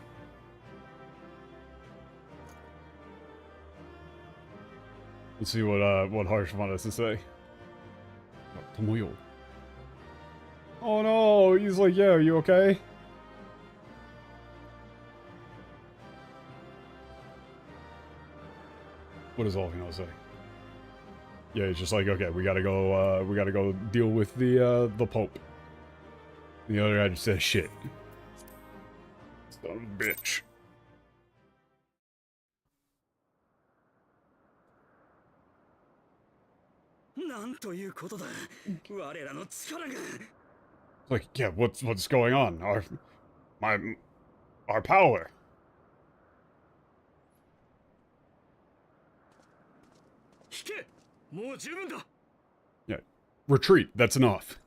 Let's see what Harsh wanted us to say. Tomoyo. Oh no, he's like, yeah, are you okay? What does Alphinaud say? Yeah, he's just like, okay, we gotta go deal with the Pope. The other guy just says shit. Son of a bitch. Like, yeah, what's going on? Our power. Yeah, retreat. That's enough.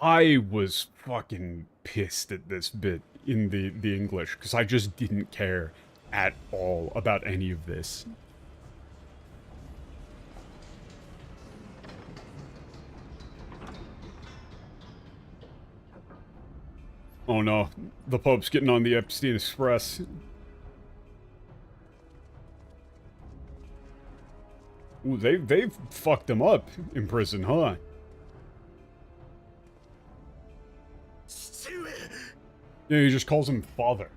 I was fucking pissed at this bit in the English, because I just didn't care at all about any of this. Oh no, the Pope's getting on the Epstein Express. Ooh, they've fucked him up in prison, huh? Yeah, he just calls him father.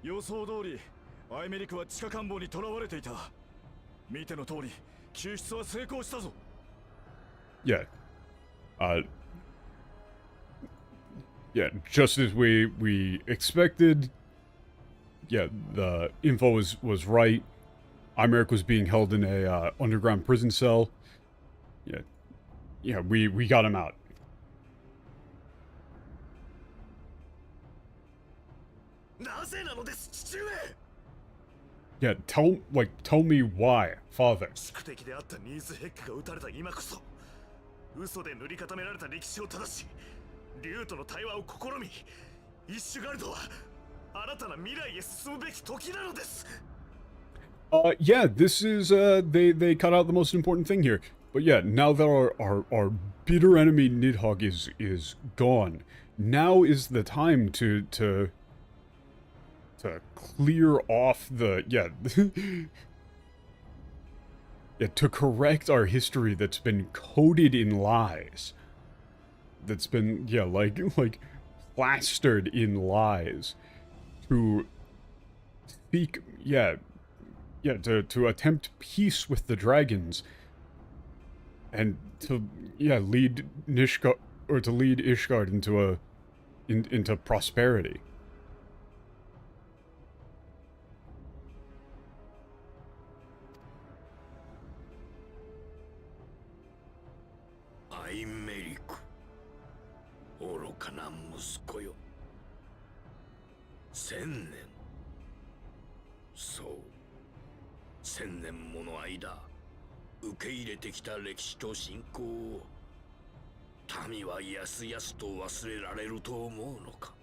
予想通り、アイメリクは地下官房に囚われていた。見ての通り、救出は成功したぞ。Yeah. Yeah, just as we expected. Yeah, the info was right. Imeric was being held in a underground prison cell. Yeah, we got him out. Yeah, tell me why, father. 宿敵であったニーズヘックが撃たれた今こそ、嘘で塗り固められた歴史を正し、竜との対話を試み、イッシュガルドは新たな未来へ進むべき時なのです。Yeah, this is they cut out the most important thing here. But yeah, now that our bitter enemy Nidhogg is gone, now is the time to clear off the to correct our history that's been coated in lies. That's been like plastered in lies. To speak to attempt peace with the dragons, and to lead Nishgard, or to lead Ishgard into prosperity. Imeric, 愚かな息子よ。1000年。そう。1000年もの間、受け入れてきた歴史と信仰を、民はやすやすと忘れられると思うのか。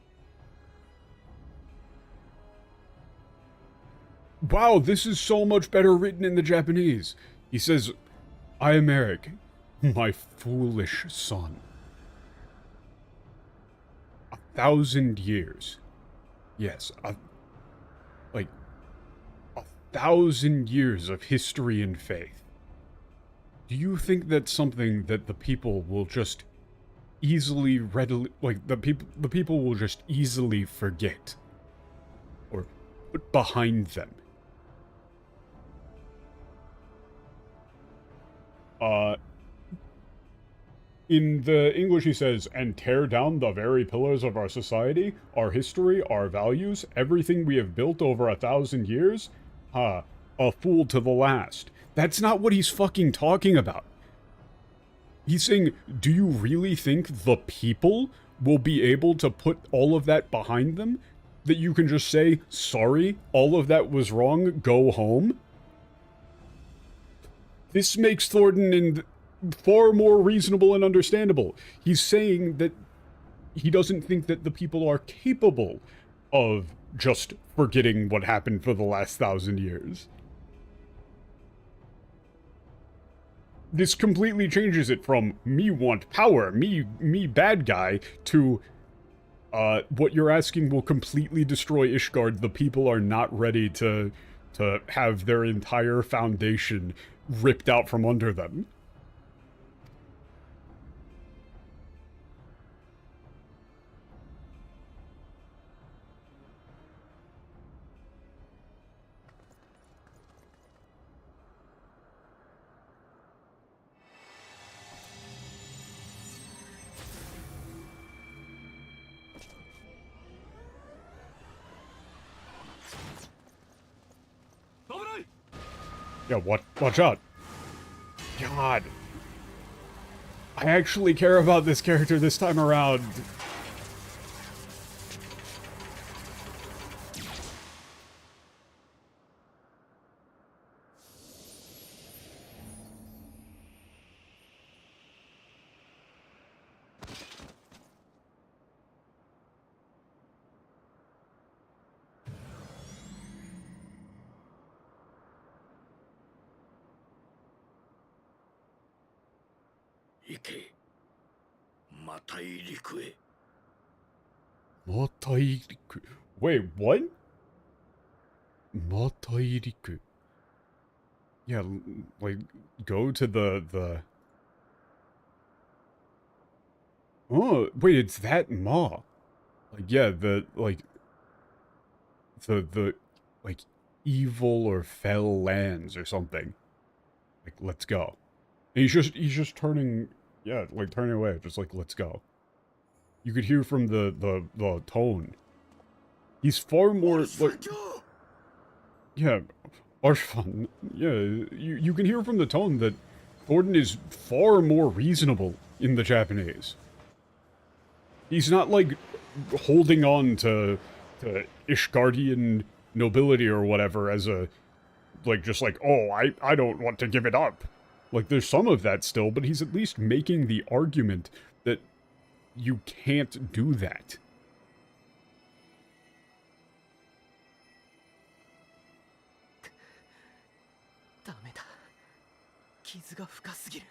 Wow, this is so much better written in the Japanese. He says, I am Eric, my foolish son. 1,000 years. Yes, 1,000 years of history and faith. Do you think that's something that the people will just readily, the people will just easily forget? Or put behind them? In the English he says, and tear down the very pillars of our society, our history, our values, everything we have built over 1,000 years? A fool to the last. That's not what he's fucking talking about. He's saying, do you really think the people will be able to put all of that behind them? That you can just say, sorry, all of that was wrong, go home? This makes Thornton far more reasonable and understandable. He's saying that he doesn't think that the people are capable of just forgetting what happened for the last 1,000 years. This completely changes it from me want power, me bad guy, to what you're asking will completely destroy Ishgard. The people are not ready to have their entire foundation ripped out from under them. Yeah, what? Watch out. God. I actually care about this character this time around. 行け。また大陸へ。Matairiku. Wait, what? Matairiku. Yeah, like, go to the... Oh, wait, it's that Ma. Like, yeah, like, like, evil or fell lands or something. Like, let's go. And he's just turning, yeah, like, turning away, just like, let's go. You could hear from the tone. He's far more, like... Yeah, Arshvan, yeah, you can hear from the tone that Gordon is far more reasonable in the Japanese. He's not, like, holding on to Ishgardian nobility or whatever as a, like, just like, oh, I don't want to give it up. Like, there's some of that still, but he's at least making the argument that you can't do that. ダメだ。傷が深すぎる。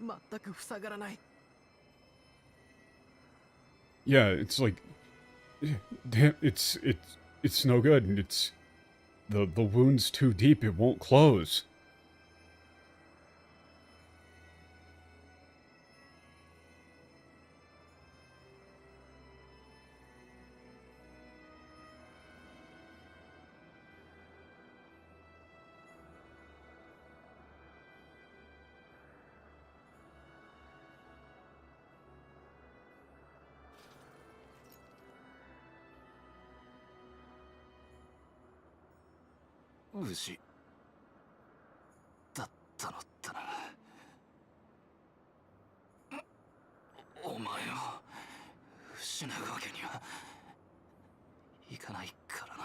全く塞がらない。 Yeah, it's like, damn, it's no good, and it's, the wound's too deep, it won't close. Ushi. だったのだな。お前を失うわけにはいかないからな。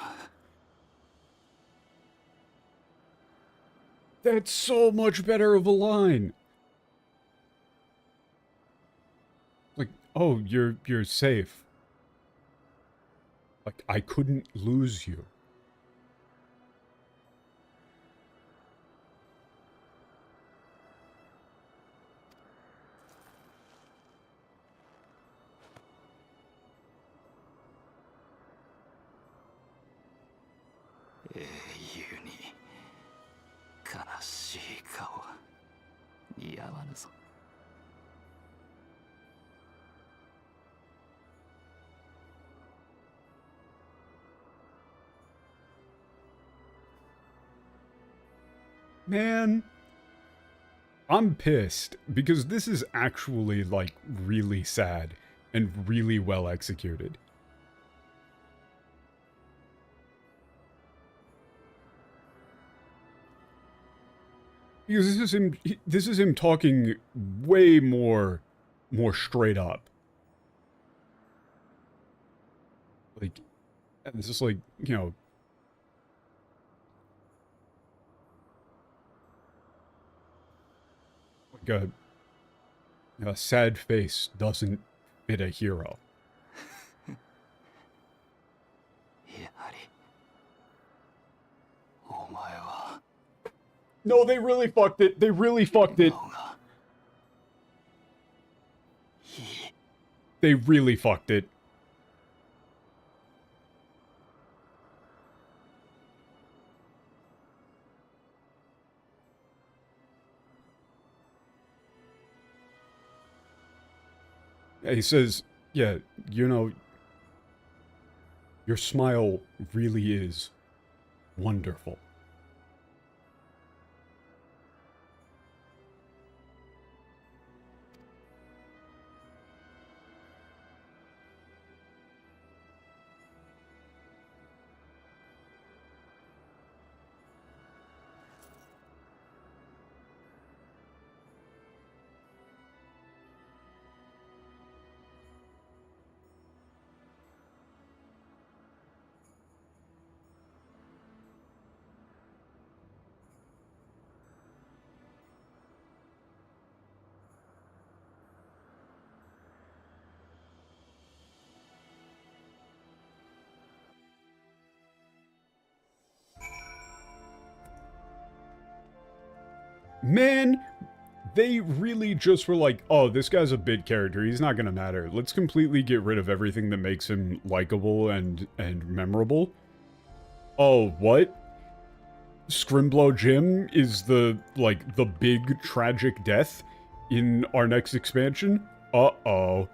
That's so much better of a line. Like, oh, you're safe. Like, I couldn't lose you. Man, I'm pissed, because this is actually, like, really sad and really well executed. Because this is him talking way more straight up. Like, it's just like, you know, like a sad face doesn't fit a hero. No, they really fucked it. They really fucked it. They really fucked it. He says, yeah, you know, your smile really is wonderful. Man, They really just were like, oh, this guy's a bit character, he's not gonna matter. Let's completely get rid of everything that makes him likable and memorable. Oh, what? Scrimblow Jim is the big tragic death in our next expansion? Uh-oh.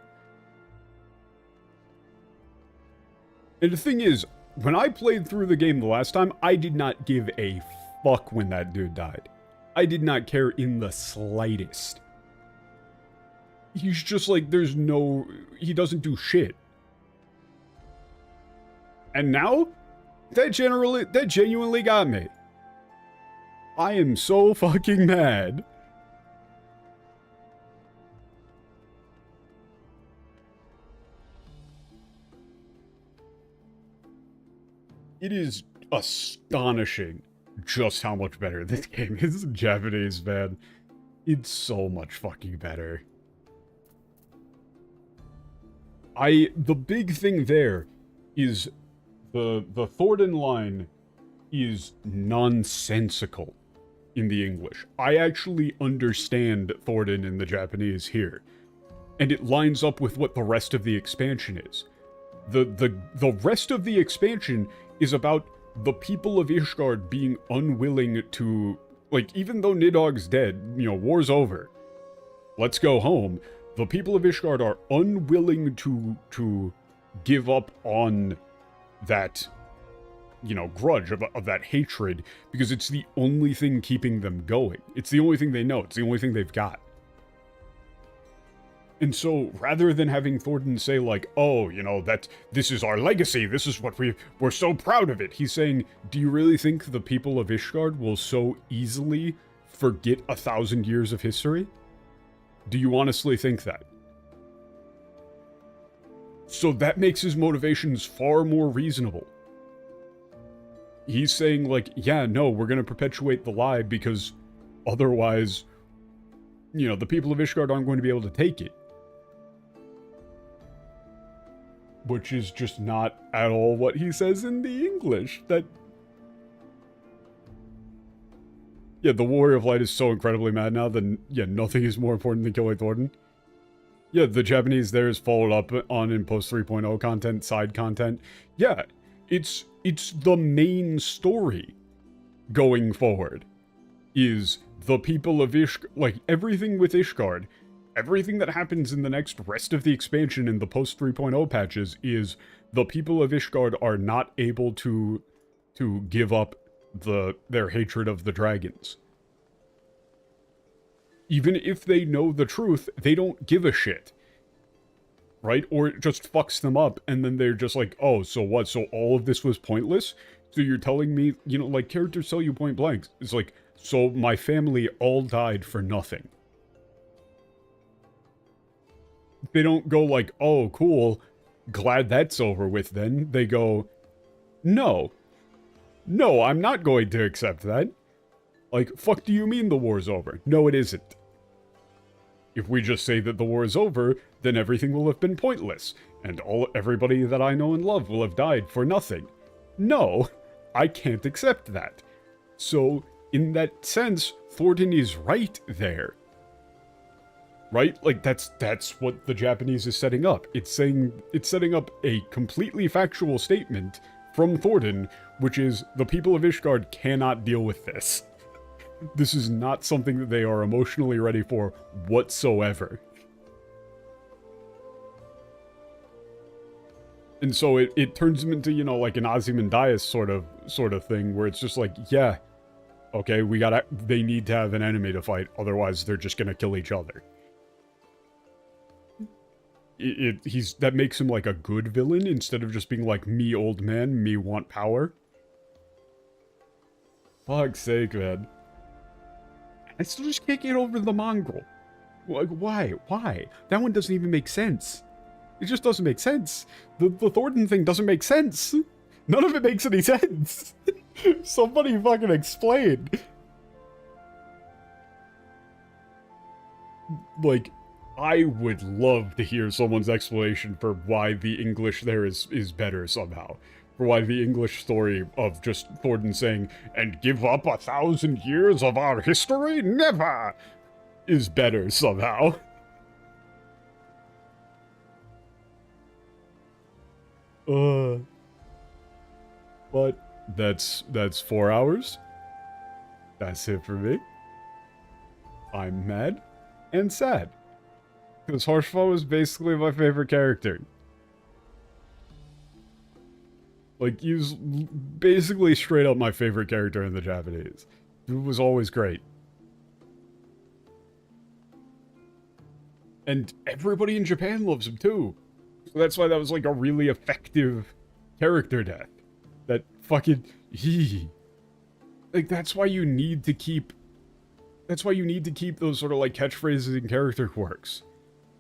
And the thing is, when I played through the game the last time, I did not give a fuck when that dude died. I did not care in the slightest. He's just like, he doesn't do shit. And now, that genuinely got me. I am so fucking mad. It is astonishing just how much better this game is in Japanese, man. It's so much fucking better. The big thing there is the Thornton line is nonsensical in the English. I actually understand Thornton in the Japanese here. And it lines up with what the rest of the expansion is. The rest of the expansion is about the people of Ishgard being unwilling to, like, even though Nidhogg's dead, war's over. Let's go home. The people of Ishgard are unwilling to give up on that, grudge, of that hatred, because it's the only thing keeping them going. It's the only thing they know. It's the only thing they've got. And so, rather than having Thornton say, like, oh, this is our legacy, this is what we're so proud of it, he's saying, do you really think the people of Ishgard will so easily forget 1,000 years of history? Do you honestly think that? So that makes his motivations far more reasonable. He's saying, like, yeah, no, we're gonna perpetuate the lie because otherwise, the people of Ishgard aren't going to be able to take it. Which is just not at all what he says in the English. Yeah, the Warrior of Light is so incredibly mad now that, yeah, nothing is more important than killing Thornton. Yeah, the Japanese there is followed up on in post 3.0 content, side content. Yeah, it's the main story going forward. Is the people of Ishgard, like, everything with Ishgard, everything that happens in the next rest of the expansion in the post 3.0 patches is the people of Ishgard are not able to give up their hatred of the dragons. Even if they know the truth, they don't give a shit. Right? Or it just fucks them up, and then they're just like, oh, so what? So all of this was pointless? So you're telling me, like, characters tell you point blank. It's like, so my family all died for nothing. They don't go like, oh, cool, glad that's over with then. They go, no, I'm not going to accept that. Like, fuck do you mean the war's over? No, it isn't. If we just say that the war is over, then everything will have been pointless, and everybody that I know and love will have died for nothing. No, I can't accept that. So, in that sense, Thornton is right there. Right? Like, that's what the Japanese is setting up. It's setting up a completely factual statement from Thornton, which is, the people of Ishgard cannot deal with this. This is not something that they are emotionally ready for whatsoever. And so it turns them into, like an Ozymandias sort of thing, where it's just like, yeah, okay, they need to have an enemy to fight, otherwise they're just gonna kill each other. That makes him like a good villain, instead of just being like, me old man, me want power. Fuck's sake, man. I still just can't get over the mongrel. Like, why? That one doesn't even make sense. It just doesn't make sense. The Thornton thing doesn't make sense. None of it makes any sense. Somebody fucking explain. Like, I would love to hear someone's explanation for why the English there is better somehow. For why the English story of just Thornton saying, and give up 1,000 years of our history? Never! is better somehow. But that's 4 hours. That's it for me. I'm mad and sad. Because Harshfall was basically my favorite character. Like, he was basically straight up my favorite character in the Japanese. Dude was always great. And everybody in Japan loves him too. So that's why that was like a really effective character death. That fucking... Like, that's why you need to keep... That's why you need to keep those sort of like catchphrases and character quirks.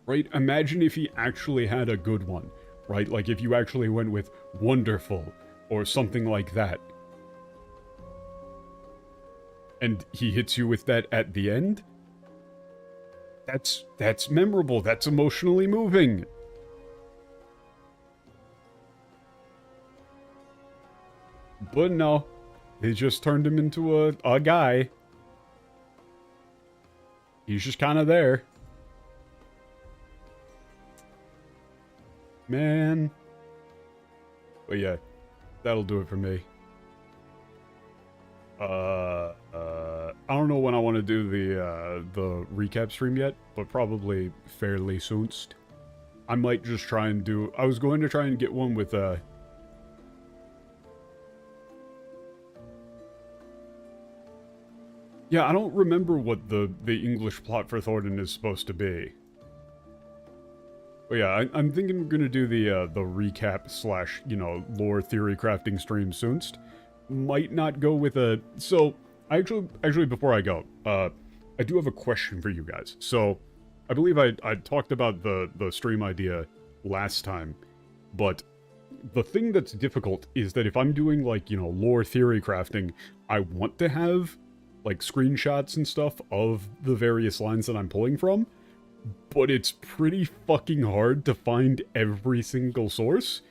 Right? Imagine if he actually had a good one. Right? Like if you actually went with wonderful or something like that. And he hits you with that at the end. That's memorable. That's emotionally moving. But no, they just turned him into a guy. He's just kind of there. Man. But yeah, that'll do it for me. I don't know when I want to do the recap stream yet, but probably fairly soon. I might just try and do... I was going to try and get one with yeah, I don't remember what the English plot for Thornton is supposed to be. But yeah, I'm thinking we're gonna do the recap slash, you know, lore theory crafting stream soonst. Might not go with a... So, actually before I go, I do have a question for you guys. So, I believe I talked about the stream idea last time, but the thing that's difficult is that if I'm doing, like, you know, lore theory crafting, I want to have, like, screenshots and stuff of the various lines that I'm pulling from, but it's pretty fucking hard to find every single source.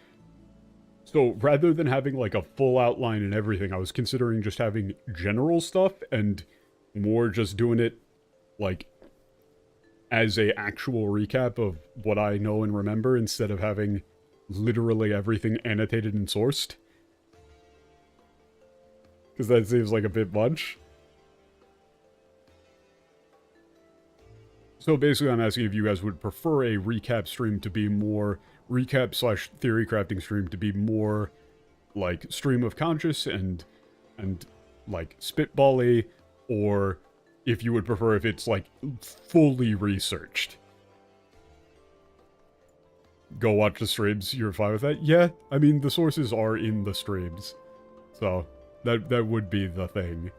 So rather than having like a full outline and everything, I was considering just having general stuff and more just doing it like as a actual recap of what I know and remember instead of having literally everything annotated and sourced. Because that seems like a bit much. So basically I'm asking if you guys would prefer a recap stream to be more... recap slash theory crafting stream to be more like stream of conscious and like spitball-y, or if you would prefer if it's like fully researched. Go watch the streams, you're fine with that? Yeah, I mean the sources are in the streams. So that would be the thing.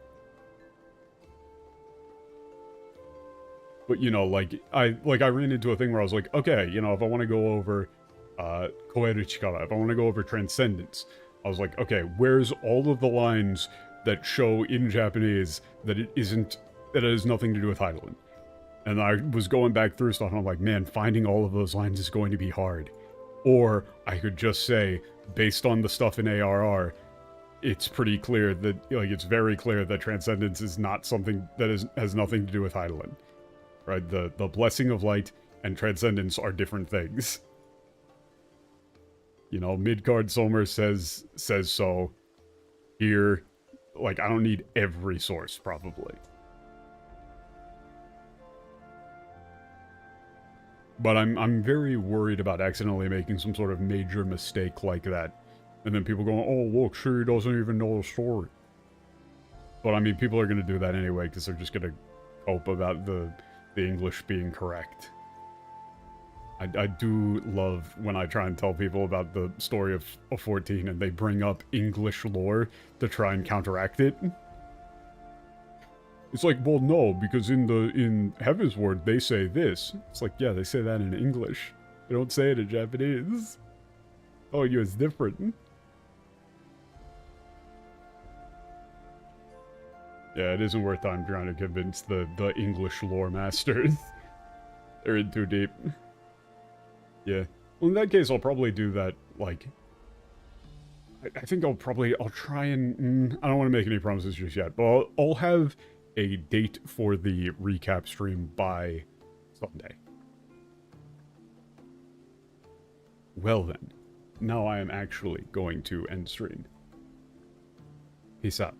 But you know, like I ran into a thing where I was like, okay, you know, if I want to go over Koeru Chikara, if I want to go over Transcendence, I was like, okay, where's all of the lines that show in Japanese that it isn't, that it has nothing to do with Heidelin? And I was going back through stuff and I'm like, man, finding all of those lines is going to be hard. Or I could just say, based on the stuff in ARR, it's pretty clear that, like, it's very clear that Transcendence is not something that has nothing to do with Heidelin. Right? The Blessing of Light and Transcendence are different things. You know, Midgard Sommer says so. Here, like, I don't need every source, probably. But I'm very worried about accidentally making some sort of major mistake like that. And then people going, oh, look, Shuri doesn't even know the story. But, I mean, people are going to do that anyway, because they're just going to hope about the English being correct. I do love when I try and tell people about the story of 14 and they bring up English lore to try and counteract it. It's like, well, no, because in Heaven's Word they say this. It's like, yeah, they say that in English. They don't say it in Japanese. Oh, you, it's different. Yeah, it isn't worth time trying to convince the English lore masters. They're in too deep. Yeah. Well, in that case, I'll probably do that, like... I think I'll try and... I don't want to make any promises just yet, but I'll have a date for the recap stream by Sunday. Well then, now I am actually going to end stream. Peace out.